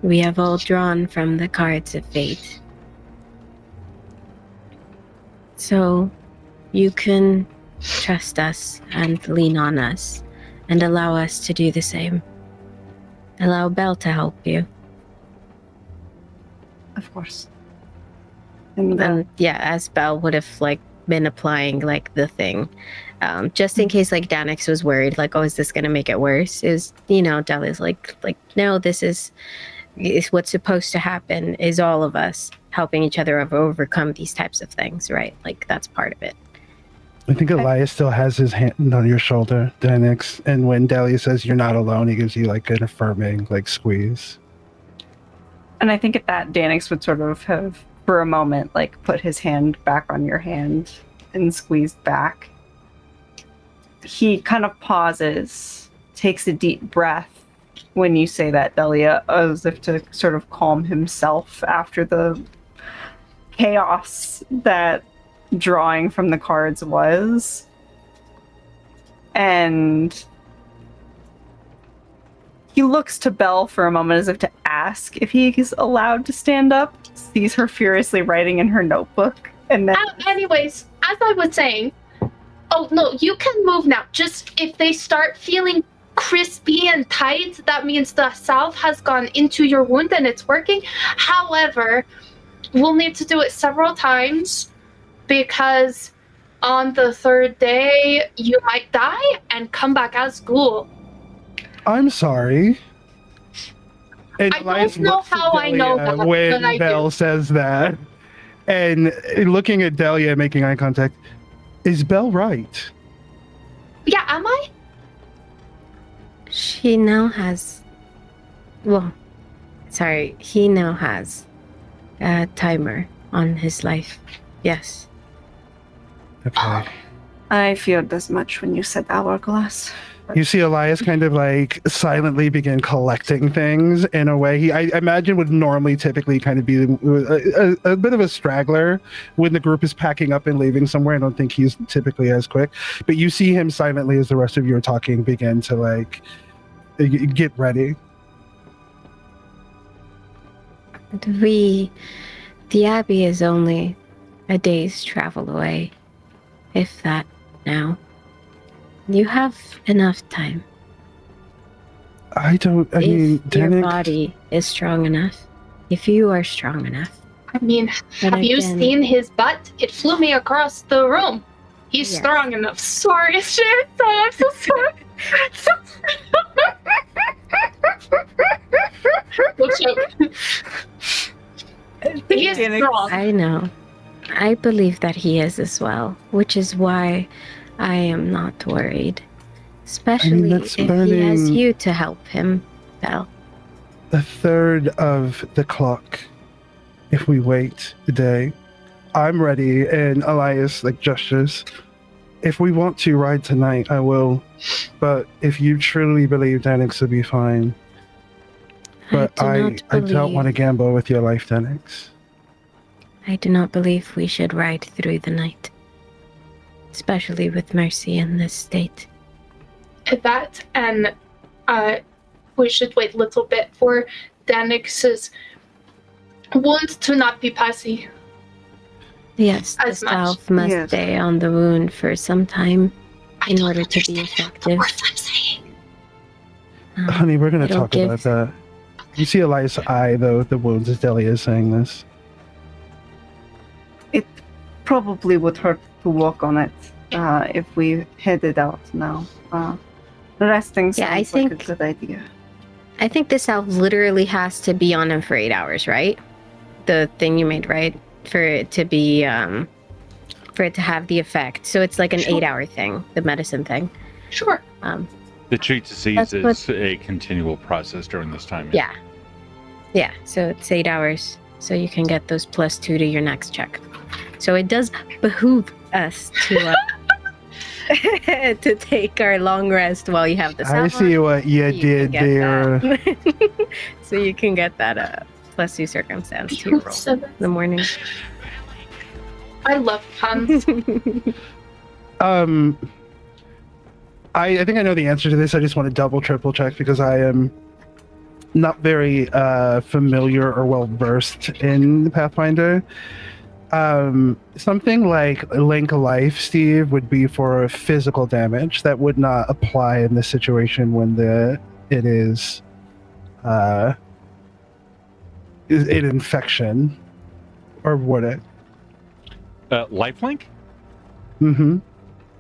We have all drawn from the cards of fate. So you can trust us and lean on us and allow us to do the same. Allow Belle to help you. Of course. And As Belle would have been applying the thing, just in case Danix was worried, oh, is this gonna make it worse? Is Delia's like no, this is what's supposed to happen. Is all of us helping each other overcome these types of things, right? That's part of it. I think Elias still has his hand on your shoulder, Danix, and when Delia says you're not alone, he gives you an affirming squeeze. And I think at that, Danix would sort of have, for a moment, put his hand back on your hand and squeezed back. He kind of pauses, takes a deep breath when you say that, Delia, as if to sort of calm himself after the chaos that drawing from the cards was. And he looks to Belle for a moment as if to ask if he's allowed to stand up, sees her furiously writing in her notebook, and then... Anyways, as I was saying, oh no, you can move now. Just if they start feeling crispy and tight, that means the salve has gone into your wound and it's working. However, we'll need to do it several times because on the third day you might die and come back as ghoul. I'm sorry. And I don't know how I know that, when but I Belle do. says that, and looking at Delia, making eye contact, is Belle right? Yeah, am I? She now has... he now has a timer on his life. Yes. Okay. I feared as much when you said hourglass. You see Elias kind of silently begin collecting things in a way I imagine would normally typically kind of be a bit of a straggler when the group is packing up and leaving somewhere. I don't think he's typically as quick, but you see him silently as the rest of you are talking begin to get ready. The Abbey is only a day's travel away, if that now. You have enough time. I mean, if your Danik, body is strong enough. If you are strong enough. I mean, But have you again- seen his butt? It flew me across the room. He's Yeah. strong enough. Sorry, shit. I'm so sorry. We'll choke. He is strong. I know. I believe that he is as well, which is why I am not worried. Especially that's if he has burning- you to help him, Belle. a third of the clock. If we wait a day, I'm ready. And Elias gestures. If we want to ride tonight, I will. But if you truly believe Danix will be fine, but I don't want to gamble with your life, Danix. I do not believe we should ride through the night. Especially with Mercy in this state. That and we should wait a little bit for Danix's wound to not be pussy. Yes, the As much. salve must Yes. stay on the wound for some time I in don't order to be understand effective. the words I'm saying. Honey, we're going to it'll talk give- about that. You see Elias' eye, though, the wounds as Delia is saying this. It probably would hurt to walk on it if we headed out now. Resting Yeah, I sounds like a think- good idea. I think the salve literally has to be on him for 8 hours, right? The thing you made, right? For it to be, for it to have the effect. So it's like an Sure. 8-hour thing, the medicine thing. Sure. The treat disease That's is a continual process during this time. Yeah. Yeah, so it's 8 hours. So you can get those +2 to your next check. So it does behoove us to to take our long rest while you have the I salve see on, what you so can did get there. that. So you can get that +2 circumstance to your roll in the morning. I love puns. I think I know the answer to this. I just want to double, triple check because I am not very familiar or well versed in Pathfinder. Something like Link Life, Steve, would be for physical damage. That would not apply in this situation when it is an infection, or would it? Lifelink? Mm-hmm.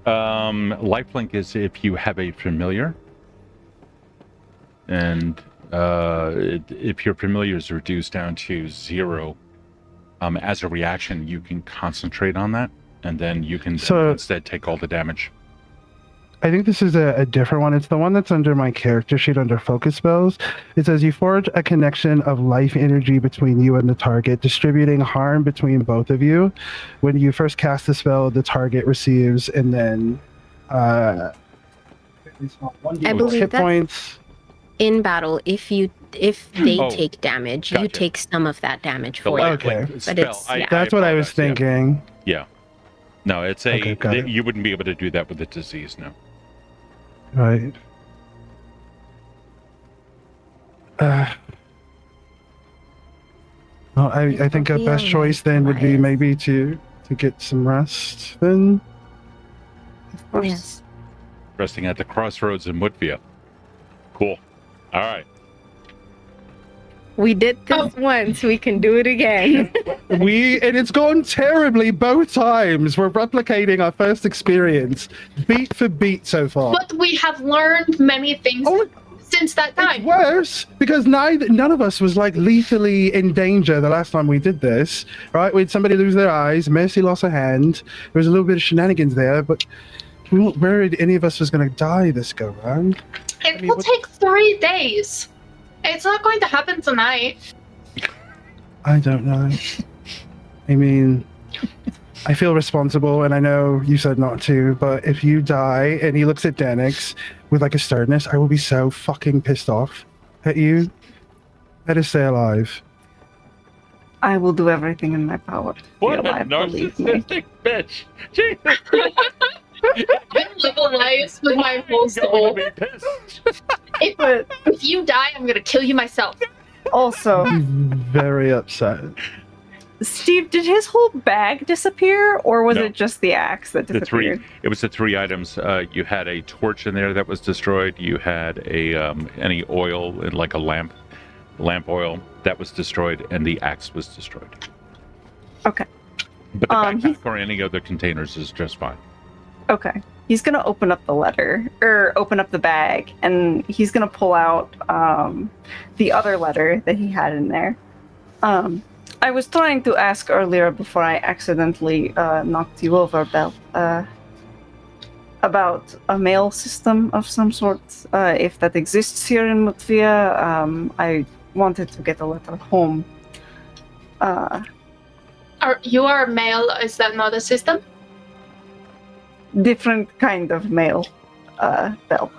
Lifelink is if you have a familiar, and if your familiar is reduced down to 0, as a reaction, you can concentrate on that, and then you can instead take all the damage. I think this is a different one. It's the one that's under my character sheet under focus spells. It says you forge a connection of life energy between you and the target, distributing harm between both of you. When you first cast the spell, the target receives, and then I believe hit that's points. in battle. If they Oh, take damage, you gotcha. take some of that damage The for lifelink it. Okay. spell. But it's- yeah. That's what I was apologize, thinking. Yeah. No, it's Okay, got it. you wouldn't be able to do that with a disease, no. Right. Well, I think a best choice then would be maybe to get some rest then. Of course. Yes. Resting at the crossroads in Mütvia. Cool. All right. We did this once. We can do it again. And it's gone terribly both times. We're replicating our first experience, beat for beat so far. But we have learned many things Oh, since that it's time. worse because none of us was like lethally in danger the last time we did this, right? We had somebody lose their eyes. Mercy lost her hand. There was a little bit of shenanigans there, but we weren't worried any of us was going to die this go round. It mean, will what- take 3 days. It's not going to happen tonight. I don't know. I mean, I feel responsible, and I know you said not to, but if you die, and he looks at Danix with like a sternness, I will be so fucking pissed off at you. Better stay alive. I will do everything in my power to What be a alive, believe me. narcissistic bitch. Jesus. I'm levelized with my whole I'm going soul. to be pissed. If you die, I'm gonna kill you myself. Also, Very upset. Steve, did his whole bag disappear, or was No. it just the axe that The disappeared? it was the 3 items. You had a torch in there that was destroyed. You had any oil in like a lamp oil that was destroyed, and the axe was destroyed. Okay. But the He's- backpack or any other containers is just fine. Okay. He's gonna open up the letter, or open up the bag, and he's gonna pull out the other letter that he had in there. I was trying to ask earlier before I accidentally knocked you over, Belle, about a mail system of some sort. If that exists here in Mütvia, I wanted to get a letter home. You are male, is that not a system? Different kind of mail, Belle.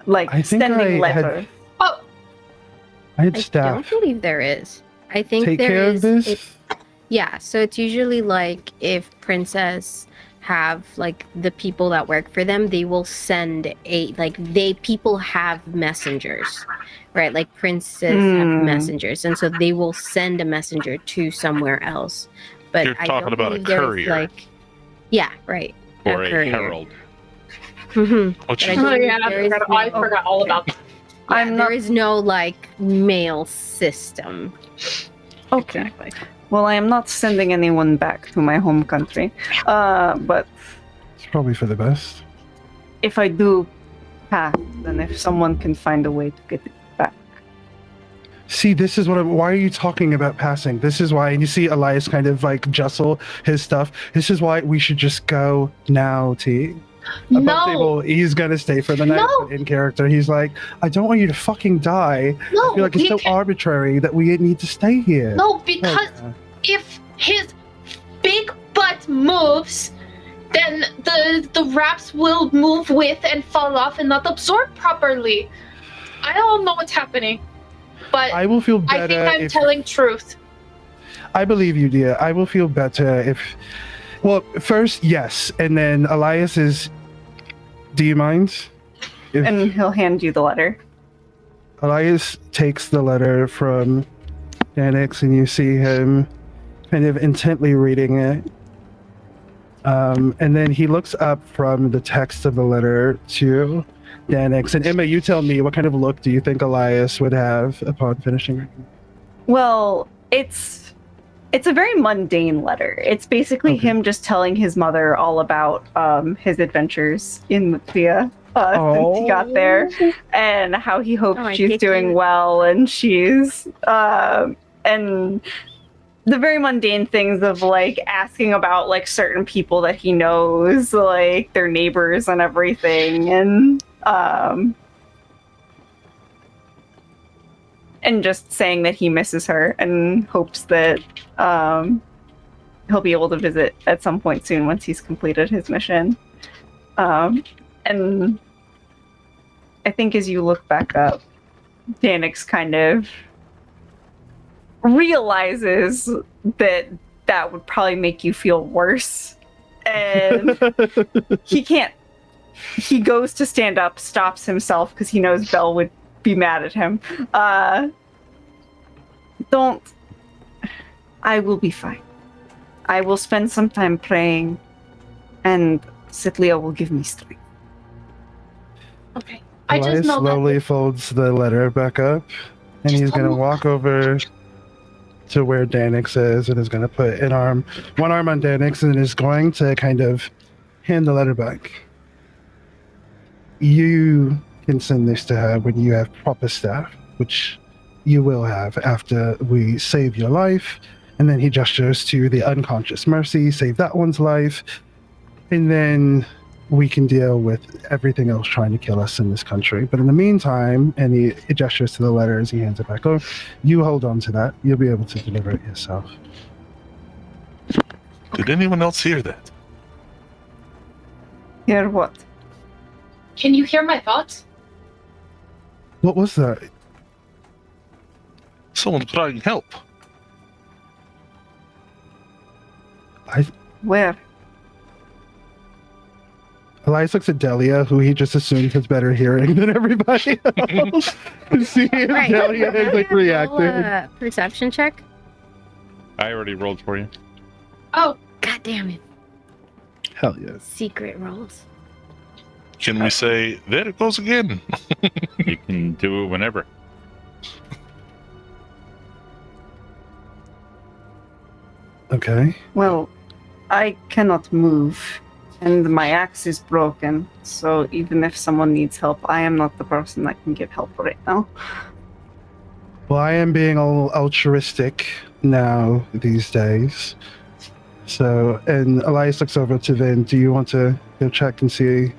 Like I think sending I had- letter. Oh, I had I staff don't believe there is. I think take there care is. of this. Yeah, so it's usually like if princess have like the people that work for them, they will send people have messengers, right? Like princes have messengers, and so they will send a messenger to somewhere else. But You're I talking don't about a believe there's, courier. like, yeah, right. Or a courier. herald. Mhm. Which But I is don't oh believe yeah, there is I no- forgot all about that. Yeah, I'm not- there is no like mail system. Okay. Exactly. Well, I am not sending anyone back to my home country. But It's probably for the best. if I do pass, then if someone can find a way to get it back. See, this is why are you talking about passing? This is why, and you see Elias kind of like jostle his stuff. This is why we should just go now, T. Above No, table, he's gonna stay for the night, No. but in character, he's like, I don't want you to fucking die. no, I feel like it's we so can- arbitrary that we need to stay here. no, because Okay. if his big butt moves, then the wraps will move with and fall off and not absorb properly. I don't know what's happening, but I will feel I better think I'm if telling truth. I believe you, dear. I will feel better if. Well, first, yes, and then Elias is. Do you mind? If And he'll hand you the letter. Elias takes the letter from Danix, and you see him kind of intently reading it. And then he looks up from the text of the letter to Danix. And Emma, you tell me, what kind of look do you think Elias would have upon finishing reading? Well, it's a very mundane letter. It's basically him just telling his mother all about his adventures in Mütvia since he got there, and how he hopes she's doing well, and she's and the very mundane things of like asking about like certain people that he knows, like their neighbors and everything, and just saying that he misses her and hopes that he'll be able to visit at some point soon once he's completed his mission. And I think as you look back up, Danix kind of realizes that that would probably make you feel worse. And he goes to stand up, stops himself because he knows Belle would be mad at him. Don't. I will be fine. I will spend some time praying, and Sitlia will give me strength. Okay. I Elias just know slowly folds the letter back up, and he's going to walk over to where Danix is, and is going to put one arm on Danix, and is going to kind of hand the letter back. You can send this to her when you have proper staff, which you will have after we save your life. And then he gestures to the unconscious Mercy, save that one's life, and then we can deal with everything else trying to kill us in this country. But in the meantime, and he gestures to the letter as he hands it back over, you hold on to that. You'll be able to deliver it yourself. Did anyone else hear that? Hear what? Can you hear my thoughts? What was that? Someone crying help. Where? Elias looks at Delia, who he just assumed has better hearing than everybody else. See if Delia has like reacted. Perception check. I already rolled for you. Oh, God damn it. Hell yes. Secret rolls. Can we say, there it goes again? You can do it whenever. Okay. Well, I cannot move, and my axe is broken, so even if someone needs help, I am not the person that can give help right now. Well, I am being all altruistic now these days. So, and Elias looks over to Vin. Do you want to go check and see?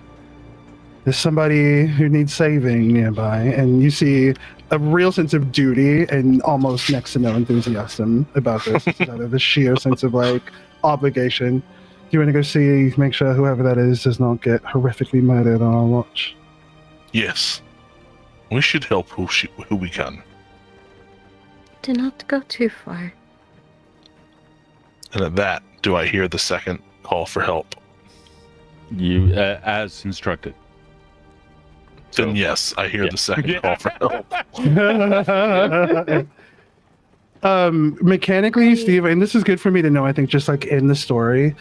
There's somebody who needs saving nearby, and you see a real sense of duty and almost next to no enthusiasm about this. It's out of the sheer sense of like obligation. Do you want to go see, make sure whoever that is does not get horrifically murdered on our watch? Yes. We should help who we can. Do not go too far. And at that, do I hear the second call for help? You, as instructed. Then yes, I hear the second call for help. Mechanically, Steve, and this is good for me to know, I think, just like in the story,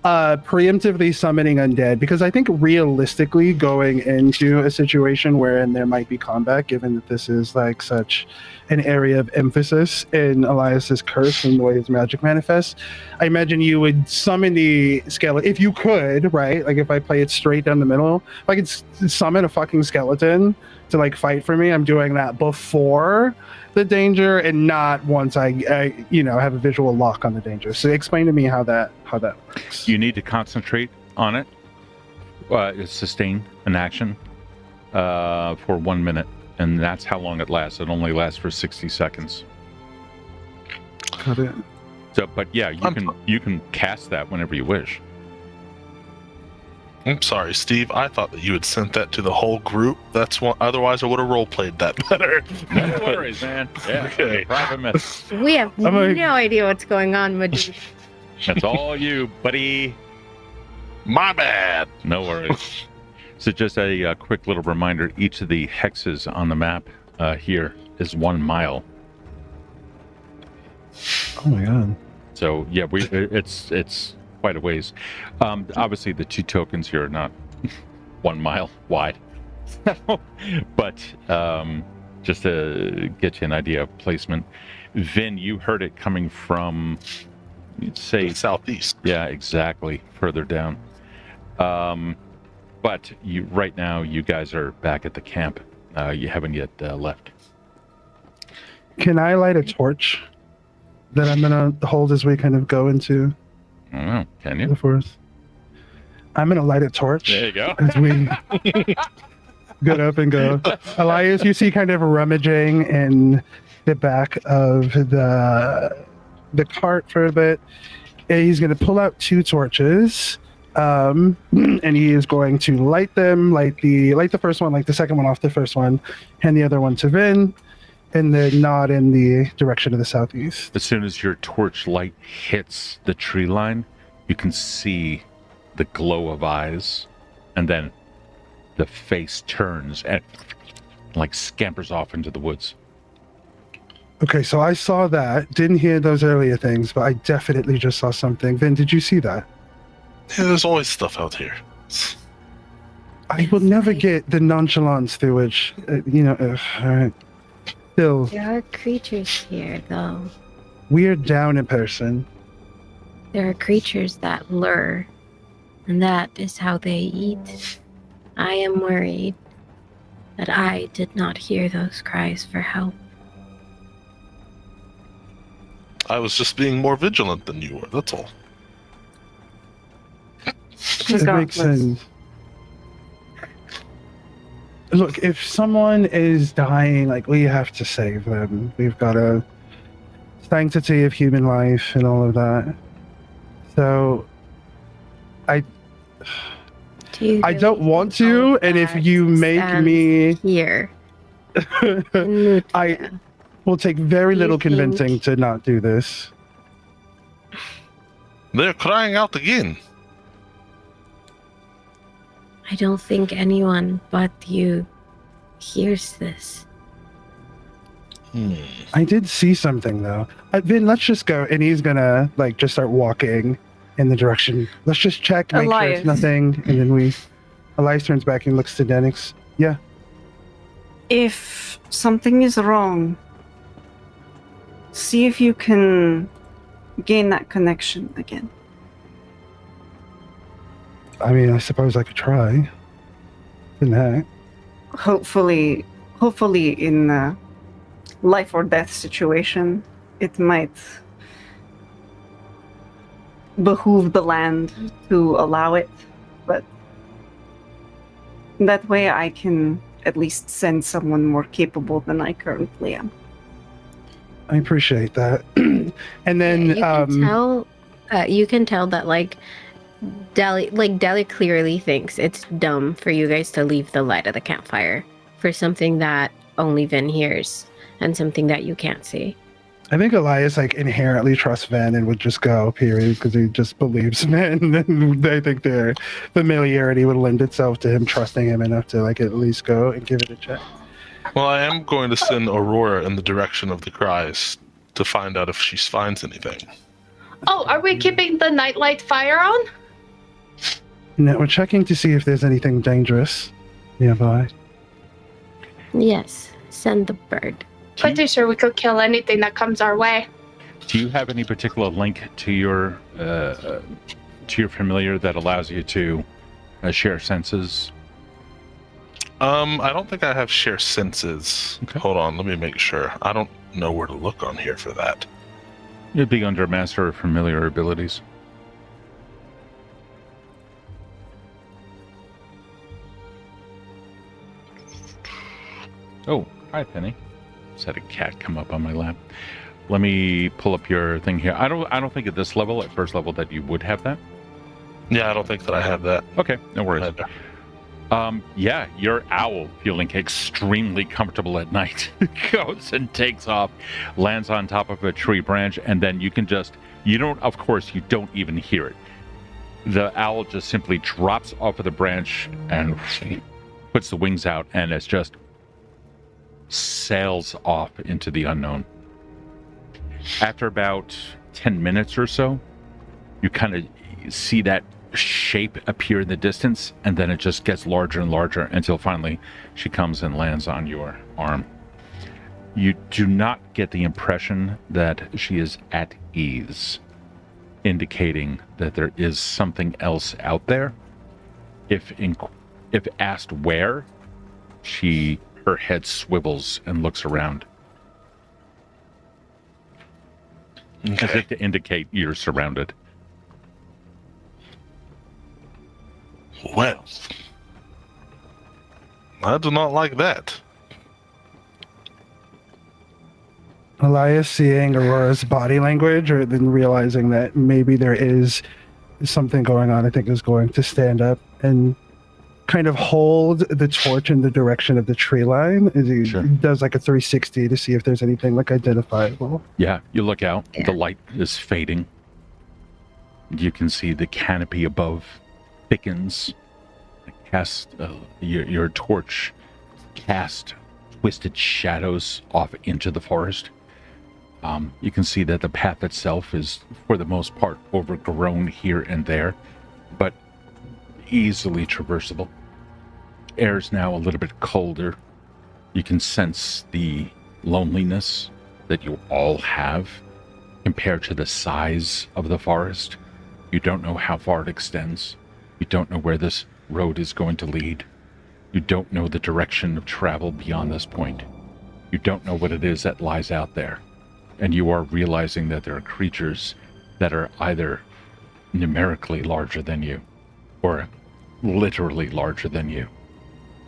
preemptively summoning undead, because I think realistically going into a situation wherein there might be combat, given that this is like such an area of emphasis in Elias's curse and the way his magic manifests, I imagine you would summon the skeleton if you could, right? Like if I play it straight down the middle, if I could summon a fucking skeleton to like fight for me, I'm doing that before the danger and not once I have a visual lock on the danger. So explain to me how that works. You need to concentrate on it, sustain an action for 1 minute, and that's how long it lasts. It only lasts for 60 seconds. Got it. So, but yeah, you can cast that whenever you wish. I'm sorry, Steve. I thought that you had sent that to the whole group. That's one. Otherwise, I would have role played that better. No worries, man. Yeah, Okay. private message. We have no idea what's going on, Madhu. That's all you, buddy. My bad. No worries. So just a quick little reminder, each of the hexes on the map here is 1 mile. Oh my god. So yeah, it's quite a ways. Obviously, the 2 tokens here are not 1 mile wide, but just to get you an idea of placement, Vin, you heard it coming from, you'd say, Southeast. yeah, exactly, further down. But right now, you guys are back at the camp. You haven't yet left. Can I light a torch that I'm gonna hold as we kind of go into I don't know. Can the you? forest? I'm gonna light a torch There you go. as we get up and go. Elias, you see kind of rummaging in the back of the cart for a bit. And he's gonna pull out 2 torches. And he is going to light them, light the first one, light the second one off the first one, hand the other one to Vin, and then nod in the direction of the southeast. As soon as your torch light hits the tree line, you can see the glow of eyes, and then the face turns and like scampers off into the woods. Okay, so I saw that. Didn't hear those earlier things, but I definitely just saw something. Vin, did you see that? Yeah, there's always stuff out here. I will never get the nonchalance through which, all right. Still, There are creatures here, though. we're down in person. There are creatures that lure, and that is how they eat. I am worried that I did not hear those cries for help. I was just being more vigilant than you were, that's all. It makes sense. Look, if someone is dying, like, we have to save them. We've got a sanctity of human life and all of that. So, I don't want to, and if you make me here, I will take very You little think- convincing to not do this. They're crying out again. I don't think anyone but you hears this. I did see something though. Vin, let's just go, and he's gonna just start walking in the direction. Let's just check, make sure Elias. it's nothing, and then Elias turns back and looks to Denix. Yeah, If something is wrong, see if you can gain that connection again. I mean, I suppose I could try. Didn't hurt. Hopefully in a life or death situation, it might behoove the land to allow it, but that way I can at least send someone more capable than I currently am. I appreciate that. And then, You can tell that Deli clearly thinks it's dumb for you guys to leave the light of the campfire for something that only Vin hears and something that you can't see. I think Elias inherently trusts Vin and would just go, period, because he just believes Vin. And I think their familiarity would lend itself to him trusting him enough to at least go and give it a check. Well, I am going to send Aurora in the direction of the cries to find out if she finds anything. Oh, are we keeping the nightlight fire on? Now we're checking to see if there's anything dangerous nearby. Yes, send the bird. Pretty sure we could kill anything that comes our way. Do you have any particular link to your familiar that allows you to share senses? I don't think I have share senses. Okay. Hold on, let me make sure. I don't know where to look on here for that. It'd be under Master of Familiar Abilities. Oh, hi, Penny. Just had a cat come up on my lap. Let me pull up your thing here. I don't think at this level, at first level, that you would have that. Yeah, I don't think that I have that. Okay, no worries. either. Yeah, your owl, feeling extremely comfortable at night, goes and takes off, lands on top of a tree branch, and then you don't even hear it. The owl just simply drops off of the branch and puts the wings out, and it's just sails off into the unknown. After about 10 minutes or so, you kind of see that shape appear in the distance, and then it just gets larger and larger until finally she comes and lands on your arm. You do not get the impression that she is at ease, indicating that there is something else out there. If asked where, her head swivels and looks around, as if to indicate you're surrounded. Well, I do not like that. Elias, seeing Aurora's body language, or then realizing that maybe there is something going on, I think is going to stand up and kind of hold the torch in the direction of the tree line as he does like a 360 to see if there's anything like identifiable. Yeah, you look out. Yeah. The light is fading. You can see the canopy above thickens. Your torch cast twisted shadows off into the forest. You can see that the path itself is, for the most part, overgrown here and there, but easily traversable. Air's now a little bit colder. You can sense the loneliness that you all have compared to the size of the forest. You don't know how far it extends. You don't know where this road is going to lead. You don't know the direction of travel beyond this point. You don't know what it is that lies out there. And you are realizing that there are creatures that are either numerically larger than you or literally larger than you.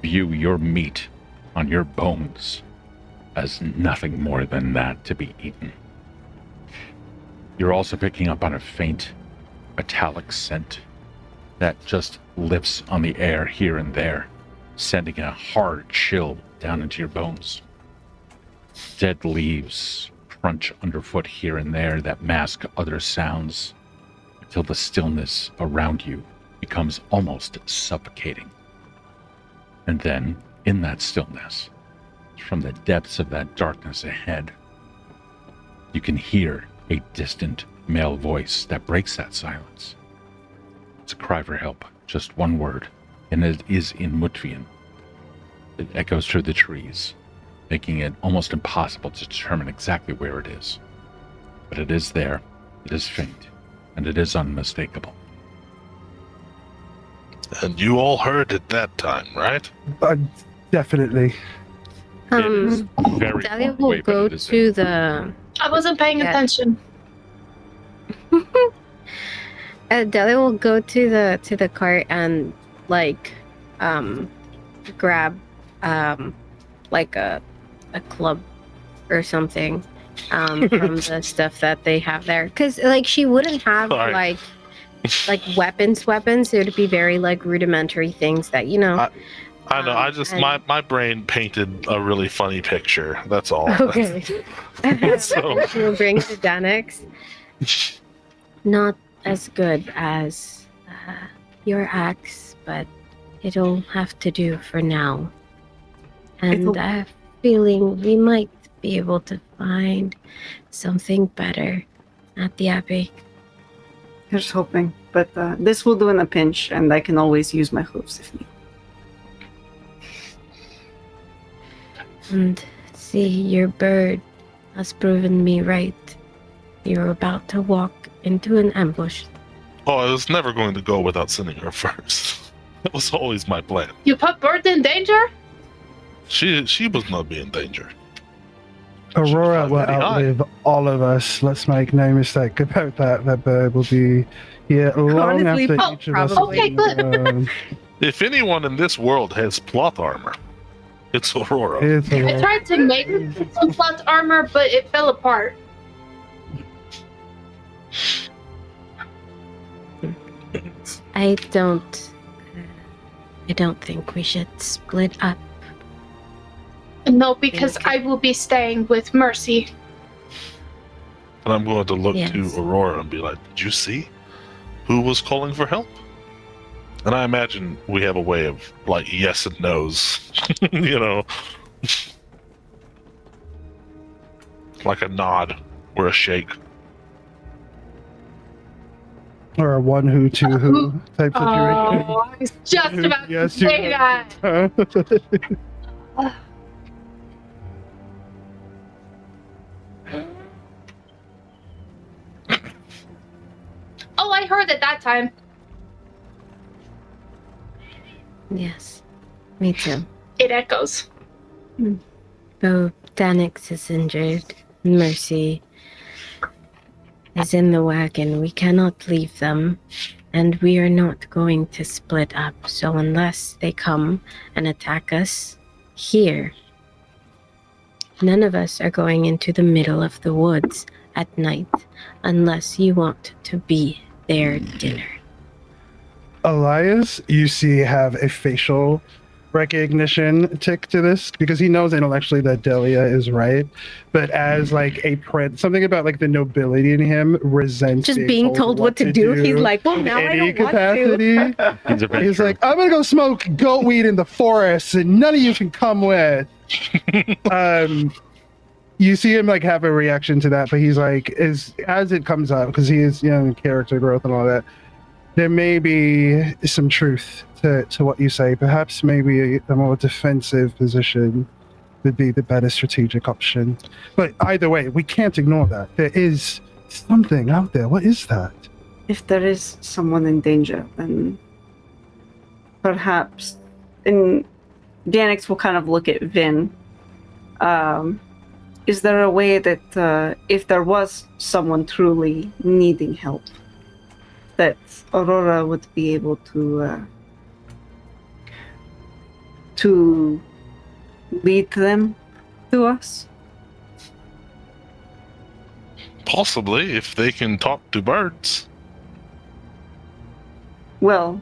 View your meat on your bones as nothing more than that to be eaten. You're also picking up on a faint metallic scent that just lifts on the air here and there, sending a hard chill down into your bones. Dead leaves crunch underfoot here and there that mask other sounds until the stillness around you becomes almost suffocating. And then, in that stillness, from the depths of that darkness ahead, you can hear a distant male voice that breaks that silence. It's a cry for help, just one word, and it is in Mütvian. It echoes through the trees, making it almost impossible to determine exactly where it is. But it is there, it is faint, and it is unmistakable. And you all heard it that time, right? Definitely. It is very Dahlia far away, will go but it is to the... I wasn't paying attention. Dahlia will go to the cart and grab like a club or something from the stuff that they have there, because she wouldn't have like weapons. It would be very rudimentary things that I know. I just my brain painted a really funny picture. That's all. Okay. So We'll bring to Danix. Not as good as your axe, but it'll have to do for now. And I have a feeling we might be able to find something better at the Abbey. Here's hoping. But this will do in a pinch, and I can always use my hooves if need. And see, your bird has proven me right. You're about to walk into an ambush. Oh, I was never going to go without sending her first. That was always my plan. You put Bird in danger? She was not being in danger. Aurora will outlive all of us. Let's make no mistake about that. That bird will be here long Honestly, after each of us. probably. Okay, but- If anyone in this world has plot armor, it's Aurora. It's I Aurora. tried to make some plot armor, but it fell apart. I don't think we should split up. No, because I will be staying with Mercy. And I'm going to look Yes. to Aurora and be like, did you see who was calling for help? And I imagine we have a way of yes and no's, like a nod or a shake. Or a one who, two who type situation. Oh, I was just about to say that. Oh, I heard it that time. Yes, me too. It echoes. Though Danix is injured, Mercy is in the wagon. We cannot leave them, and we are not going to split up. So unless they come and attack us here, none of us are going into the middle of the woods at night unless you want to be their dinner. Elias, you see, have a facial recognition tick to this because he knows intellectually that Delia is right, but as like a prince, something about like the nobility in him resents Just being told what to do. He's like, well, in now I any don't want to. He's like, I'm gonna go smoke goat weed in the forest, and none of you can come with. You see him like have a reaction to that, but he's like, as it comes up, because he is, character growth and all that. There may be some truth to what you say. Perhaps maybe a more defensive position would be the better strategic option. But either way, we can't ignore that. There is something out there. What is that? If there is someone in danger, then perhaps. And Danix will kind of look at Vin. Is there a way that if there was someone truly needing help, that Aurora would be able to lead them to us? Possibly, if they can talk to birds. Well,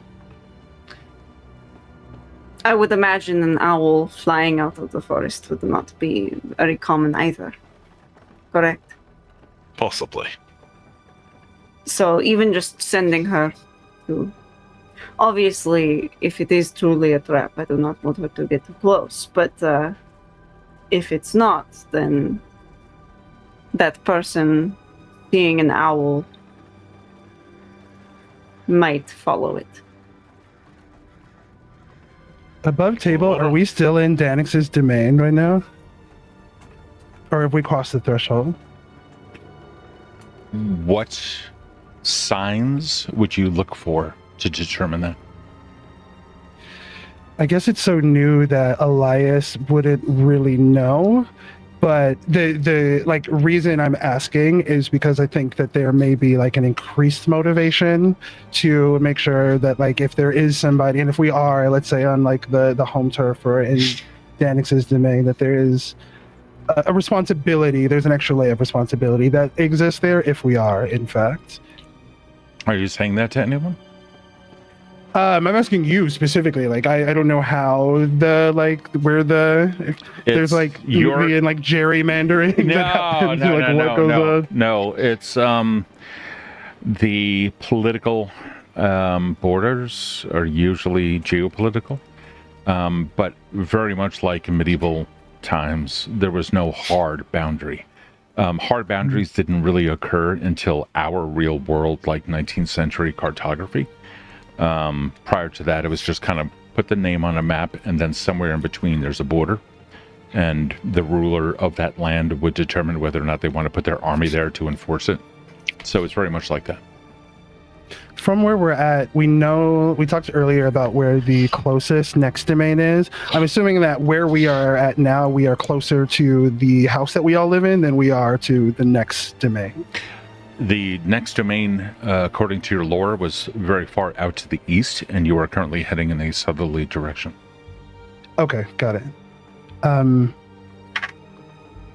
I would imagine an owl flying out of the forest would not be very common either. Correct? Possibly. So even just sending her to... Obviously, if it is truly a trap, I do not want her to get too close. But if it's not, then that person seeing an owl might follow it. Above table, are we still in Danix's domain right now? Or have we crossed the threshold? What signs would you look for to determine that? I guess it's so new that Elias wouldn't really know. But the like reason I'm asking is because I think that there may be like an increased motivation to make sure that like if there is somebody, and if we are, let's say on like the home turf or in Danix's domain, that there is a responsibility, there's an extra layer of responsibility that exists there if we are, in fact. Are you saying that to anyone? I'm asking you specifically. Like, I don't know how there's like movie and like gerrymandering that happens. What goes on? No, it's the political borders are usually geopolitical, but very much like in medieval times, there was no hard boundary. Hard boundaries didn't really occur until our real world, like 19th century cartography. Prior to that, it was just kind of put the name on a map, and then somewhere in between there's a border, and the ruler of that land would determine whether or not they want to put their army there to enforce it. So it's very much like that. From where we're at, we talked earlier about where the closest next domain is. I'm assuming that where we are at now, we are closer to the house that we all live in than we are to the next domain. The next domain, according to your lore, was very far out to the east, and you are currently heading in a southerly direction. Okay, got it.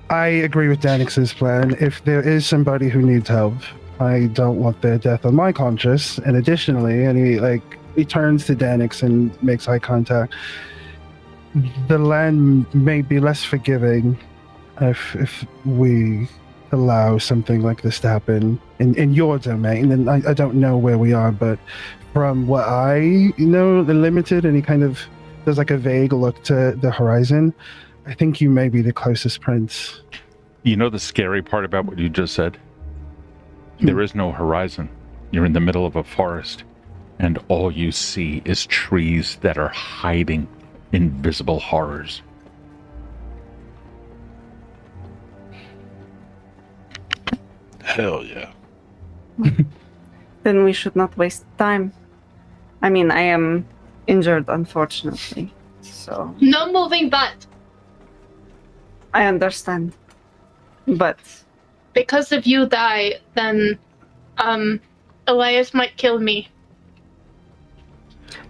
I agree with Danix's plan. If there is somebody who needs help, I don't want their death on my conscience. And additionally, and he turns to Danix and makes eye contact. The land may be less forgiving if we allow something like this to happen in your domain. And I don't know where we are, but from what I know, the limited, and he kind of does like a vague look to the horizon, I think you may be the closest prince. You know the scary part about what you just said? There is no horizon. You're in the middle of a forest, and all you see is trees that are hiding invisible horrors. Hell yeah. Then we should not waste time. I mean, I am injured, unfortunately. So No moving butt. I understand. But Because if you die, then Elias might kill me.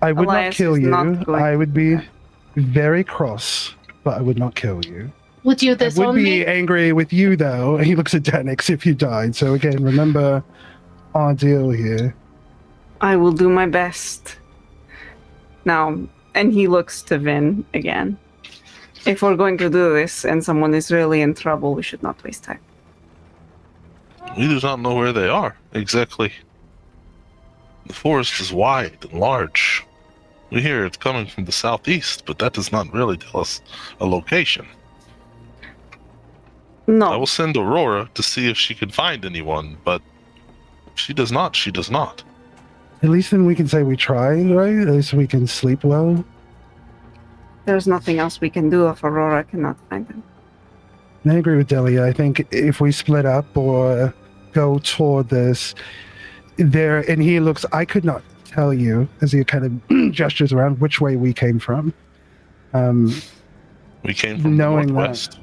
I would Elias not kill is you. not going I would be to. very cross, but I would not kill you. Would you I would disown be me? angry with you, though. He looks at Danix if you died. So again, remember our deal here. I will do my best. Now, and he looks to Vin again. If we're going to do this and someone is really in trouble, we should not waste time. We do not know where they are exactly. The forest is wide and large. We hear it's coming from the southeast, but that does not really tell us a location. I No, will send Aurora to see if she can find anyone, but if she does not, she does not. At least then we can say we tried, right? At least we can sleep well. there's nothing else we can do if Aurora cannot find him. And I agree with Delia. I think if we split up or go toward this, there, and he looks, I could not tell you as he kind of gestures around which way we came from. We came from the Knowing that. northwest.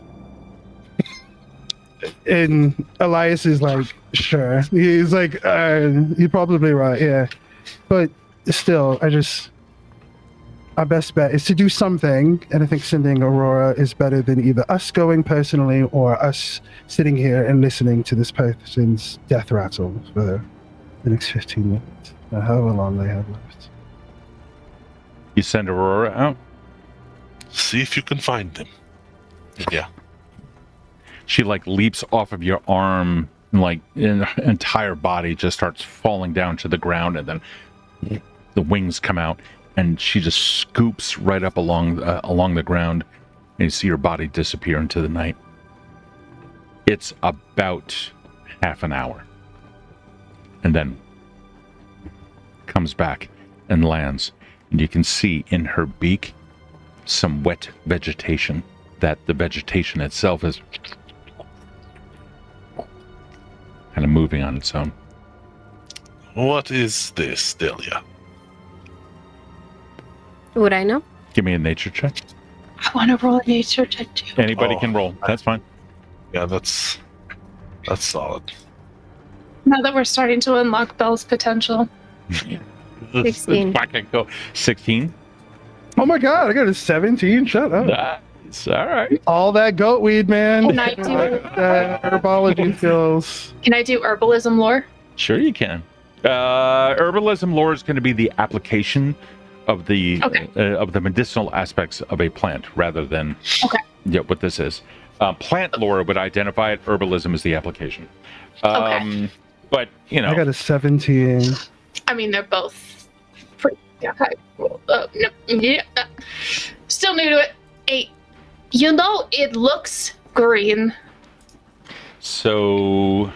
And Elias is like, sure. He's like, you're probably right, yeah. But still, our best bet is to do something, and I think sending Aurora is better than either us going personally or us sitting here and listening to this person's death rattle for the next 15 minutes, or however long they have left. You send Aurora out. See if you can find them. Yeah. She like leaps off of your arm, and like her entire body just starts falling down to the ground, and then the wings come out, and she just scoops right up along the ground, and you see her body disappear into the night. It's about half an hour, and then comes back and lands, and you can see in her beak some wet vegetation. That the vegetation itself is kind of moving on its own. What is this, Delia? Would I know? Give me a nature check. I want to roll a nature check too. Anybody Oh. can roll. That's fine. Yeah, that's solid. Now that we're starting to unlock Belle's potential. 16. Fucking go. 16. Oh my god, I got a 17. Shut up. Nice. All right. All that goat weed, man. Can I do- Herbology skills. Can I do herbalism lore? Sure you can. Herbalism lore is going to be the application of the medicinal aspects of a plant rather than what this is. Plant lore would identify it. Herbalism is the application. But you know, I got a 17. I mean, they're both pretty high. No, yeah. Still new to it. 8. You know, it looks green. so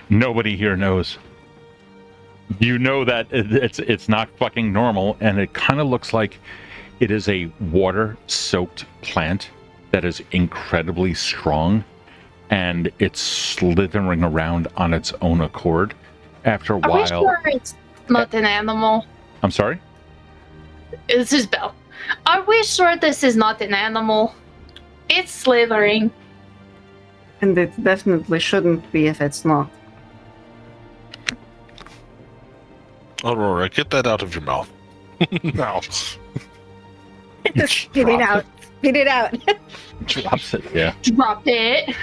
nobody here knows. You know that it's not fucking normal, and it kind of looks like it is a water-soaked plant that is incredibly strong, and it's slithering around on its own accord. After a Are we while, sure it's not an animal? I'm sorry. This is Belle. Are we sure this is not an animal? It's slithering. And it definitely shouldn't be if it's not. Aurora, get that out of your mouth. No. Spit it out. Spit it out. Drops it. Yeah. Drop it.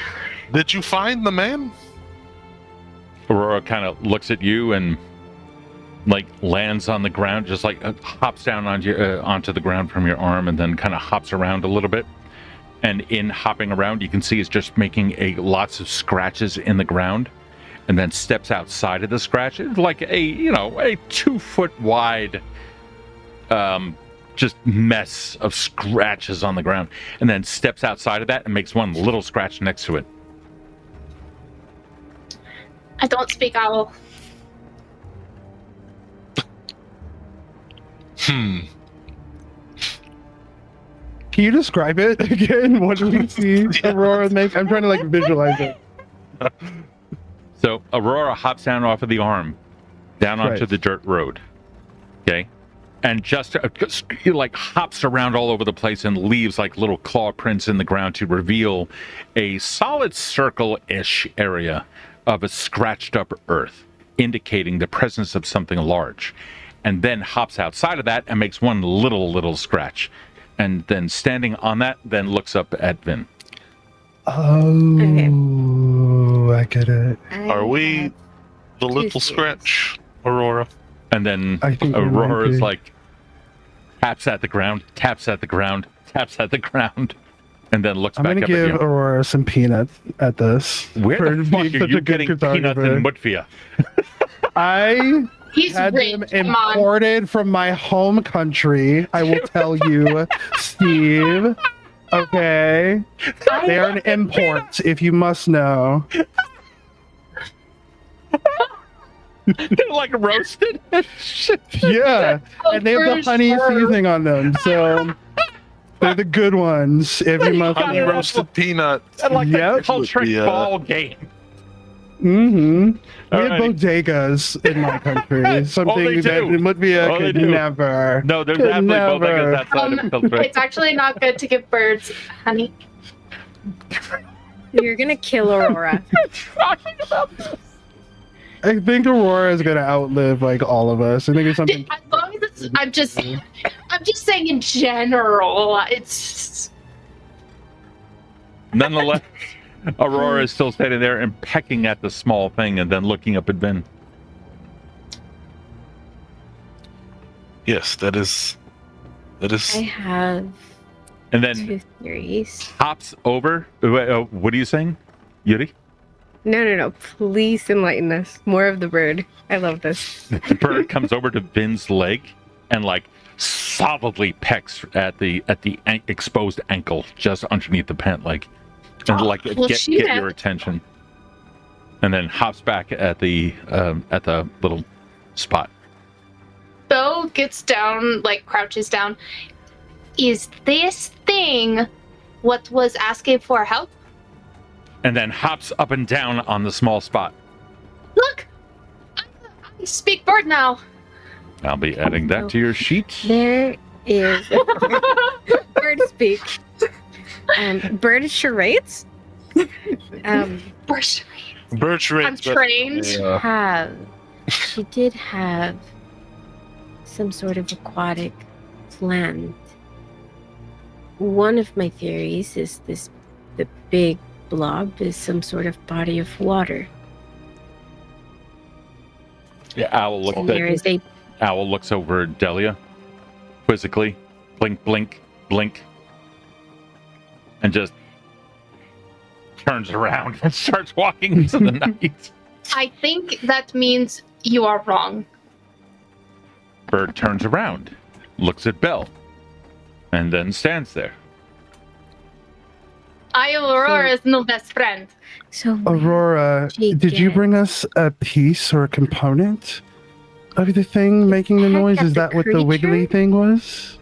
Did you find the man? Aurora kind of looks at you and like lands on the ground, just like hops down onto the ground from your arm, and then kind of hops around a little bit. And in hopping around, you can see it's just making lots of scratches in the ground, and then steps outside of the scratch. It's like a 2 foot wide, just mess of scratches on the ground, and then steps outside of that and makes one little scratch next to it. I don't speak owl. Hmm. Can you describe it again? What do we see Aurora make? I'm trying to like visualize it. So Aurora hops down off of the arm, down onto Right. the dirt road. Okay. And just he like hops around all over the place and leaves like little claw prints in the ground to reveal a solid circle-ish area of a scratched up earth, indicating the presence of something large. And then hops outside of that and makes one little scratch. And then standing on that, then looks up at Vin. Oh, I get it. Are we the little scratch, Aurora? And then I think we might Aurora is be. like taps at the ground, taps at the ground, taps at the ground, and then looks I'm back gonna up at give you. Aurora some peanuts at this. Where for the fuck being are such you a good getting peanuts in cartographer. Mütvia? I He's had rich. them Come on. imported from my home country. I will tell you, Steve. Okay, they are an import, if you must know. They're like roasted. Yeah, and they have the For honey sure. seasoning on them, so they're the good ones, if you must Honey know. roasted peanuts. And like Yep. the culture Yeah. ball game. Mm-hmm. We have Alrighty. bodegas in my country. Something they that do. Mütvia Oh, they could do. never. No, there's Could absolutely never. bodegas outside of Filter. It's actually not good to give birds honey. You're gonna kill Aurora. I think Aurora is gonna outlive like all of us. I think it's something. As long as it's, I'm just saying in general. It's Nonetheless, Aurora is still standing there and pecking at the small thing and then looking up at Vin. Yes, that is. I have And then 2 theories. hops over. What are you saying, Yuri? No. Please enlighten us. More of the bird. I love this. The bird comes over to Vin's leg and like solidly pecks at the exposed ankle just underneath the pant leg, and like well, get shoot your it. attention. And then hops back at the little spot. Bill gets down, like crouches down. Is this thing what was asking for help? And then hops up and down on the small spot. Look, I speak bird now. I'll be adding that to your sheet. There is bird speak. Bird charades. Bird. Birch I'm rates, but- trained. Yeah. She did have some sort of aquatic plant. One of my theories is the big blob is some sort of body of water. Yeah, Owl looks And there at is a Owl looks over at Delia, quizzically, blink, blink, blink, and just turns around and starts walking into the night. I think that means you are wrong. Bird turns around, looks at Belle, and then stands there. I, Aurora, is no best friend. so Aurora, She did you get- bring us a piece or a component of the thing making the heck noise? at Is the that what the wiggly creature? thing was?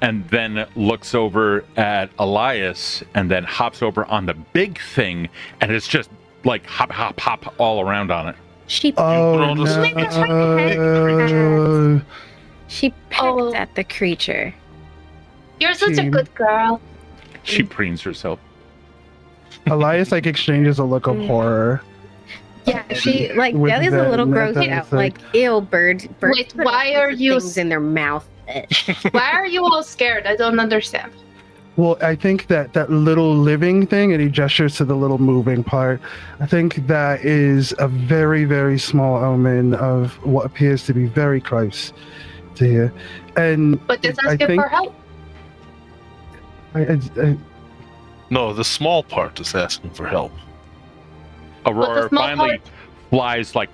And then looks over at Elias and then hops over on the big thing, and it's just like hop, hop, hop all around on it. she Oh brought us a no! she pecked Oh. at the creature. You're such a Team. good girl. She preens herself. Elias like exchanges a look of horror. Yeah, she like With Delia's a little that grossed method, out. it's like- Like, ew, bird. Wait, put why all are kinds of you things in their mouth? Why are you all scared? I don't understand. Well, I think that little living thing, and he gestures to the little moving part. I think that is a very, very small omen of what appears to be very close to here. And But it's I asking think for help. I, No, the small part is asking for help. Aurora small finally part- flies like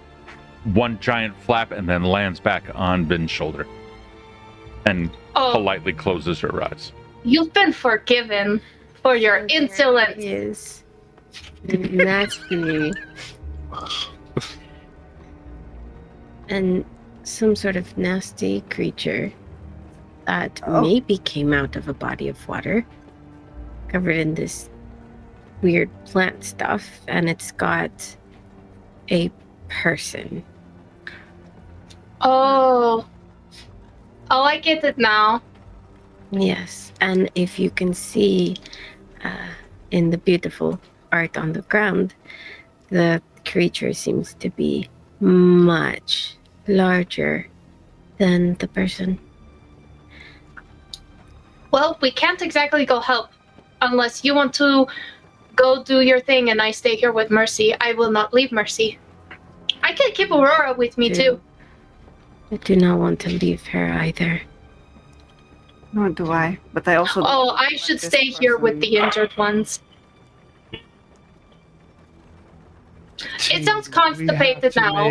one giant flap and then lands back on Vin's shoulder and Oh, politely closes her eyes. you've been forgiven for your So there insolence. is nasty. and some sort of nasty creature that Oh. maybe came out of a body of water covered in this weird plant stuff, and it's got a person. Oh, I get it now. Yes, and if you can see in the beautiful art on the ground, the creature seems to be much larger than the person. Well, we can't exactly go help unless you want to go do your thing and I stay here with Mercy. I will not leave Mercy. I can keep Aurora with me too. I do not want to leave her either. Nor do I. But I also. Oh, I should stay here with the injured ones. It sounds constipated now.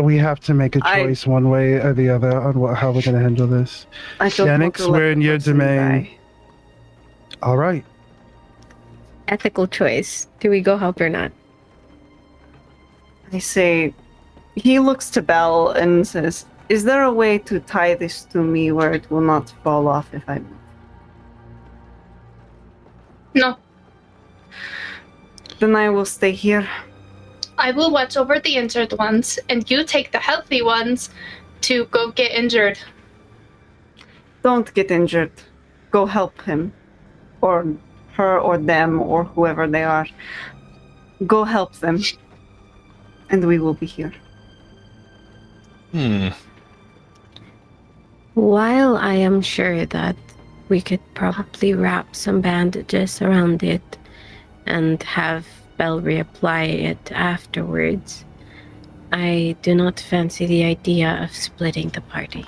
We have to make a I- choice one way or the other on how we're going to handle this. I don't want Yannick's to let we're in the your person domain. die. All right. Ethical choice. Do we go help or not? I say, he looks to Belle and says, "Is there a way to tie this to me where it will not fall off if I move?" No, Then I will stay here. I will watch over the injured ones, and you take the healthy ones to go get injured. Don't get injured. Go help him. Or her or them or whoever they are. Go help them. And we will be here. While I am sure that we could probably wrap some bandages around it and have Belle reapply it afterwards, I do not fancy the idea of splitting the party.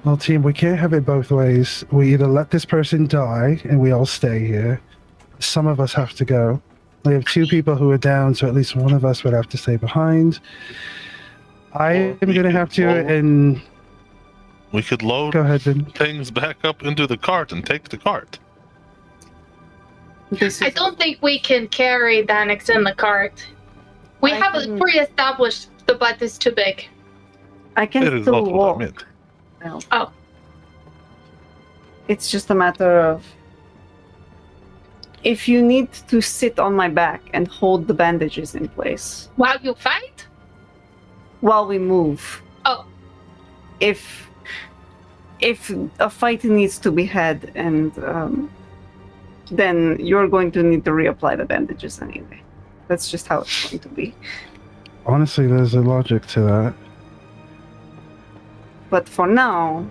Well, team, we can't have it both ways. We either let this person die and we all stay here. Some of us have to go. We have 2 people who are down, so at least one of us would have to stay behind. I am going to have to, and We could load go ahead, Vin. things back up into the cart and take the cart. This I is- don't think we can carry Danix in the cart. We I have can- it pre-established the butt is too big. I can It is still not what I walk. meant. Well, Oh. It's just a matter of if you need to sit on my back and hold the bandages in place While you fight? while we move. Oh. If a fight needs to be had, and then you're going to need to reapply the bandages anyway. That's just how it's going to be. Honestly, there's a logic to that. But for now,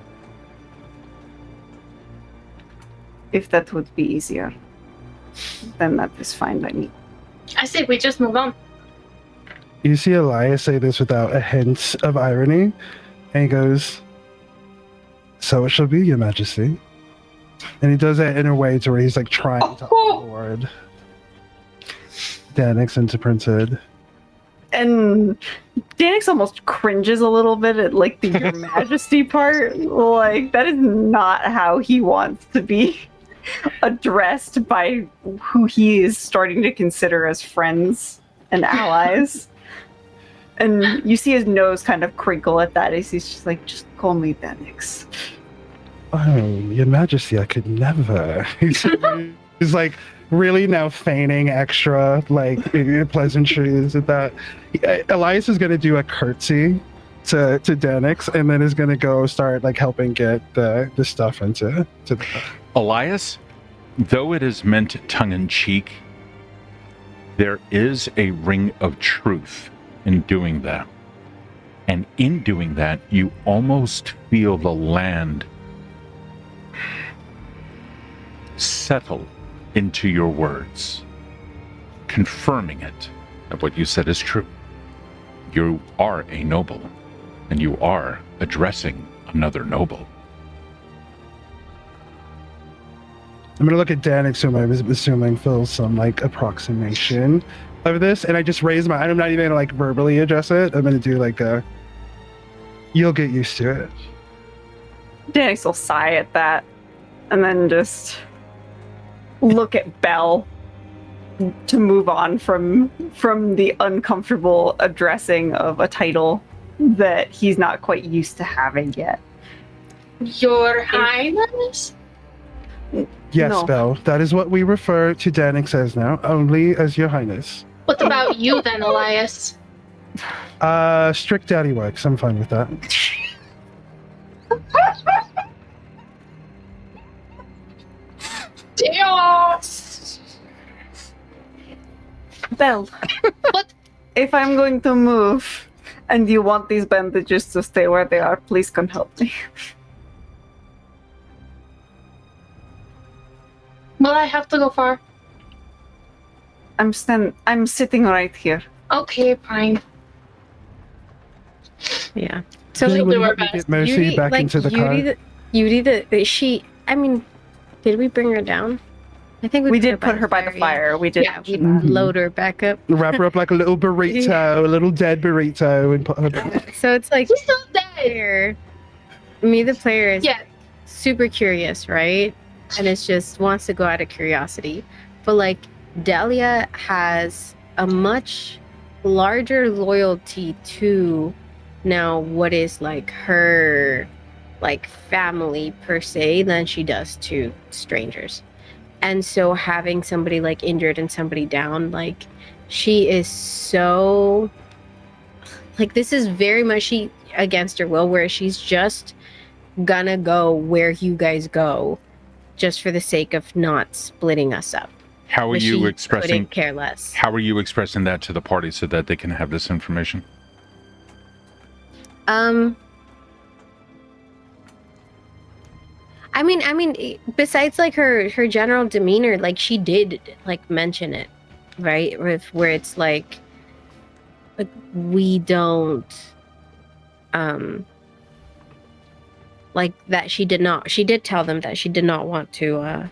if that would be easier, then that is fine by me. I say we just move on. You see Elias say this without a hint of irony, and he goes, "So it shall be, Your Majesty." And he does that in a way to where he's like trying to onboard Danix into Prince Ed. And Danix almost cringes a little bit at like the Your Majesty part. Like that is not how he wants to be addressed by who he is starting to consider as friends and allies. And you see his nose kind of crinkle at that as he's just like, "Just call me Danix." Oh, Your Majesty, I could never. He's like really now feigning extra like pleasantries at that. Elias is going to do a curtsy to Danix and then is going to go start like helping get the stuff into the. Elias, though it is meant tongue-in-cheek, there is a ring of truth in doing that. And in doing that, you almost feel the land settle into your words, confirming it that what you said is true. You are a noble, and you are addressing another noble. I'm gonna look at Danix, whom I'm assuming feels some like approximation of this, and I just raise my. I'm not even gonna like verbally address it. I'm gonna do like a. You'll get used to it. Danix will sigh at that and then just look at Belle to move on from the uncomfortable addressing of a title that he's not quite used to having yet. Your Highness? Yes, No. Belle. That is what we refer to Danix as now, only as Your Highness. What about you then, Elias? Strict daddy works. I'm fine with that. Damn! Belle. What? If I'm going to move and you want these bandages to stay where they are, please come help me. Will I have to go far? I'm sitting right here. Okay, fine. Yeah. So Can We'll we do our get best. Mercy back into the car? I mean, did we bring her down? I think We did put her by the yeah. fire. We did. Yeah, we Mhm. load her back up. Wrap her up like a little burrito, a little dead burrito, and put her back. So it's like He's still dead! player, me the player is Yeah. super curious, right? And it's just wants to go out of curiosity. But like Delia has a much larger loyalty to now what is like her like family per se than she does to strangers. And so having somebody like injured and somebody down, like she is so like this is very much she against her will, where she's just gonna go where you guys go just for the sake of not splitting us up. How are But you she expressing? couldn't care less. How are you expressing that to the party so that they can have this information? I mean, besides like her general demeanor, like she did like mention it, right? Where it's like we don't, like that she did tell them that she did not want to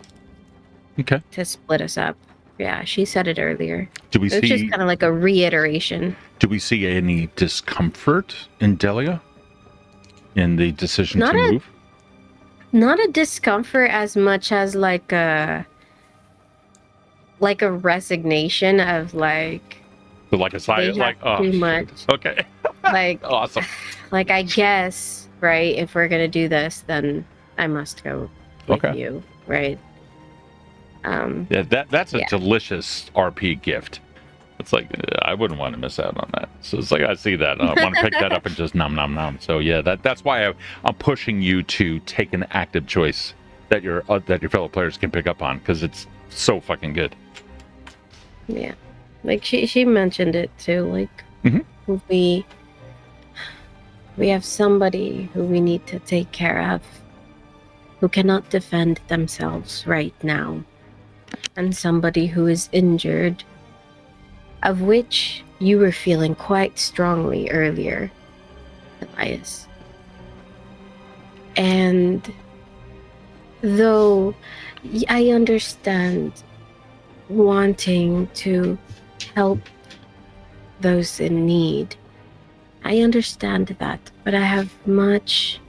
Okay. to split us up. Yeah, she said it earlier. Do we It was just see? kind of like a reiteration. Do we see any discomfort in Delia in the decision Not to a- move? Not a discomfort as much as like a resignation of like But like a they side, have like oh, too shit. much. Okay, Like awesome. like I guess, right, if we're gonna do this, then I must go with Okay. you, right? Yeah, that's a Yeah. delicious RP gift. It's like I wouldn't want to miss out on that. So it's like I see that, I want to pick that up and just nom nom nom. So yeah, that's why I'm pushing you to take an active choice that your fellow players can pick up on because it's so fucking good. Yeah, like she mentioned it too. Like Mhm. we have somebody who we need to take care of, who cannot defend themselves right now, and somebody who is injured, of which you were feeling quite strongly earlier, Elias. And though I understand wanting to help those in need, I understand that, but I have much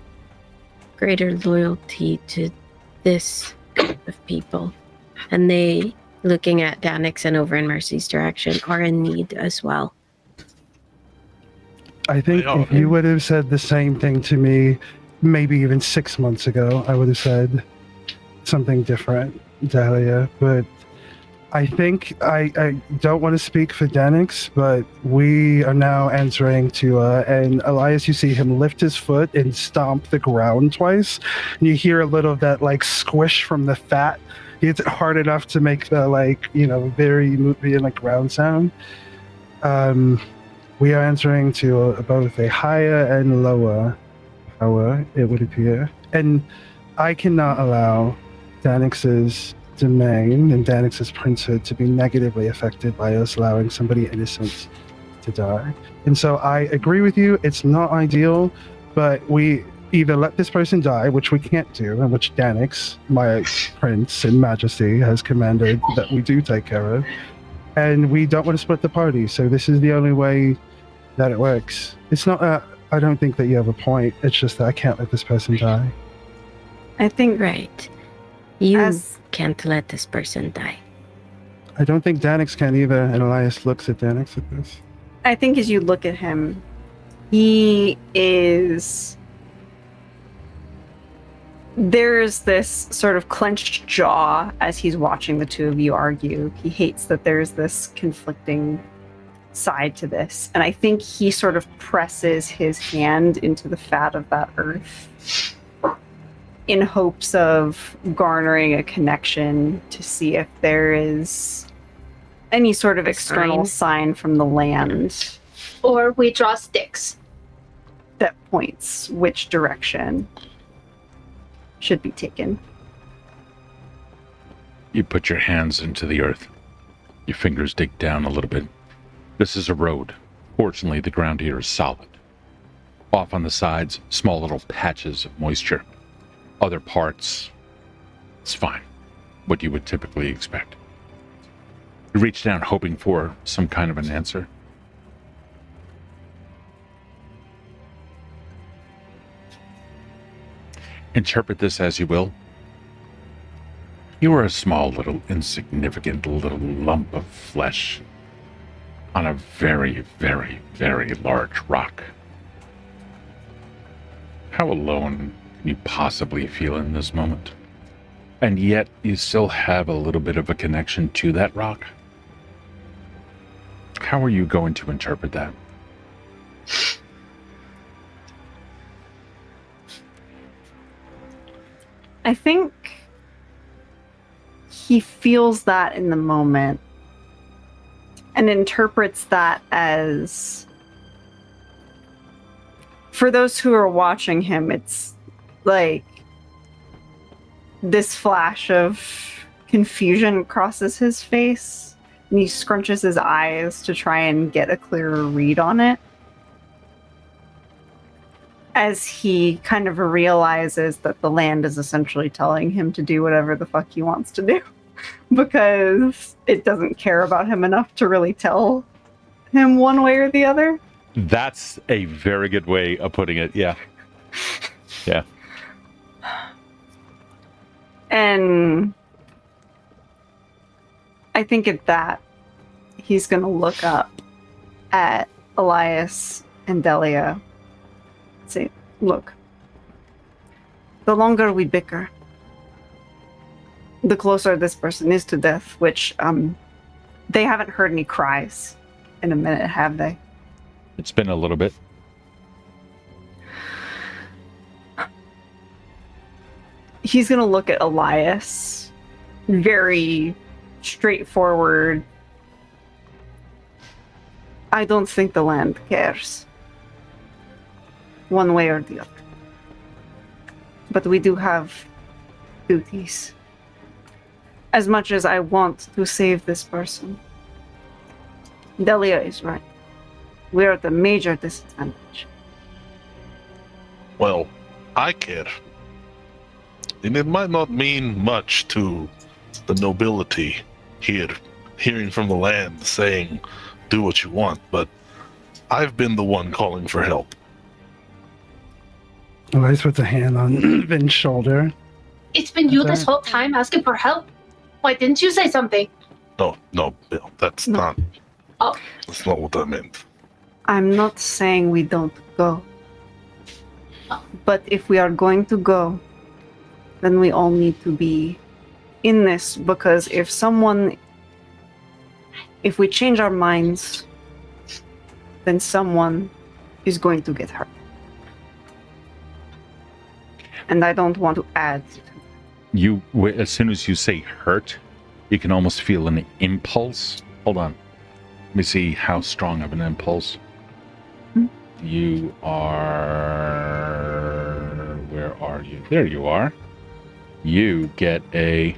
greater loyalty to this group of people. And they, looking at Danix and over in Mercy's direction, are in need as well. I think They are. if you would have said the same thing to me, maybe even 6 months ago, I would have said something different, Dahlia. But I think I don't want to speak for Danix, but we are now answering to and Elias, you see him lift his foot and stomp the ground twice, and you hear a little of that like squish from the fat. He hits it hard enough to make the very Mütvia like ground sound. We are answering to both a higher and lower power, it would appear, and I cannot allow Danix's domain and Danix's princehood to be negatively affected by us allowing somebody innocent to die. And so I agree with you, it's not ideal, but we either let this person die, which we can't do, and which Danix, my prince and majesty, has commanded that we do take care of, and we don't want to split the party, so this is the only way that it works. It's not I don't think that you have a point, it's just that I can't let this person die. I think Right. You as can't let this person die. I don't think Danix can either, and Elias looks at Danix at this. I think as you look at him, he is. There's this sort of clenched jaw as he's watching the two of you argue. He hates that there's this conflicting side to this. And I think he sort of presses his hand into the fat of that earth in hopes of garnering a connection to see if there is any sort of external sign from the land. Or we draw sticks. That points which direction should be taken. You put your hands into the earth. Your fingers dig down a little bit. This is a road. Fortunately, the ground here is solid. Off on the sides, small little patches of moisture. Other parts, it's fine. What you would typically expect. You reach down hoping for some kind of an answer. Interpret this as you will. You are a small, little, insignificant little lump of flesh on a very, very, very large rock. How alone can you possibly feel in this moment? And yet you still have a little bit of a connection to that rock? How are you going to interpret that? I think he feels that in the moment and interprets that as, for those who are watching him, it's like this flash of confusion crosses his face and he scrunches his eyes to try and get a clearer read on it. As he kind of realizes that the land is essentially telling him to do whatever the fuck he wants to do because it doesn't care about him enough to really tell him one way or the other. That's a very good way of putting it, yeah. Yeah. And I think at that, he's going to look up at Elias and Delia. Say, look, the longer we bicker, the closer this person is to death, which they haven't heard any cries in a minute, have they? It's been a little bit. He's going to look at Elias, very straightforward. I don't think the land cares, one way or the other. But we do have duties. As much as I want to save this person, Delia is right. We are at a major disadvantage. Well, I care. And it might not mean much to the nobility here, hearing from the land saying, do what you want, but I've been the one calling for help. Elias puts a hand on Vin's shoulder. It's been you this whole time asking for help. Why didn't you say something? No, Bill, that's No. not. Oh. That's not what I meant. I'm not saying we don't go. But if we are going to go, then we all need to be in this, because if we change our minds, then someone is going to get hurt. And I don't want to add. You, as soon as you say hurt, you can almost feel an impulse. Hold on. Let me see how strong of an impulse. You are... Where are you? There you are. You get a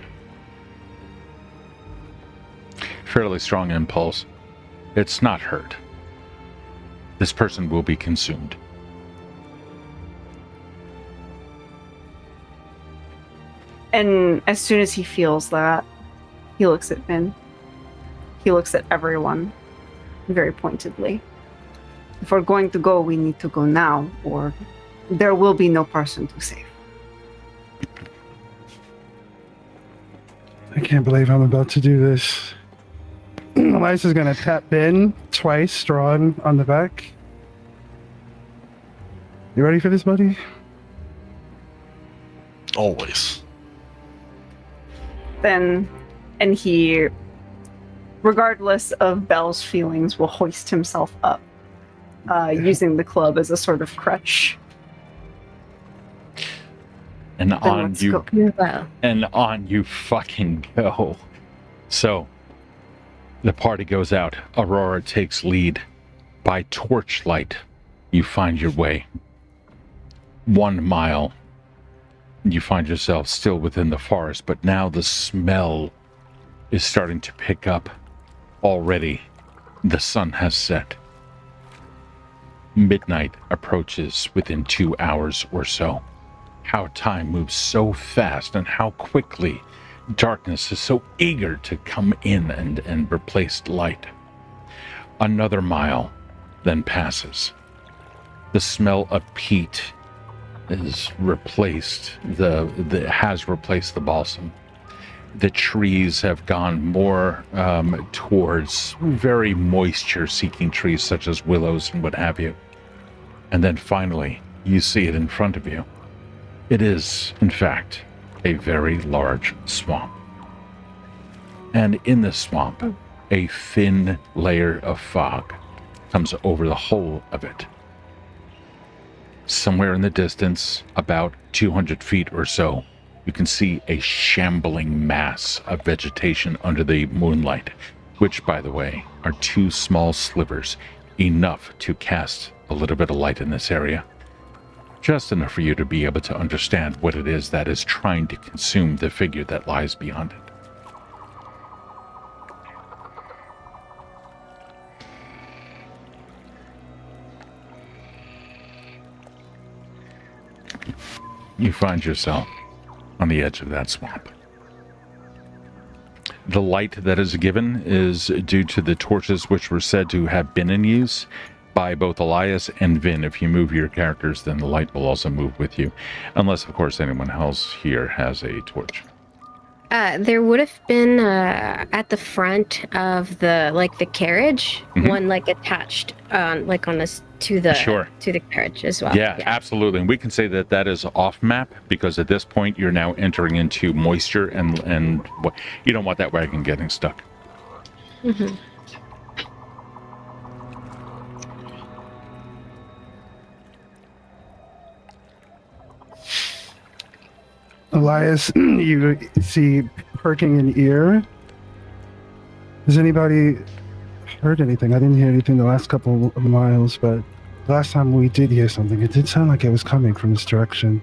fairly strong impulse. It's not hurt. This person will be consumed. And as soon as he feels that, he looks at Vin. He looks at everyone very pointedly. If we're going to go, we need to go now, or there will be no person to save. I can't believe I'm about to do this. Elias is gonna tap Ben twice, strong on the back. You ready for this, buddy? Always. And he, regardless of Bell's feelings, will hoist himself up, using the club as a sort of crutch. And Then on let's you go. Well, and on you fucking go. So the party goes out. Aurora takes lead. By torchlight, you find your way. 1 mile. You find yourself still within the forest, but now the smell is starting to pick up. Already, the sun has set. Midnight approaches within 2 hours or so. How time moves so fast and how quickly darkness is so eager to come in and replace light. Another mile then passes. The smell of peat is replaced, has replaced the balsam. The trees have gone more towards very moisture-seeking trees such as willows and what have you. And then finally, you see it in front of you. It is, in fact, a very large swamp. And in the swamp, a thin layer of fog comes over the whole of it. Somewhere in the distance, about 200 feet or so, you can see a shambling mass of vegetation under the moonlight, which, by the way, are 2 small slivers, enough to cast a little bit of light in this area. Just enough for you to be able to understand what it is that is trying to consume the figure that lies beyond it. You find yourself on the edge of that swamp. The light that is given is due to the torches which were said to have been in use by both Elias and Vin. If you move your characters, then the light will also move with you. Unless, of course, anyone else here has a torch. there would have been at the front of the carriage, one attached on this to the carriage as well. Yeah, absolutely. And we can say that that is off map because at this point you're now entering into moisture and you don't want that wagon getting stuck. Mm-hmm. Elias, you see perking an ear. Has anybody heard anything? I didn't hear anything the last couple of miles, but the last time we did hear something, it did sound like it was coming from this direction.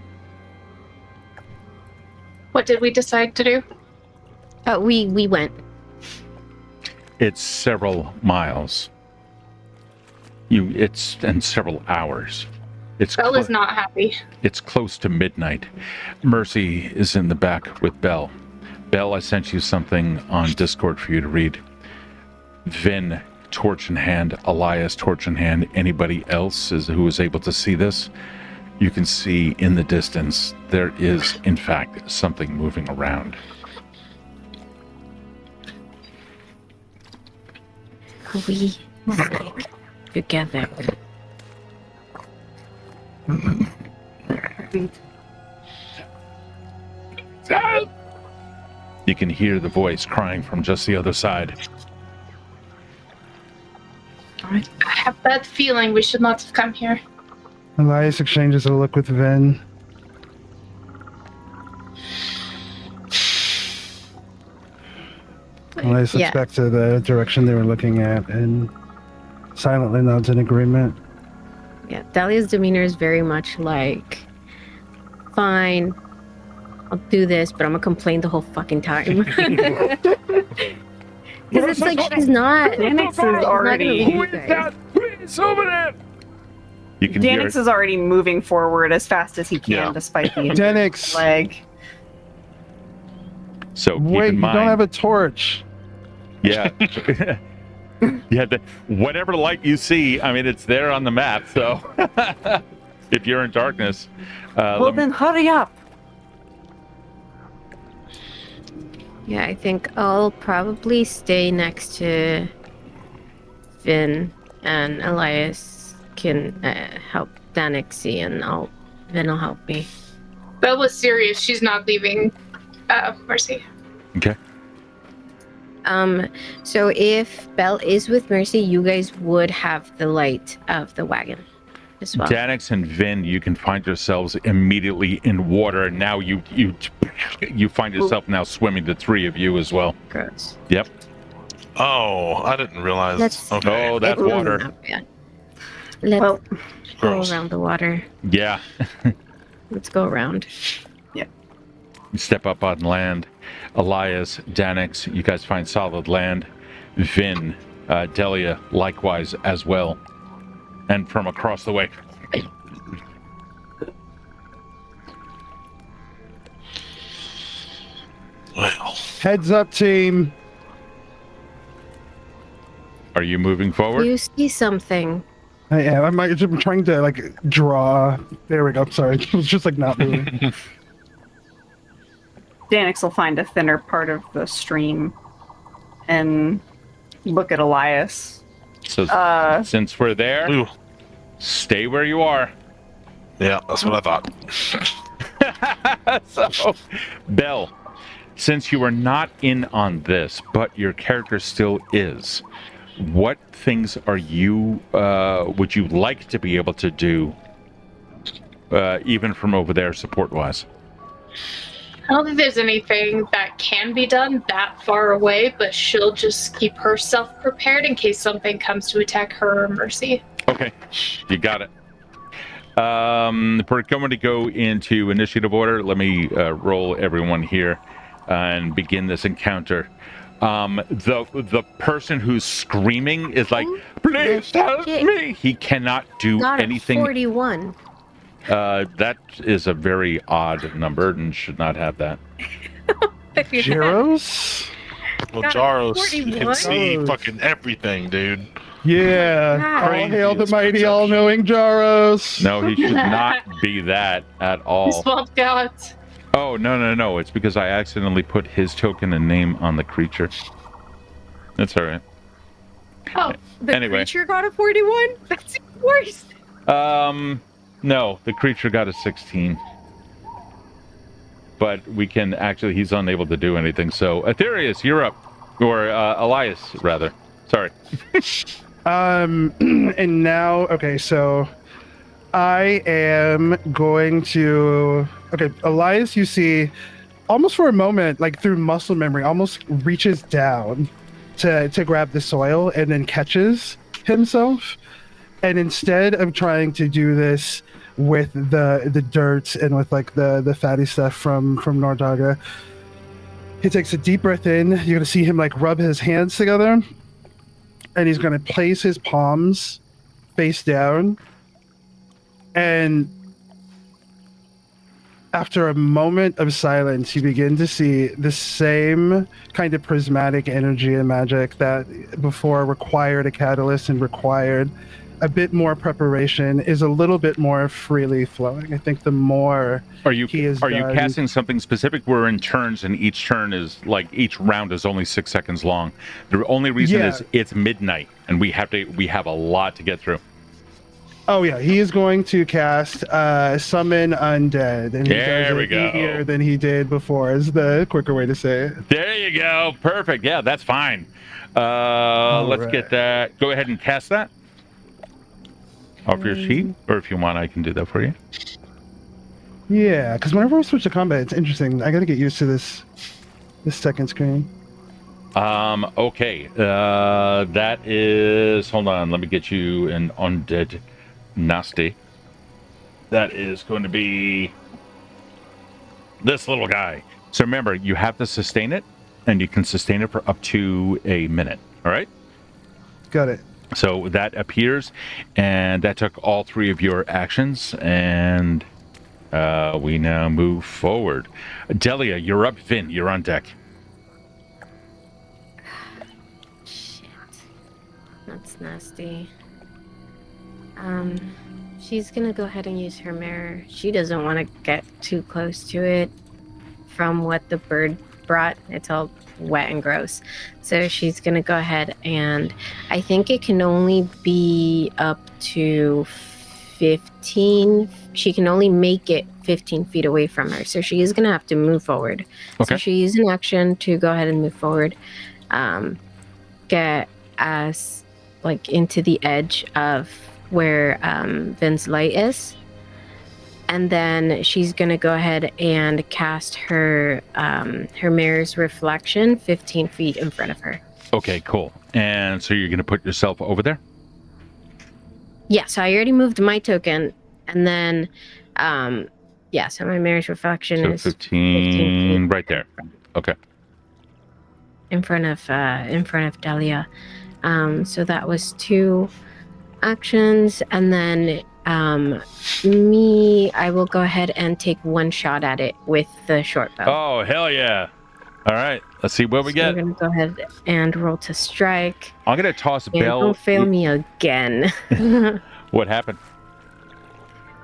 What did we decide to do? We went. It's several miles. And several hours. Belle is not happy. It's close to midnight. Mercy is in the back with Belle. Belle, I sent you something on Discord for you to read. Vin, torch in hand. Elias, torch in hand. Anybody else who is able to see this? You can see in the distance there is, in fact, something moving around. We stick together. You can hear the voice crying from just the other side. I have that feeling we should not have come here. Elias exchanges a look with Vin. Elias looks back to the direction they were looking at and silently nods in agreement. Yeah, Dahlia's demeanor is very much like, fine, I'll do this, but I'm gonna complain the whole fucking time. Because it's like she's not. Danix is already. Who is that? Please over there! You can hear Danix is already moving forward as fast as he can, despite the Danix leg. So keep wait, in you mind, don't have a torch. Yeah. Yeah, whatever light you see, I mean, it's there on the map. So if you're in darkness, Well, then hurry up. Yeah, I think I'll probably stay next to Vin and Elias can help Danik see, and Vin will help me. Belle was serious. She's not leaving Mercy. Okay. So if Belle is with Mercy, you guys would have the light of the wagon as well. Danix and Vin, you can find yourselves immediately in water, and now you find yourself now swimming, the three of you as well. Gross. Yep. Oh, I didn't realize. That's- Okay. Oh, that's It's water. not bad. Let's Well, go Gross. around the water. Yeah. Let's go around. You step up on land. Elias, Danix, you guys find solid land. Vin, Delia, likewise as well. And from across the way. Well, Heads up, team. Are you moving forward? You see something. I am. I'm trying to like draw. There we go. Sorry, it was just like not moving. Danix will find a thinner part of the stream and look at Elias. So since we're there, ooh, stay where you are. yeah, that's what I thought. So, Belle, since you are not in on this, but your character still is, what things are you would you like to be able to do, even from over there, support-wise? I don't think there's anything that can be done that far away, but she'll just keep herself prepared in case something comes to attack her or Mercy. Okay, you got it. We're going to go into initiative order. Let me roll everyone here and begin this encounter. The person who's screaming is like, please help me. He cannot do Got anything. 41. That is a very odd number and should not have that. Gyros? Well, Got a Jaros 41? can see Oh. fucking everything, dude. Yeah. Wow. All hail the Craziest mighty, perception. all-knowing Jaros. No, he should not be that at all. Swamp gods. Oh, no. It's because I accidentally put his token and name on the creature. That's all right. Oh, The Anyway. creature got a 41? That's even worse. No, the creature got a 16. But we can actually, he's unable to do anything. So, Aetherius, you're up. Or, Elias, rather. Sorry. And now, okay, so I am going to. Okay, Elias, you see, almost for a moment, like through muscle memory, almost reaches down to grab the soil and then catches himself. And instead of trying to do this with the dirt and with like the fatty stuff from Nordaga, he takes a deep breath in. You're gonna see him like rub his hands together, and he's gonna place his palms face down. And after a moment of silence, you begin to see the same kind of prismatic energy and magic that before required a catalyst and required a bit more preparation is a little bit more freely flowing. I think the more Are you he is are you done- casting something specific? We're in turns, and each turn is like each round is only 6 seconds long. The only reason Yeah. is it's midnight, and we have a lot to get through. Oh yeah, he is going to cast Summon Undead, and he There does we it go. easier than he did before. Is the quicker way to say it. There you go. Perfect. Yeah, that's fine. Let's right. get that. Go ahead and cast that off your sheet, or if you want, I can do that for you. Yeah, because whenever we switch to combat, it's interesting. I got to get used to this second screen. Okay. That is. Hold on. Let me get you an undead nasty. That is going to be this little guy. So remember, you have to sustain it, and you can sustain it for up to a minute. All right. Got it. So that appears, and that took all 3 of your actions, and we now move forward. Delia, you're up. Vin, you're on deck. Shit. That's nasty. She's gonna go ahead and use her mirror. She doesn't want to get too close to it from what the bird brought. It's all wet and gross. So she's gonna go ahead and I think it can only be up to 15. She can only make it 15 feet away from her. So she is gonna have to move forward. Okay. So she used an action to go ahead and move forward. Get us like into the edge of where Vin's light is. And then she's gonna go ahead and cast her mirror's reflection 15 feet in front of her. Okay, cool. And so you're gonna put yourself over there? Yeah, so I already moved my token, and then so my mirror's reflection So is 15 right there. Okay. in front of Dahlia. So that was 2 actions, and then I will go ahead and take 1 shot at it with the short bow. Oh, hell yeah. All right, let's see what we get. We're gonna go ahead and roll to strike. I'm gonna toss And Bell. don't fail me again. What happened?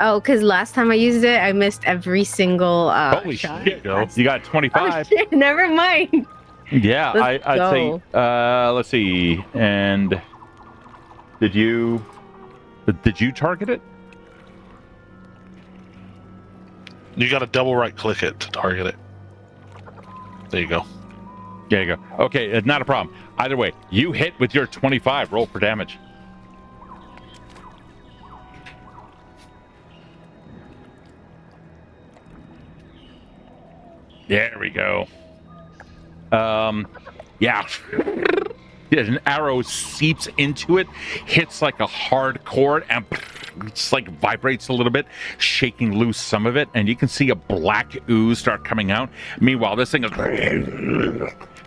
Oh, because last time I used it, I missed every single Holy shot. shit, you got 25. Oh, shit, never mind. Yeah, Let's I'd go. say, let's see. And did you target it? You got to double right click it to target it. There you go. There you go. Okay, not a problem. Either way, you hit with your 25. Roll for damage. There we go. Yeah. An arrow seeps into it, hits like a hard cord, and it's like vibrates a little bit, shaking loose some of it, and you can see a black ooze start coming out. Meanwhile, this thing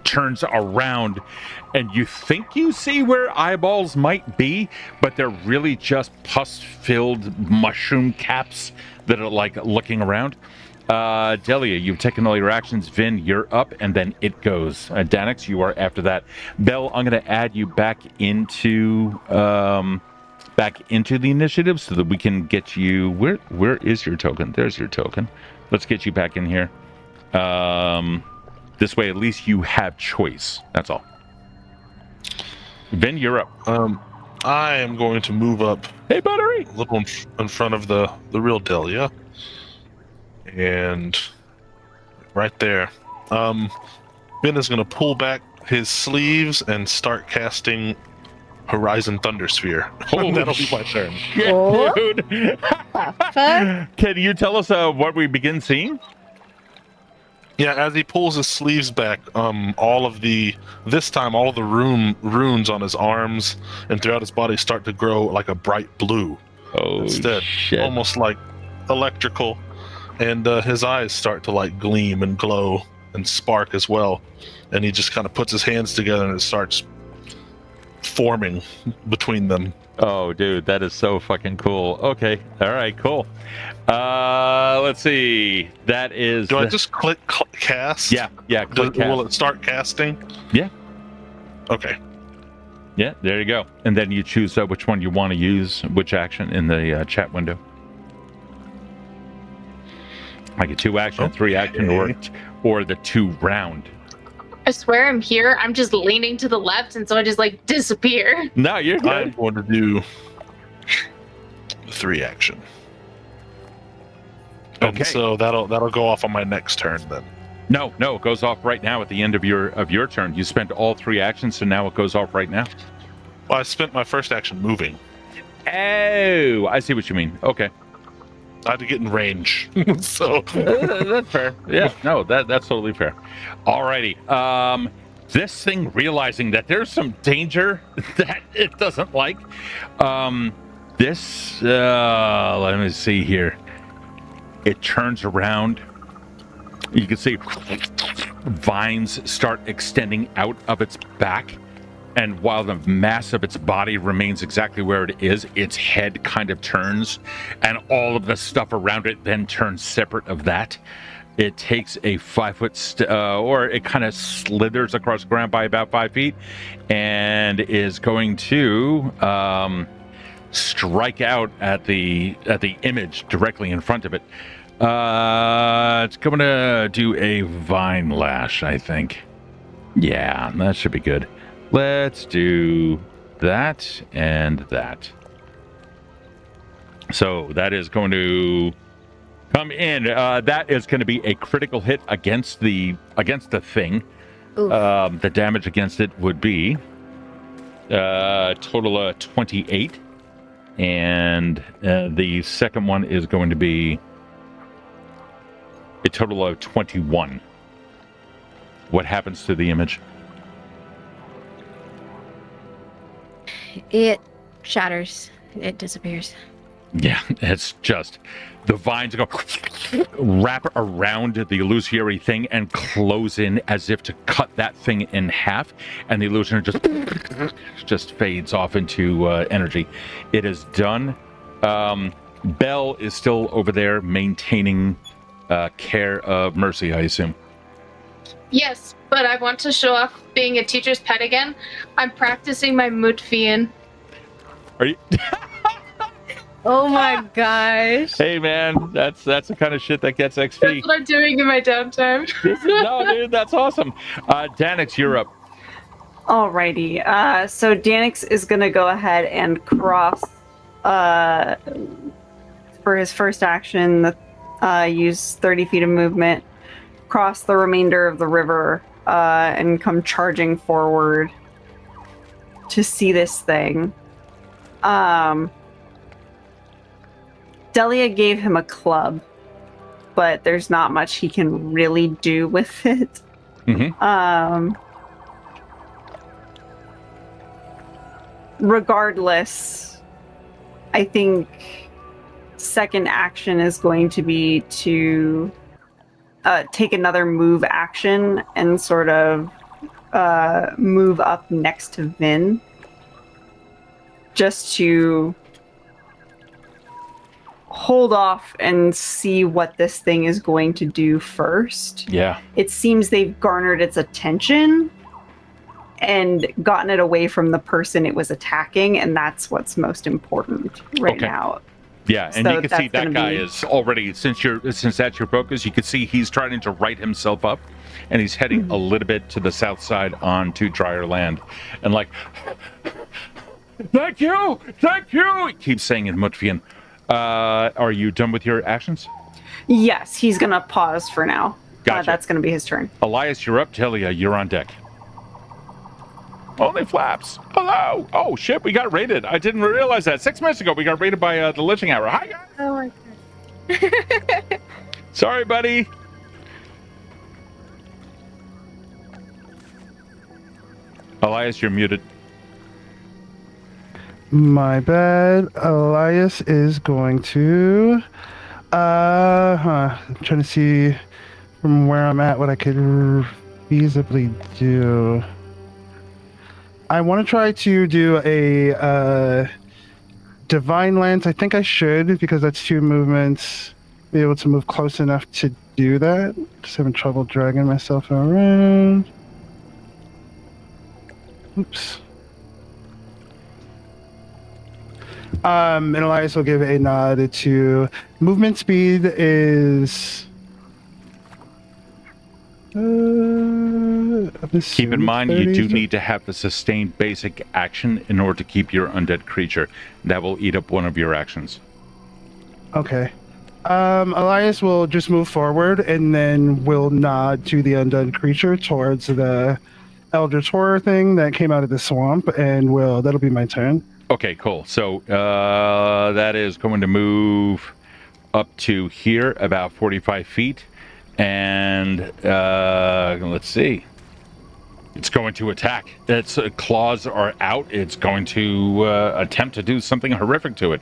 turns around, and you think you see where eyeballs might be, but they're really just pus-filled mushroom caps that are like looking around. Delia, you've taken all your actions. Vin, you're up, and then it goes. Danix, you are after that. Bell, I'm going to add you back into the initiative so that we can get you. Where is your token? There's your token. Let's get you back in here. This way, at least you have choice. That's all. Vin, you're up. I am going to move up Hey, Buttery. a little in front of the real Delia. And right there, Ben is going to pull back his sleeves and start casting Horizon Thundersphere. That'll be my turn. Oh. Dude. Can you tell us what we begin seeing? Yeah, as he pulls his sleeves back, all of the runes on his arms and throughout his body start to grow like a bright blue. Oh, Instead, shit. almost like electrical. And his eyes start to like gleam and glow and spark as well. And he just kind of puts his hands together and it starts forming between them. Oh, dude, that is so fucking cool. Okay, all right, cool. Let's see. That is. Do I just click cast? Yeah. Click cast. Will it start casting? Yeah. Okay. Yeah, there you go. And then you choose which one you want to use, which action in the chat window. Like a 2-action, 3-action, or the 2-round. I swear I'm here. I'm just leaning to the left, and so I just like disappear. No, you're good. I'm going to do 3-action. Okay. And so that'll go off on my next turn then. No, it goes off right now at the end of your turn. You spent all 3 actions, so now it goes off right now. Well, I spent my first action moving. Oh, I see what you mean. Okay. I had to get in range. So That's fair. Yeah, no, that's totally fair. Alrighty. This thing realizing that there's some danger that it doesn't like. Let me see here. It turns around. You can see vines start extending out of its back. And while the mass of its body remains exactly where it is, its head kind of turns, and all of the stuff around it then turns separate of that. It takes a 5-foot, or it kind of slithers across the ground by about 5 feet, and is going to strike out at the image directly in front of it. It's going to do a vine lash, I think. Yeah, that should be good. Let's do that and that. So that is going to come in. That is going to be a critical hit against the thing. Oof. The damage against it would be total of 28, and the second one is going to be a total of 21. What happens to the image? It shatters. It disappears. Yeah, it's just the vines go wrap around the illusory thing and close in as if to cut that thing in half, and the illusion just fades off into energy. It is done. Belle is still over there maintaining care of Mercy, I assume. Yes, but I want to show off being a teacher's pet again. I'm practicing my Mütvian. Are you? Oh my gosh. Hey man, that's the kind of shit that gets XP. That's what I'm doing in my downtime. No, dude, that's awesome. Danix, you're up. Alrighty. So Danix is gonna go ahead and cross for his first action, use 30 feet of movement, cross the remainder of the river, and come charging forward to see this thing. Delia gave him a club, but there's not much he can really do with it. Mm-hmm. Regardless, I think second action is going to be to take another move action and sort of move up next to Vin, just to hold off and see what this thing is going to do first. Yeah. It seems they've garnered its attention and gotten it away from the person it was attacking, and that's what's most important right now. Yeah, and So you can see that's that guy be- is already, since that's your focus, you can see he's trying to right himself up, and he's heading a little bit to the south side onto drier land, and like, thank you, he keeps saying in Mütvian. Are you done with your actions? Yes, he's going to pause for now. Gotcha. That's going to be his turn. Elias, you're up. Telia, you're on deck. Only flaps. Hello. Oh shit, we got raided. I didn't realize that. 6 minutes ago, we got raided by the Liching Hour. Hi guys. Oh my god. Sorry, buddy. Elias, you're muted. My bad. Elias is going to. I'm trying to see from where I'm at what I could feasibly do. I want to try to do a divine lance. I think I should, because that's 2 movements. Be able to move close enough to do that. Just having trouble dragging myself around. Oops. And Elias will give a nod to movement speed is. Keep in mind, you 30. do need to have the sustained basic action in order to keep your undead creature. That will eat up one of your actions. Okay. Elias will just move forward and then will nod to the undead creature towards the Eldritch Horror thing that came out of the swamp, and that'll be my turn. Okay, cool. So that is going to move up to here, about 45 feet. And let's see. It's going to attack. Its claws are out. It's going to attempt to do something horrific to it.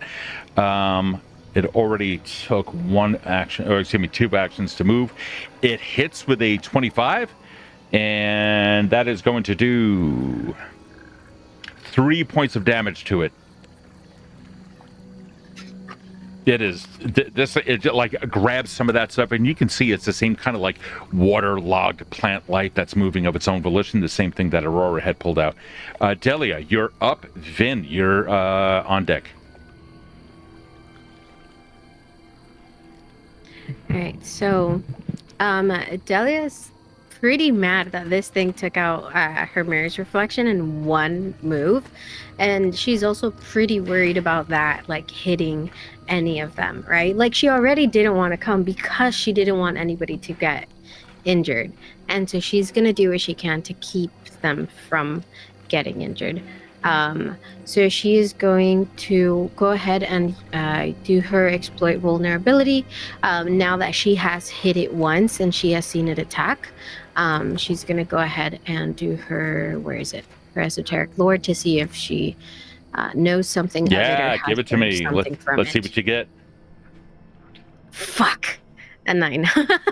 It already took 2 actions to move. It hits with a 25, and that is going to do 3 points of damage to it. It is it like grabs some of that stuff, and you can see it's the same kind of like waterlogged plant life that's moving of its own volition, the same thing that Aurora had pulled out. Delia, you're up. Vin, you're on deck. All right, so Delia's pretty mad that this thing took out her mirror's reflection in one move, and she's also pretty worried about that, like hitting any of them, right? Like she already didn't want to come because she didn't want anybody to get injured, and so she's gonna do what she can to keep them from getting injured. So she is going to go ahead and do her exploit vulnerability. Now that she has hit it once and she has seen it attack, she's going to go ahead and do her, where is it? Her esoteric lore to see if she knows something. Yeah, give it to me. Let's see what you get. Fuck. A 9.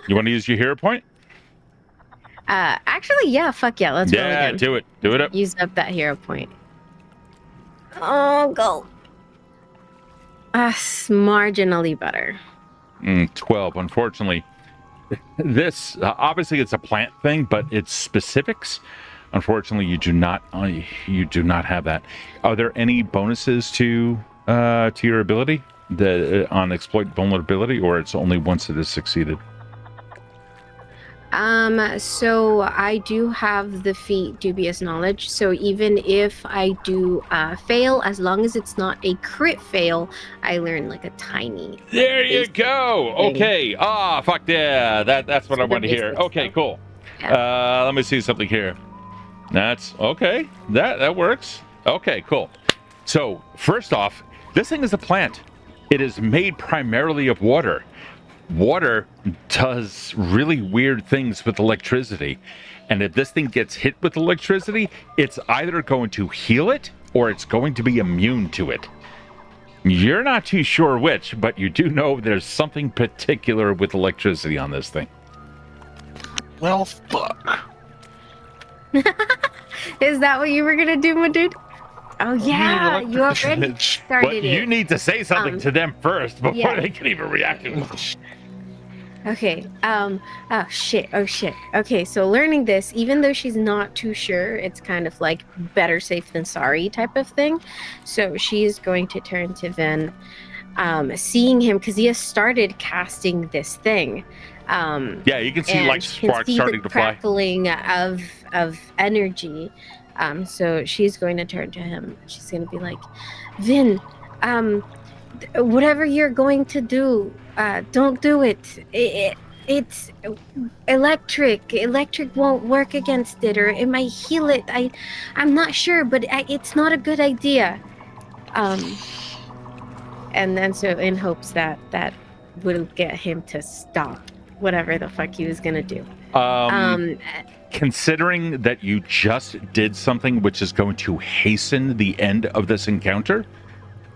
You want to use your hero point? Actually, yeah, fuck yeah. Let's roll again. Do it. Do it up. Use up that hero point. Oh, go. Marginally better. 12. Unfortunately, this obviously it's a plant thing, but its specifics. Unfortunately, you do not have that. Are there any bonuses to your ability on exploit vulnerability, or it's only once it is succeeded? So I do have the feat dubious knowledge. So even if I do fail, as long as it's not a crit fail, I learn like a tiny. There you go. Okay. Fuck yeah. That's what I wanted to hear. Okay, cool. Yeah. Let me see something here. That's okay. That works. Okay, cool. So first off, this thing is a plant. It is made primarily of water. Water does really weird things with electricity, and if this thing gets hit with electricity, it's either going to heal it or it's going to be immune to it. You're not too sure which, but you do know there's something particular with electricity on this thing. Well, fuck. Is that what you were gonna do, my dude? Oh yeah, you already started But it. you need to say something to them first before yeah. they can even react to it. Okay. Oh shit. Okay, so learning this, even though she's not too sure, it's kind of like better safe than sorry type of thing. So she is going to turn to Vin, seeing him because he has started casting this thing. Yeah, you can see like sparks starting to fly. Crackling of energy. So she's going to turn to him. She's going to be like, Vin, whatever you're going to do, don't do it. It's electric. Electric won't work against it, or it might heal it. I'm not sure, but it's not a good idea. And then so in hopes that will get him to stop whatever the fuck he was gonna do. Considering that you just did something which is going to hasten the end of this encounter,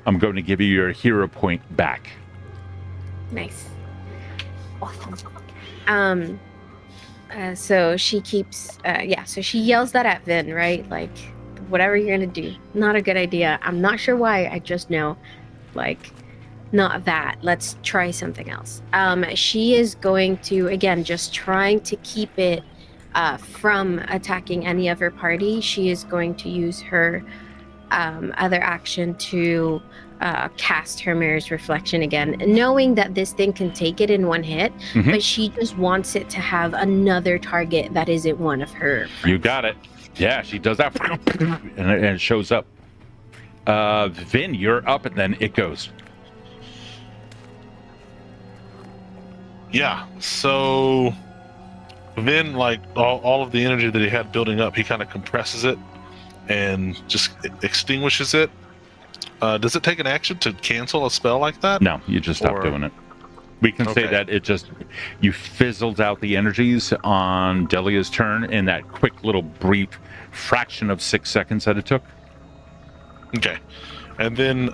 I'm going to give you your hero point back. Nice. Awesome. So she keeps, so she yells that at Vin, right? Like, whatever you're gonna do, not a good idea. I'm not sure why, I just know, like, not that. Let's try something else. She is going to, again, just trying to keep it from attacking any other party. She is going to use her other action to cast her mirror's reflection again, knowing that this thing can take it in one hit, but she just wants it to have another target that isn't one of her friends. You got it. Yeah, she does that, and it shows up. Vin, you're up, and then it goes. Yeah, so Vin, like all of the energy that he had building up, he kind of compresses it and just extinguishes it. Does it take an action to cancel a spell like that? No, you just stop doing it. We can say that you fizzled out the energies on Delia's turn in that quick little brief fraction of 6 seconds that it took. Okay. And then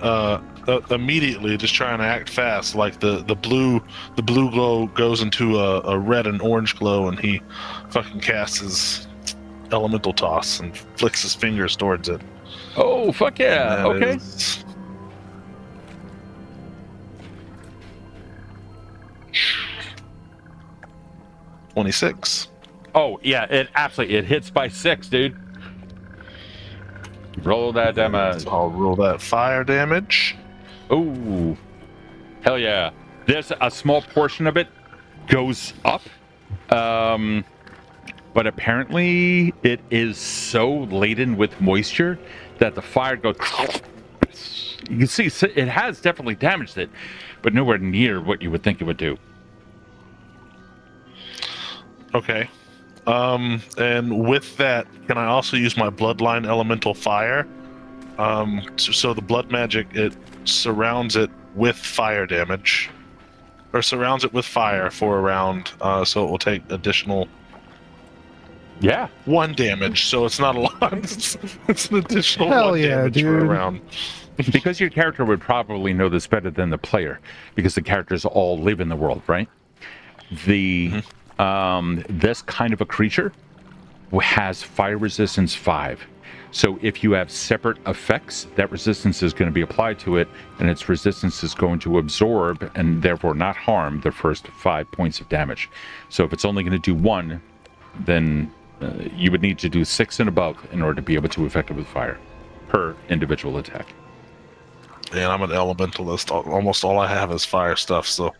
immediately, just trying to act fast, like the blue glow goes into a red and orange glow, and he fucking casts his elemental toss and flicks his fingers towards it. Oh, fuck yeah. Okay. 26. Oh, yeah, it hits by 6, dude. Roll that damage. I'll roll that fire damage. Ooh. Hell yeah. There's a small portion of it goes up. but apparently it is so laden with moisture that the fire goes. You can see it has definitely damaged it, but nowhere near what you would think it would do. Okay. And with that, can I also use my bloodline elemental fire? So the blood magic, it surrounds it with fire damage, or surrounds it with fire for a round. So it will take additional Yeah. 1 damage. So it's not a lot. It's an additional Hell 1 yeah, damage for a dude. round. Because your character would probably know this better than the player, because the characters all live in the world, right? The this kind of a creature has fire resistance 5. So if you have separate effects, that resistance is going to be applied to it, and its resistance is going to absorb and therefore not harm the first 5 points of damage. So if it's only going to do 1, then you would need to do 6 and above in order to be able to affect it with fire per individual attack. And I'm an elementalist. Almost all I have is fire stuff. So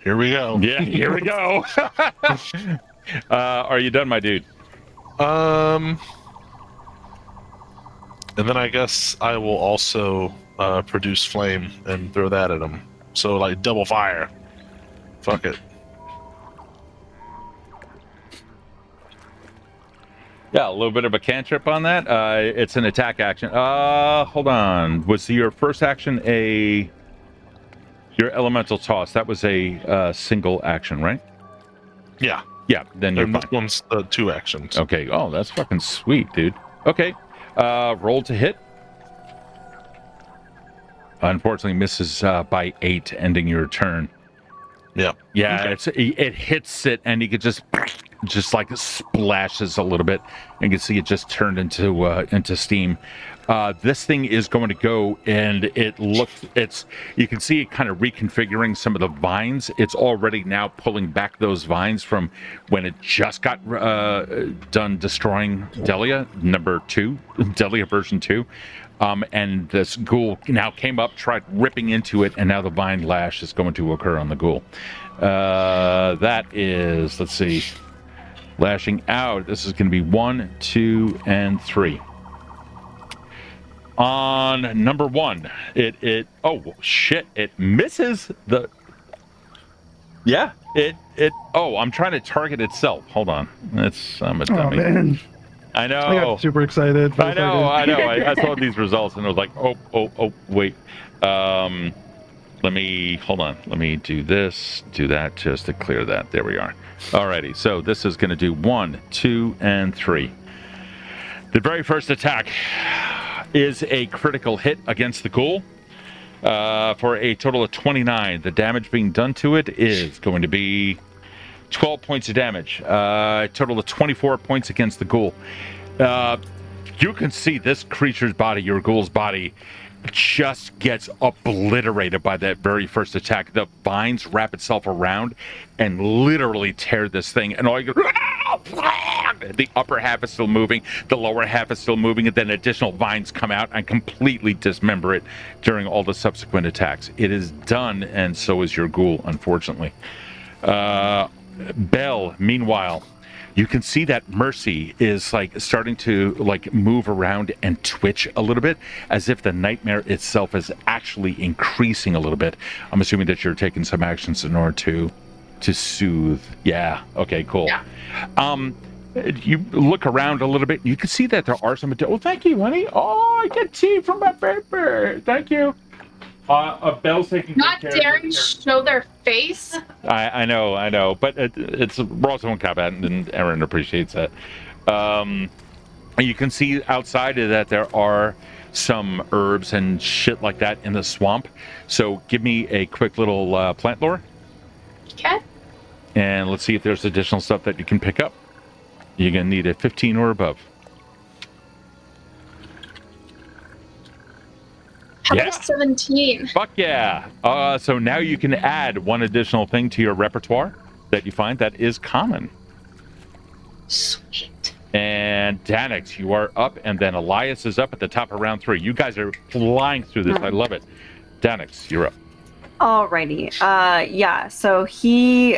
here we go. Yeah, here we go. Are you done, my dude? And then I guess I will also produce flame and throw that at him. So like double fire. Fuck it. Yeah, a little bit of a cantrip on that. It's an attack action. Hold on. Was your first action your elemental toss? That was a single action, right? Yeah. Yeah, then you're And fine. this one's 2 actions. Okay. Oh, that's fucking sweet, dude. Okay. Roll to hit. Unfortunately, misses by 8, ending your turn. Yeah. Yeah, it hits it, and you could just like splashes a little bit, and you can see it just turned into steam. This thing is going to go, and you can see it kind of reconfiguring some of the vines. It's already now pulling back those vines from when it just got done destroying Delia number 2, Delia version 2. And this ghoul now came up, tried ripping into it, and now the vine lash is going to occur on the ghoul. That is, let's see, lashing out. This is going to be 1, 2, and 3. On number 1, oh shit, it misses the. Yeah, I'm trying to target itself. Hold on, I'm a Oh dummy. man, I know. I got super excited. I know. I saw these results and I was like, oh, wait. Let me do this, do that, just to clear that. There we are. Alrighty, so this is going to do 1, 2, and 3. The very first attack is a critical hit against the ghoul for a total of 29. The damage being done to it is going to be 12 points of damage. A total of 24 points against the ghoul. You can see this creature's body, your ghoul's body, just gets obliterated by that very first attack. The vines wrap itself around and literally tear this thing, and all you go, the upper half is still moving, the lower half is still moving, and then additional vines come out and completely dismember it during all the subsequent attacks. It is done, and so is your ghoul, unfortunately. Bell, meanwhile, you can see that Mercy is like starting to like move around and twitch a little bit, as if the nightmare itself is actually increasing a little bit. I'm assuming that you're taking some actions in order to soothe. Yeah. Okay. Cool. Yeah. You look around a little bit. You can see that there are some. Oh, thank you, honey. Oh, I get tea from my paper. Thank you. Bell's taking Not good care of daring it. show their face. I know, but we're also in combat, and Aaron appreciates that. You can see outside of that there are some herbs and shit like that in the swamp. So give me a quick little plant lore, Okay. and let's see if there's additional stuff that you can pick up. You're gonna need a 15 or above. How Yeah. about a 17? Fuck yeah! So now you can add one additional thing to your repertoire that you find that is common. Sweet. And Danix, you are up, and then Elias is up at the top of round 3. You guys are flying through this. I love it. Danix, you're up. Alrighty. Yeah. So he,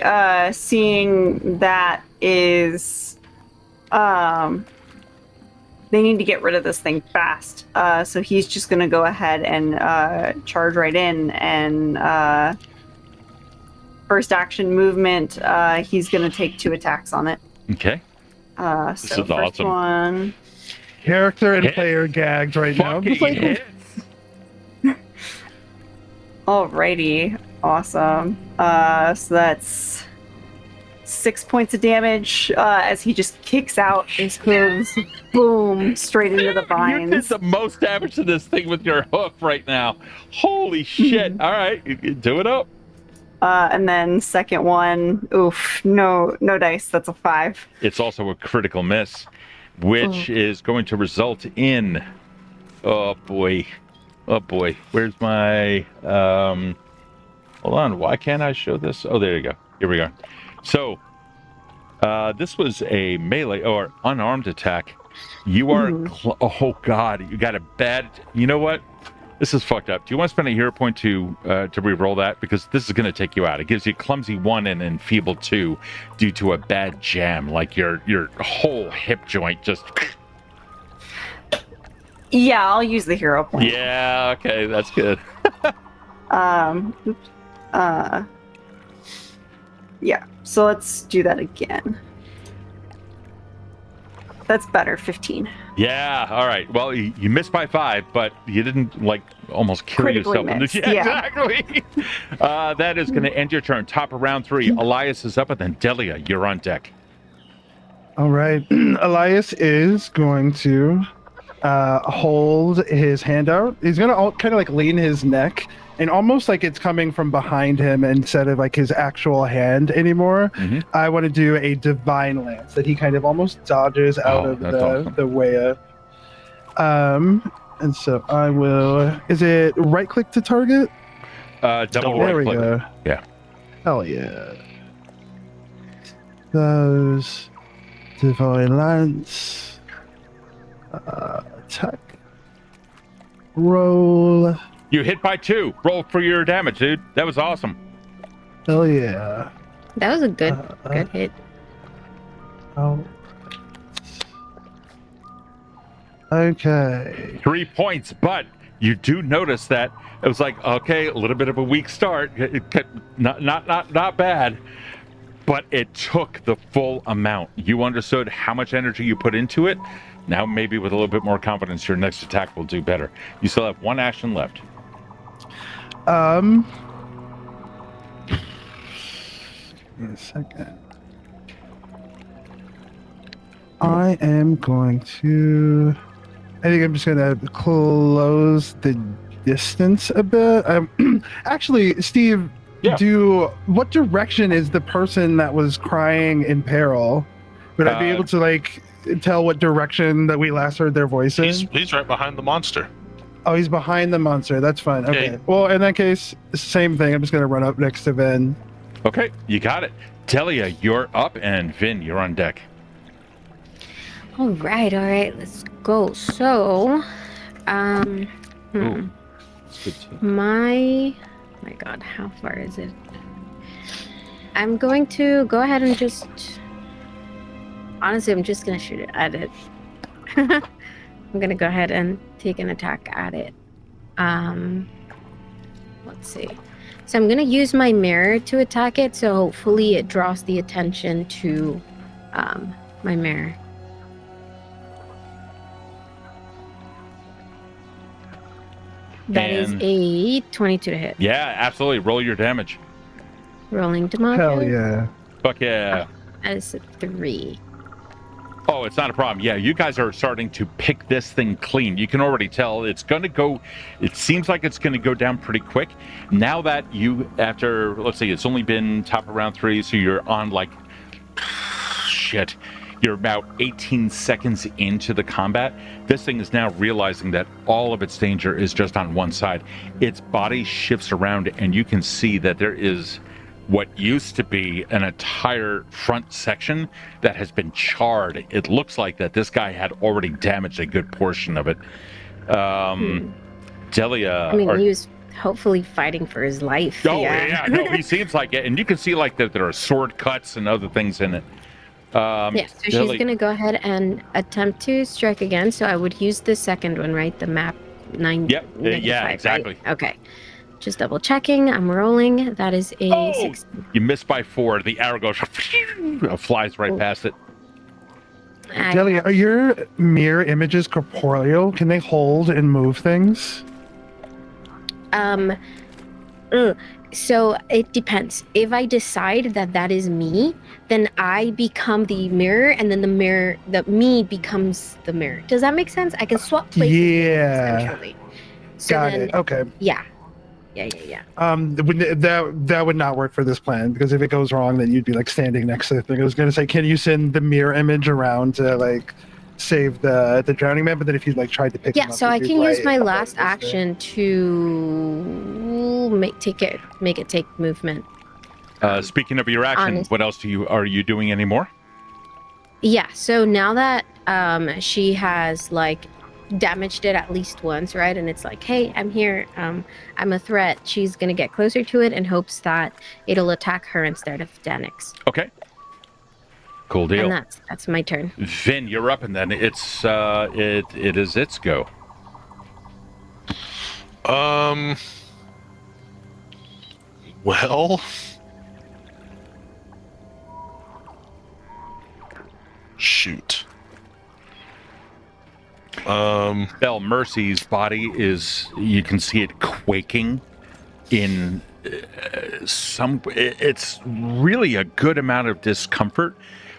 seeing that, is they need to get rid of this thing fast. So he's just going to go ahead and charge right in. And first action movement, he's going to take 2 attacks on it. Okay. So is first awesome. one. Character and Hit. player gagged right now. Fucking Just like, hits. Alrighty, awesome. So that's 6 points of damage as he just kicks out his hooves, boom, straight into the You did vines. the most damage to this thing with your hoof right now. Holy shit. All right, do it up. And then second one, oof, no dice. That's a 5. It's also a critical miss, which is going to result in... Oh, boy. Oh, boy. Where's my... Hold on. Why can't I show this? Oh, there you go. Here we go. So, this was a melee or unarmed attack. You are... oh, God. You got a bad... You know what? This is fucked up. Do you want to spend a hero point to re-roll that? Because this is going to take you out. It gives you clumsy 1 and enfeebled 2 due to a bad jam. Like your whole hip joint just... Yeah, I'll use the hero point. Yeah, okay, that's good. Yeah, so let's do that again. That's better, 15. Yeah, all right. Well, you missed by 5, but you didn't, like, almost kill Critically yourself. missed, Yeah, yeah. exactly. That is going to end your turn. Top of round 3. Elias is up, and then Delia, you're on deck. all right. Elias is going to hold his hand out. He's going to kind of like lean his neck and almost like it's coming from behind him instead of like his actual hand anymore. I want to do a divine lance that he kind of almost dodges out of the way of. And so I will. Is it right click to target? Double There right we click. go. Yeah. Hell yeah. Those divine lance. Attack. Roll. You hit by 2. Roll for your damage, dude. That was awesome. Hell yeah. That was a good hit. Oh. Okay. 3 points, but you do notice that it was like, okay, a little bit of a weak start. Not bad, but it took the full amount. You understood how much energy you put into it. Now maybe with a little bit more confidence, your next attack will do better. You still have 1 action left. Give me a second. I am going to. I think I'm just gonna close the distance a bit. Actually, Steve, Yeah. What direction is the person that was crying in peril? Would I be able to like tell what direction that we last heard their voices? He's right behind the monster. Oh, he's behind the monster. That's fine. Okay. Okay. Well, in that case, same thing. I'm just gonna run up next to Vin. Okay, you got it. Delia, you're up, and Vin, you're on deck. All right, let's go. So, Ooh, that's good too. my God, how far is it? I'm going to go ahead and just. Honestly, I'm just gonna shoot it at it. I'm gonna go ahead and take an attack at it. Let's see. So I'm gonna use my mirror to attack it. So hopefully it draws the attention to my mirror. That is And- a 22 to hit. Yeah, absolutely. Roll your damage. Rolling damage. Hell yeah. Fuck yeah. That is a 3. Oh, it's not a problem. Yeah, you guys are starting to pick this thing clean. You can already tell it's going to go, it seems like it's going to go down pretty quick. Now that you, after, let's see, it's only been top of round 3, so you're on like, shit, you're about 18 seconds into the combat. This thing is now realizing that all of its danger is just on one side. Its body shifts around, and you can see that there is what used to be an entire front section that has been charred. It looks like that this guy had already damaged a good portion of it. Delia. I mean, he was hopefully fighting for his life. Oh, yeah, no, he seems like it. And you can see like that there are sword cuts and other things in it. Yeah, so she's Billy- going to go ahead and attempt to strike again. So I would use the second one, right? The map 9. Yep. negative Yeah, 5, right? exactly. Okay. Just double checking. I'm rolling. That is a Oh! 16. You missed by 4. The arrow goes, flies right past it. Delia, are your mirror images corporeal? Can they hold and move things? So it depends. If I decide that that is me, then I become the mirror, and then the me becomes the mirror. Does that make sense? I can swap places. Yeah. Essentially. So Got then, it. Okay. Yeah. That would not work for this plan, because if it goes wrong, then you'd be like standing next to the thing. I was gonna say, can you send the mirror image around to like save the drowning man? But then if you like tried to pick him Yeah, up, so I you'd be can use right my up last against it. action to make it take movement. Speaking of your action, honest- what else are you doing anymore? Yeah, so now that she has like damaged it at least once, right? And it's like, hey, I'm here. I'm a threat. She's gonna get closer to it in hopes that it'll attack her instead of Danix. Okay. Cool deal. And that's my turn. Vin, you're up, and then it's it is its go. Well, shoot. Belle Mercy's body is, you can see it quaking in it's really a good amount of discomfort,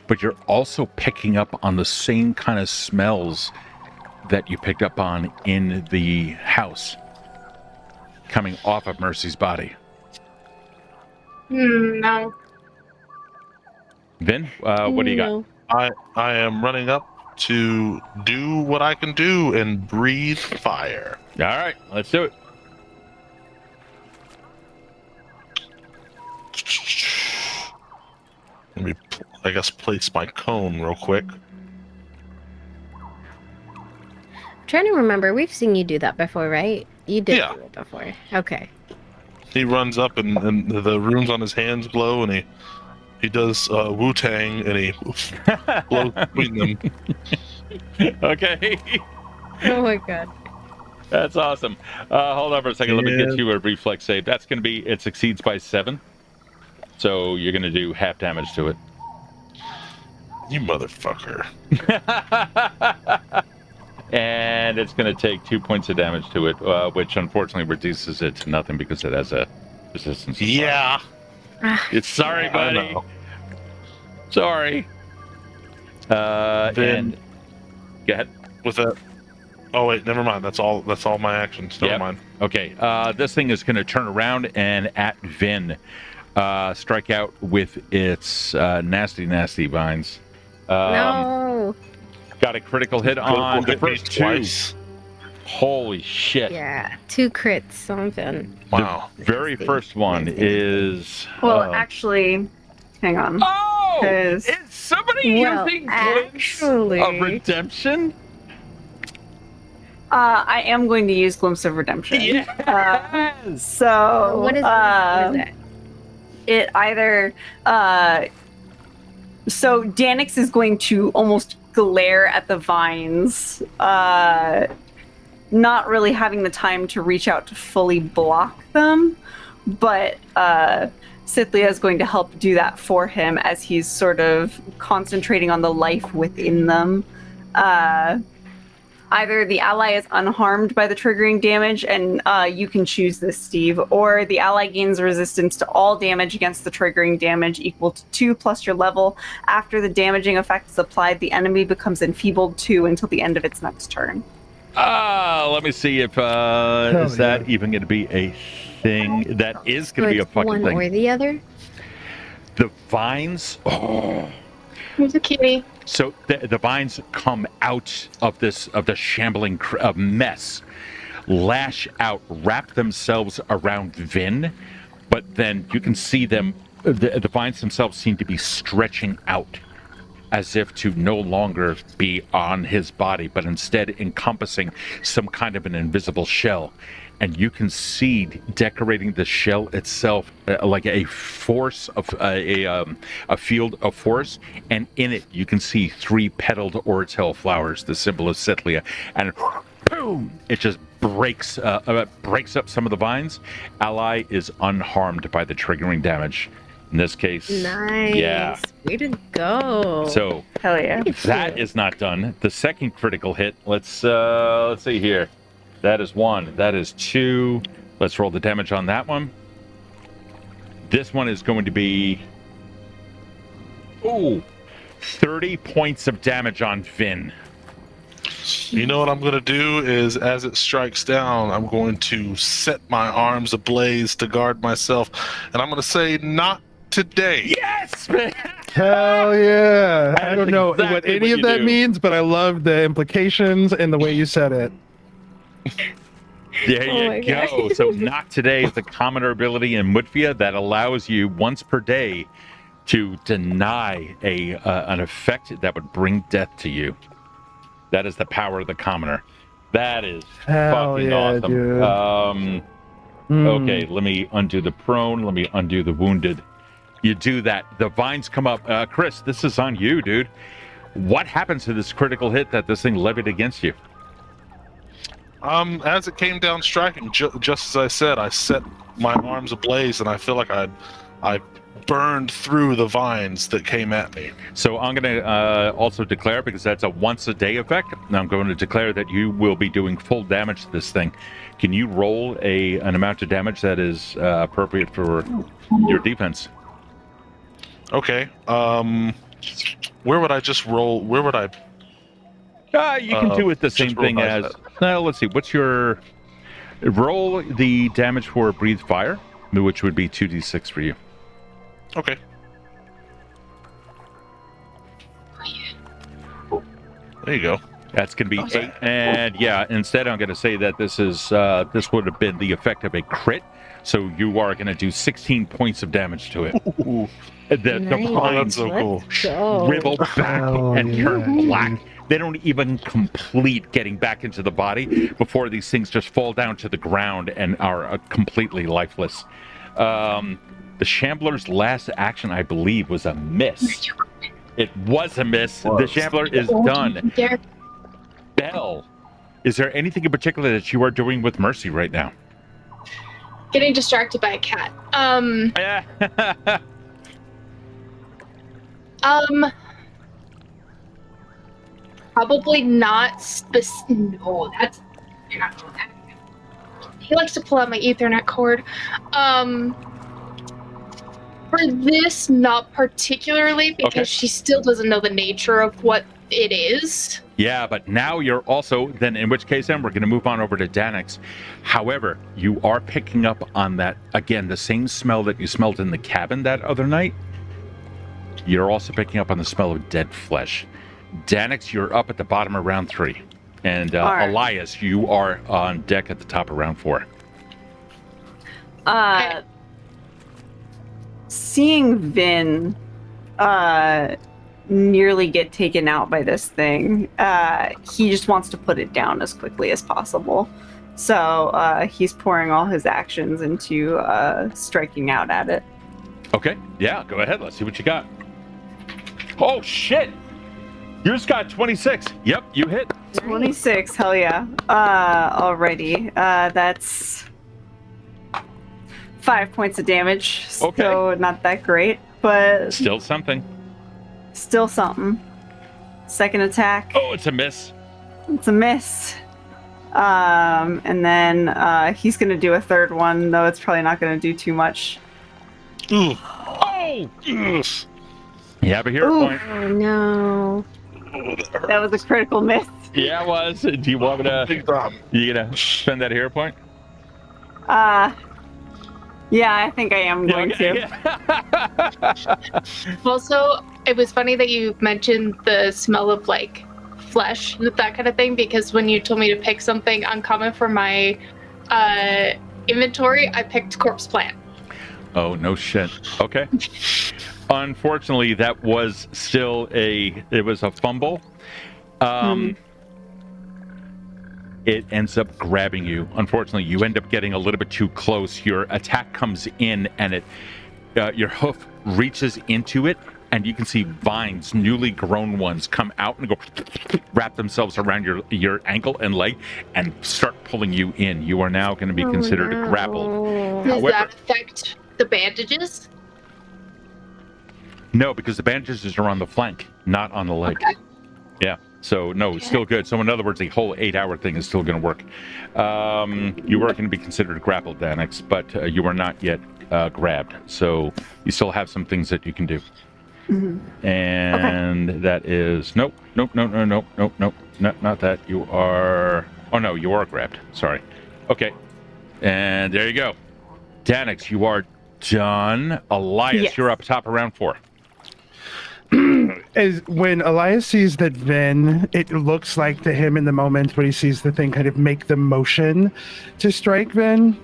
but you're also picking up on the same kind of smells that you picked up on in the house coming off of Mercy's body. No. Vin, what do you got? No. I am running up to do what I can do and breathe fire. All right, let's do it. Let me, I guess, place my cone real quick. I'm trying to remember. We've seen you do that before, right? You did Yeah. do it before. Okay. He runs up and the runes on his hands glow, and he does Wu-Tang, and he blows between them. Okay. Oh my god. That's awesome. Hold on for a second. Let me get Yeah. you a reflex save. That's going to be, it succeeds by 7. So you're going to do half damage to it. You motherfucker. And it's going to take 2 points of damage to it, which unfortunately reduces it to nothing because it has a resistance. to fire. Yeah. It's sorry, I buddy. know. Sorry. Then- And go ahead. With that. Oh wait, never mind. That's all my actions. Never Yep. mind. Okay. This thing is going to turn around and at Vin, strike out with its nasty vines. No. Got a critical hit on the Hit me first 2. twice. Holy shit. Yeah. 2 crits, something. Wow. The very first one is. Well, actually, hang on. Oh! 'Cause- Is somebody Well, using Glimpse actually- of Redemption? I am going to use Glimpse of Redemption. Yes! So What is it? it either so Danix is going to almost glare at the vines, not really having the time to reach out to fully block them, but Cythlia is going to help do that for him as he's sort of concentrating on the life within them. Either the ally is unharmed by the triggering damage, and you can choose this, Steve, or the ally gains resistance to all damage against the triggering damage equal to 2 plus your level. After the damaging effect is applied, the enemy becomes enfeebled 2 until the end of its next turn. Let me see if is that even going to be a thing. That is going to be a It's fucking one thing. or the other. The vines. Oh. Here's a kitty. So the vines come out of the shambling mess, lash out, wrap themselves around Vin, but then you can see them. The vines themselves seem to be stretching out, as if to no longer be on his body, but instead encompassing some kind of an invisible shell. and you can see decorating the shell itself like a force of a field of force, and in it you can see 3 petaled ortel flowers, the symbol of Scythia, and boom! It just breaks up some of the vines. Ally is unharmed by the triggering damage. In this case, Nice. yeah. Way to go. So Hell yeah. that is not done. The second critical hit. Let's see here. That is 1. That is 2. Let's roll the damage on that one. This one is going to be 30 points of damage on Vin. You know what I'm going to do is, as it strikes down, I'm going to set my arms ablaze to guard myself, and I'm going to say, not today. Yes, man. Hell yeah! I don't know exactly what any what of you that do. means, but I love the implications and the way you said it. There Oh my you go. God. So not today is the commoner ability in Mütvia that allows you once per day to deny an effect that would bring death to you. That is the power of the commoner. That is Hell fucking yeah, awesome. dude. Okay, let me undo the prone. Let me undo the wounded. You do that. The vines come up. Chris, this is on you, dude. What happens to this critical hit that this thing levied against you? As it came down striking, just as I said, I set my arms ablaze, and I feel like I burned through the vines that came at me. So I'm going to also declare, because that's a once a day effect, and I'm going to declare that you will be doing full damage to this thing. Can you roll an amount of damage that is appropriate for your defense? Okay. Where would I just roll? Where would I? You can do it the same just roll thing dice as. Let's see. What's your roll the damage for breathe fire, which would be 2d6 for you. Okay. There you go. That's going to be 8, and yeah. Instead, I'm going to say that this would have been the effect of a crit. So you are going to do 16 points of damage to it. The Nice. vines so cool. shrivel back Oh, and yeah. turn black. They don't even complete getting back into the body before these things just fall down to the ground and are completely lifeless. The Shambler's last action, I believe, was a miss. It was a miss. The Shambler is done. Belle, is there anything in particular that you are doing with Mercy right now? Getting distracted by a cat. Probably not No, that's you're not doing that. He likes to pull out my Ethernet cord. For this, not particularly, because Okay. she still doesn't know the nature of what it is. Yeah, but now you're also, then in which case then we're going to move on over to Danix. However, you are picking up on that, again, the same smell that you smelled in the cabin that other night. You're also picking up on the smell of dead flesh. Danix, you're up at the bottom of round 3. And Alright. Elias, you are on deck at the top of round 4. Seeing Vin nearly get taken out by this thing, he just wants to put it down as quickly as possible. So he's pouring all his actions into striking out at it. Okay, yeah, go ahead. Let's see what you got. Oh, shit! You just got 26. Yep, you hit. 26, hell yeah. Alrighty. That's 5 points of damage. Okay. So not that great, but Still something. still something. Second attack. Oh, it's a miss. It's a miss. And then he's gonna do a third one, though it's probably not gonna do too much. Ooh. Oh! Yes. You have a hero Ooh. point. Oh no. That was a critical miss. Yeah, it was. Do you want me to... Big time. You gonna spend that hero point? Yeah, I think I am going to. Also, it was funny that you mentioned the smell of like flesh, that kind of thing, because when you told me to pick something uncommon for my inventory, I picked corpse plant. Oh, no shit. Okay. Unfortunately, that was still it was a fumble. it ends up grabbing you. Unfortunately, you end up getting a little bit too close. Your attack comes in, and your hoof reaches into it, and you can see vines, newly grown ones, come out and go wrap themselves around your ankle and leg and start pulling you in. You are now going to be considered grappled. Does that affect the bandages? No, because the bandages are on the flank, not on the leg. Okay. Yeah. So, no, it's still good. So, in other words, the whole 8-hour thing is still going to work. You are going to be considered grappled, Danix, but you are not yet grabbed. So, you still have some things that you can do. Mm-hmm. And that is... Nope, not that. You are... Oh, no, you are grabbed. Sorry. Okay. And there you go. Danix, you are done. Elias, Yes. you're up top of round 4. As when Elias sees that Vin, it looks like to him in the moment when he sees the thing kind of make the motion to strike Vin,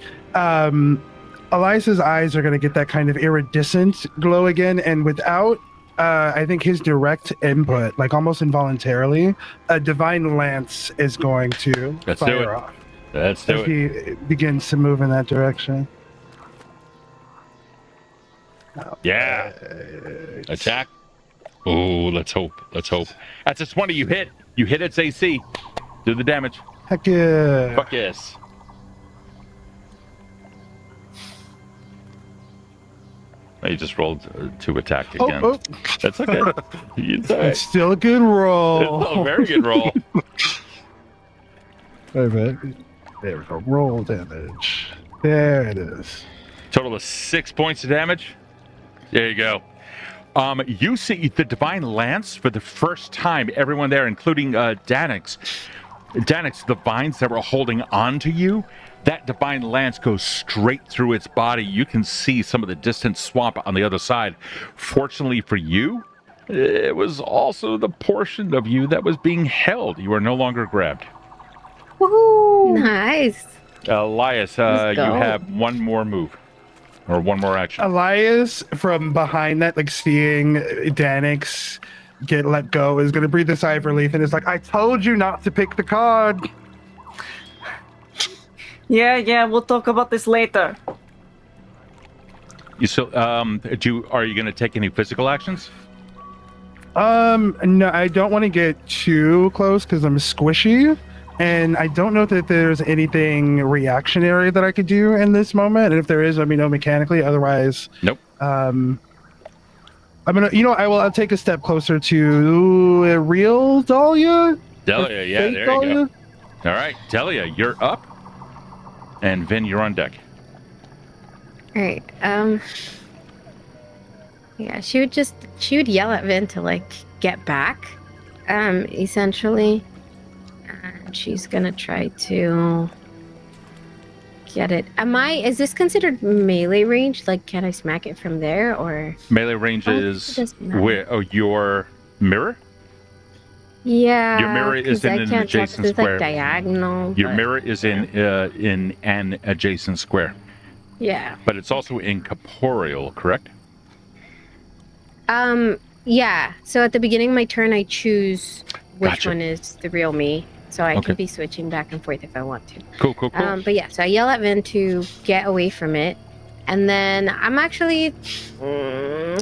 Elias's eyes are going to get that kind of iridescent glow again, and without, I think his direct input, like almost involuntarily, a divine lance is going to Let's do fire it. off Let's do as it. he begins to move in that direction. Yeah. Attack. Oh, let's hope. That's a 20. You hit. You hit its AC. Do the damage. Heck yeah. Fuck yes. You just rolled to attack again. Oh, That's okay. It's all right. it's still a good roll. It's a very good roll. Wait a minute. There we go. Roll damage. There it is. Total of 6 points of damage. There you go. You see the Divine Lance for the first time. Everyone there, including Danix. Danix, the vines that were holding on to you, that Divine Lance goes straight through its body. You can see some of the distant swamp on the other side. Fortunately for you, it was also the portion of you that was being held. You are no longer grabbed. Woohoo! Nice. Elias, Let's you go. have one more move. Or one more action. Elias, from behind that, like seeing Danix get let go, is going to breathe a sigh of relief and is like, I told you not to pick the card. Yeah, we'll talk about this later. You still, are you going to take any physical actions? No, I don't want to get too close because I'm squishy. And I don't know that there's anything reactionary that I could do in this moment. And if there is, let me know mechanically. Otherwise, Nope. I'm gonna, I'll take a step closer to a real Dahlia. Delia, yeah, Fake there you Dahlia? go. All right, Delia, you're up. And Vin, you're on deck. All right. Yeah, she would yell at Vin to like get back, essentially. And she's gonna try to get it. Is this considered melee range? Like, can I smack it from there or? Melee range Oh, it is doesn't matter. where? Oh, your mirror? Yeah. Your mirror is 'cause in I an can't touch adjacent this, square. like diagonal. Your but- mirror is in an adjacent square, Yeah. but it's also incorporeal, correct? Yeah. So at the beginning of my turn, I choose which Gotcha. one is the real me. So I Okay. can be switching back and forth if I want to. Cool. But yeah, so I yell at Vin to get away from it, and then I'm actually, no,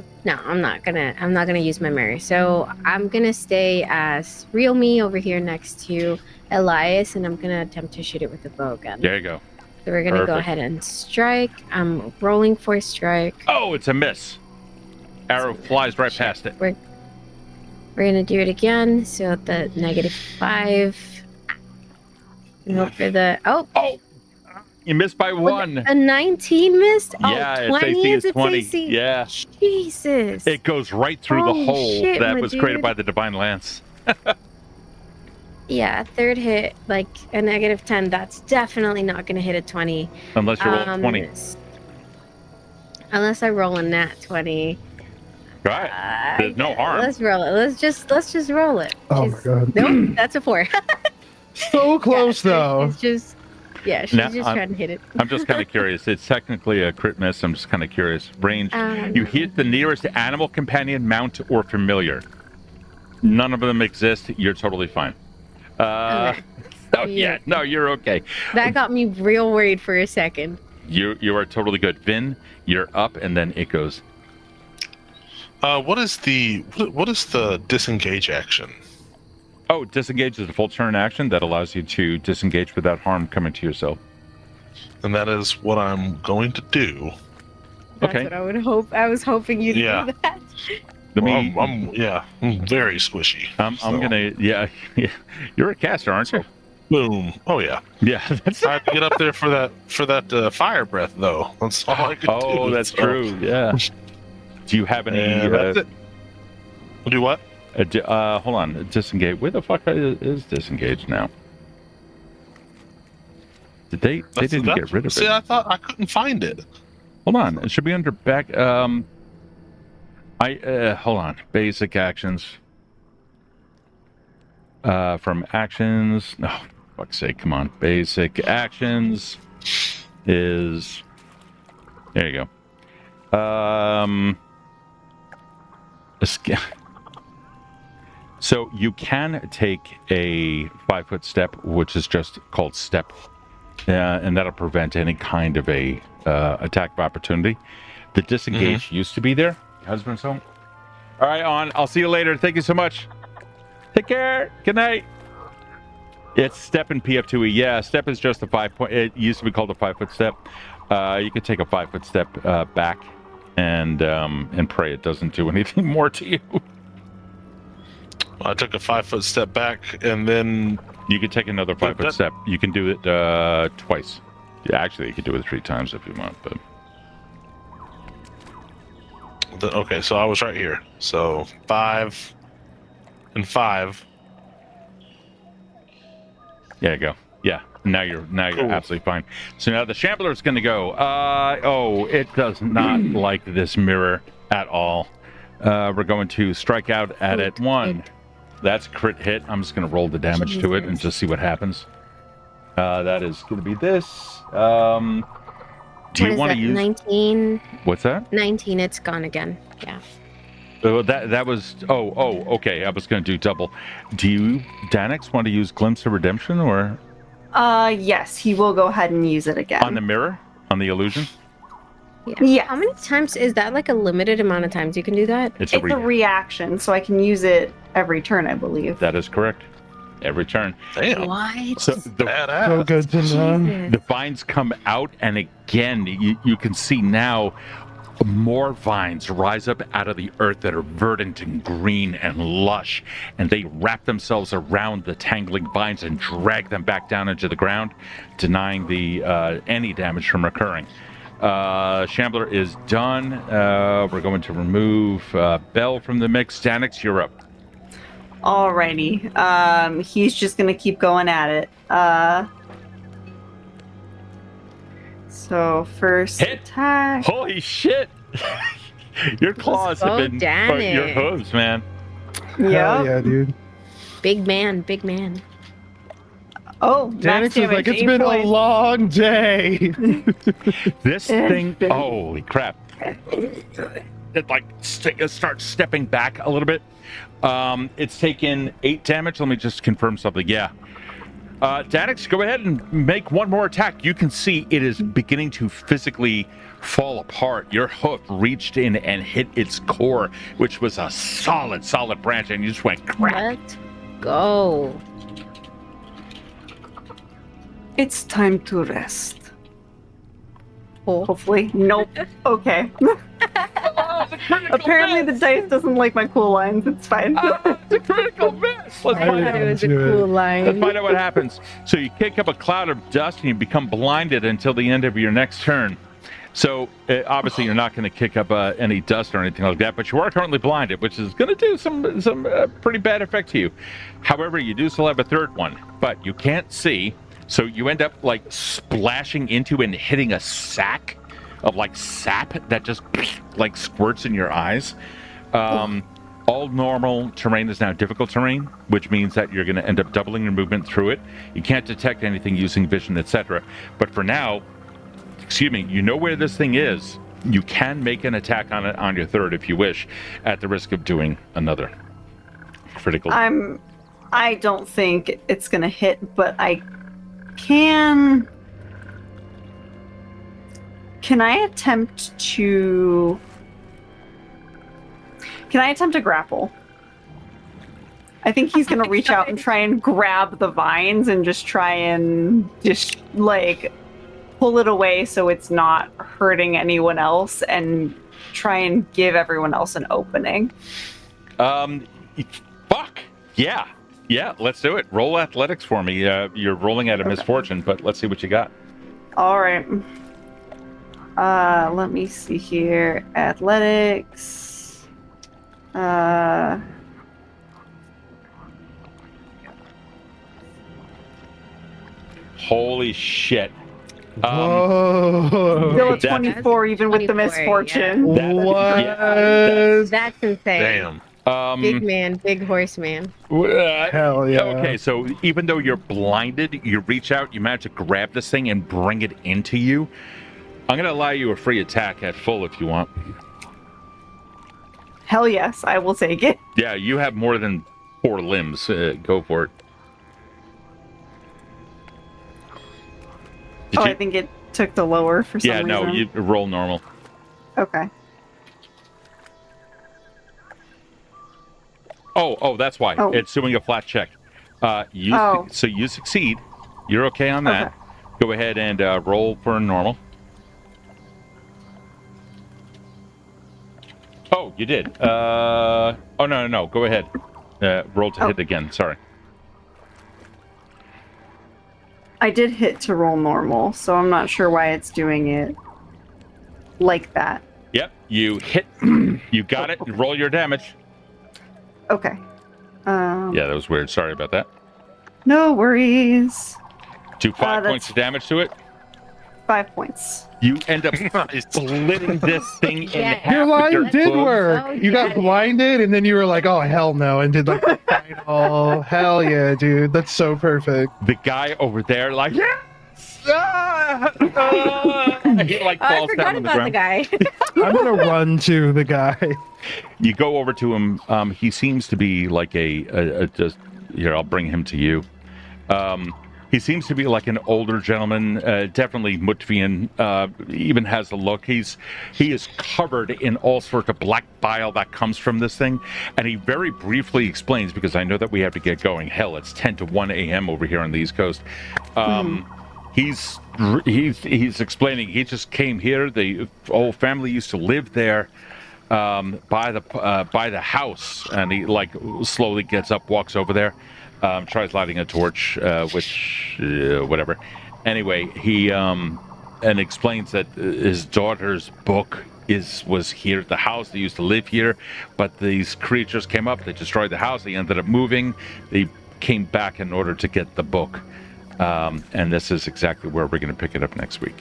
I'm not gonna use my mirror. So I'm gonna stay as real me over here next to Elias, and I'm gonna attempt to shoot it with the bow gun. There you go. So we're gonna go Perfect. ahead and strike. I'm rolling for a strike. Oh, it's a miss. Arrow flies right past it. We're gonna do it again. So the -5. And hope for the Oh, you missed by one. a 19 missed. Yeah, Oh, its 20 AC is is its 20. AC. Yeah. Jesus. It goes right through the Holy hole shit, that my was created dude. by the Divine Lance. Yeah, third hit, like a -10. That's definitely not gonna hit a 20. Unless you roll 20. Unless I roll a nat 20. Right. There's no harm. Let's roll it. Let's just roll it. Oh my She's- god. Nope, that's a 4. So close Yeah, though. It's just, yeah, she's Now, just I'm- trying to hit it. I'm just kind of curious. It's technically a crit miss. I'm just kind of curious. Range. You hit the nearest animal, companion, mount, or familiar. None of them exist. You're totally fine. Okay. Oh yeah, no, you're okay. That got me real worried for a second. You are totally good. Vin, you're up, and then it goes. What is the disengage action? Oh, disengage is a full turn action that allows you to disengage without harm coming to yourself. And that is what I'm going to do. That's Okay. what I would hope. I was hoping you'd Yeah. do that. Let me. I'm very squishy. I'm gonna. Yeah, you're a caster, aren't you? Boom. Oh yeah. Yeah, that's. I have to get up there for that fire breath though. That's all I could do. Oh, that's So- true. Yeah. Do you have any? And that's it. Do what? Hold on. Disengage. Where the fuck is disengage now? Did they didn't get rid of See, it. I thought I couldn't find it. Hold on. It should be under back. Hold on. Basic actions. From actions. Oh, fuck's sake! Come on. Basic actions is. There you go. So you can take a 5-foot step, which is just called step, and that'll prevent any kind of a attack of opportunity. The disengage used to be there. Husband's home. All right, on. I'll see you later. Thank you so much. Take care. Good night. It's step in PF2E. Yeah, step is just a 5-point. It used to be called a 5-foot step. You could take a 5-foot step back and pray it doesn't do anything more to you. I took a 5-foot step back, and then You could take another 5-foot step. You can do it twice. Yeah, actually, you could do it 3 times if you want. But okay, so I was right here. So 5 and 5. there you go. Yeah. Now you're Cool. absolutely fine. So now the Shambler is going to go. It does not like this mirror at all. We're going to strike out at it. 1. That's a crit hit. I'm just going to roll the damage to it and just see what happens. That is going to be this. Do you want to use 19? what's that? 19. It's gone again. Yeah. Oh, that was. Okay. I was going to do double. Do you, Danix, want to use Glimpse of Redemption or Yes, he will go ahead and use it again. on the mirror, on the illusion? Yeah. Yeah. How many times is that? Like a limited amount of times you can do that? It's It's a reaction, so I can use it every turn, I believe. That is correct. Every turn. Damn. What? So the Badass. So good to know. Jesus. the vines come out, and again, you can see now more vines rise up out of the earth that are verdant and green and lush, and they wrap themselves around the tangling vines and drag them back down into the ground, denying the any damage from occurring. Shambler is done. We're going to remove Bell from the mix. Danix, you're up. Alrighty. He's just gonna keep going at it. So first Hit. attack. Holy shit! Your claws have go, been Danix. your hooves, man. Hell Yep. yeah, dude. Big man, big man. Oh, Danix max is damage, like, it's 8 been a points. long day. This thing, been- holy crap! It like starts stepping back a little bit. It's taken 8 damage. Let me just confirm something. Yeah. Danix, go ahead and make one more attack. You can see it is beginning to physically fall apart. Your hoof reached in and hit its core, which was a solid branch, and you just went crack. Let's go. It's time to rest. Oh. Hopefully. Nope. Okay. Apparently the dice doesn't like my cool lines. It's fine. It's a critical miss. Let's I find thought out. it was a Do it. cool Let's line. find out what happens. So you kick up a cloud of dust and you become blinded until the end of your next turn. So obviously you're not going to kick up any dust or anything like that, but you are currently blinded, which is going to do some pretty bad effect to you. However, you do still have a third one, but you can't see. So you end up like splashing into and hitting a sack of like sap that just like squirts in your eyes. All normal terrain is now difficult terrain, which means that you're going to end up doubling your movement through it. You can't detect anything using vision, etc. But for now, you know where this thing is. You can make an attack on it on your third if you wish, at the risk of doing another critical. I'm I don't think it's going to hit, but I can. Can I attempt to grapple? I think he's going to reach out and try and grab the vines and just try and like pull it away so it's not hurting anyone else and try and give everyone else an opening. Fuck. Yeah. Yeah, let's do it. Roll athletics for me. You're rolling at a misfortune, but let's see what you got. All right. Let me see here. Athletics. Holy shit. Whoa. Still a 24, even with the 24, misfortune. What? That's insane. Damn. Big man, big horse man. Hell yeah. Okay, so even though you're blinded, you reach out, you manage to grab this thing and bring it into you. I'm going to allow you a free attack at full if you want. Hell yes, I will take it. Yeah, you have more than 4 limbs. Go for it. Did Oh, you- I think it took the lower for some Yeah, reason. no, you roll normal. Okay. Oh, that's why. Oh. It's doing a flat check. So you succeed. You're okay on that. Okay. Go ahead and roll for normal. Oh, you did. No. Go ahead. Roll to hit again. Sorry. I did hit to roll normal, so I'm not sure why it's doing it like that. Yep, you hit. You got it. Roll your damage. Okay. Yeah, that was weird. Sorry about that. No worries. Do 5 that's- points of damage to it. 5 points. You end up Nice. splitting this thing in Yeah. half. Your with line your did boom. work. Oh, You got yeah. blinded, and then you were like, "Oh hell no!" and did like the final. Hell yeah, dude. That's so perfect. The guy over there, like, yes! He like Oh, I falls down forgot on the about ground. the guy. I'm gonna run to the guy. You go over to him. He seems to be like a just here. I'll bring him to you. He seems to be like an older gentleman, definitely Mütvian. Even has a look. He is covered in all sorts of black bile that comes from this thing, and he very briefly explains, because I know that we have to get going. Hell, it's 10 to 1 a.m. over here on the East Coast. He's explaining. He just came here. The whole family used to live there. By the house, and he like slowly gets up, walks over there, tries lighting a torch, whatever. Anyway, he and explains that his daughter's book was here at the house. They used to live here, but these creatures came up. They destroyed the house. They ended up moving. They came back in order to get the book, and this is exactly where we're going to pick it up next week.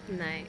Nice.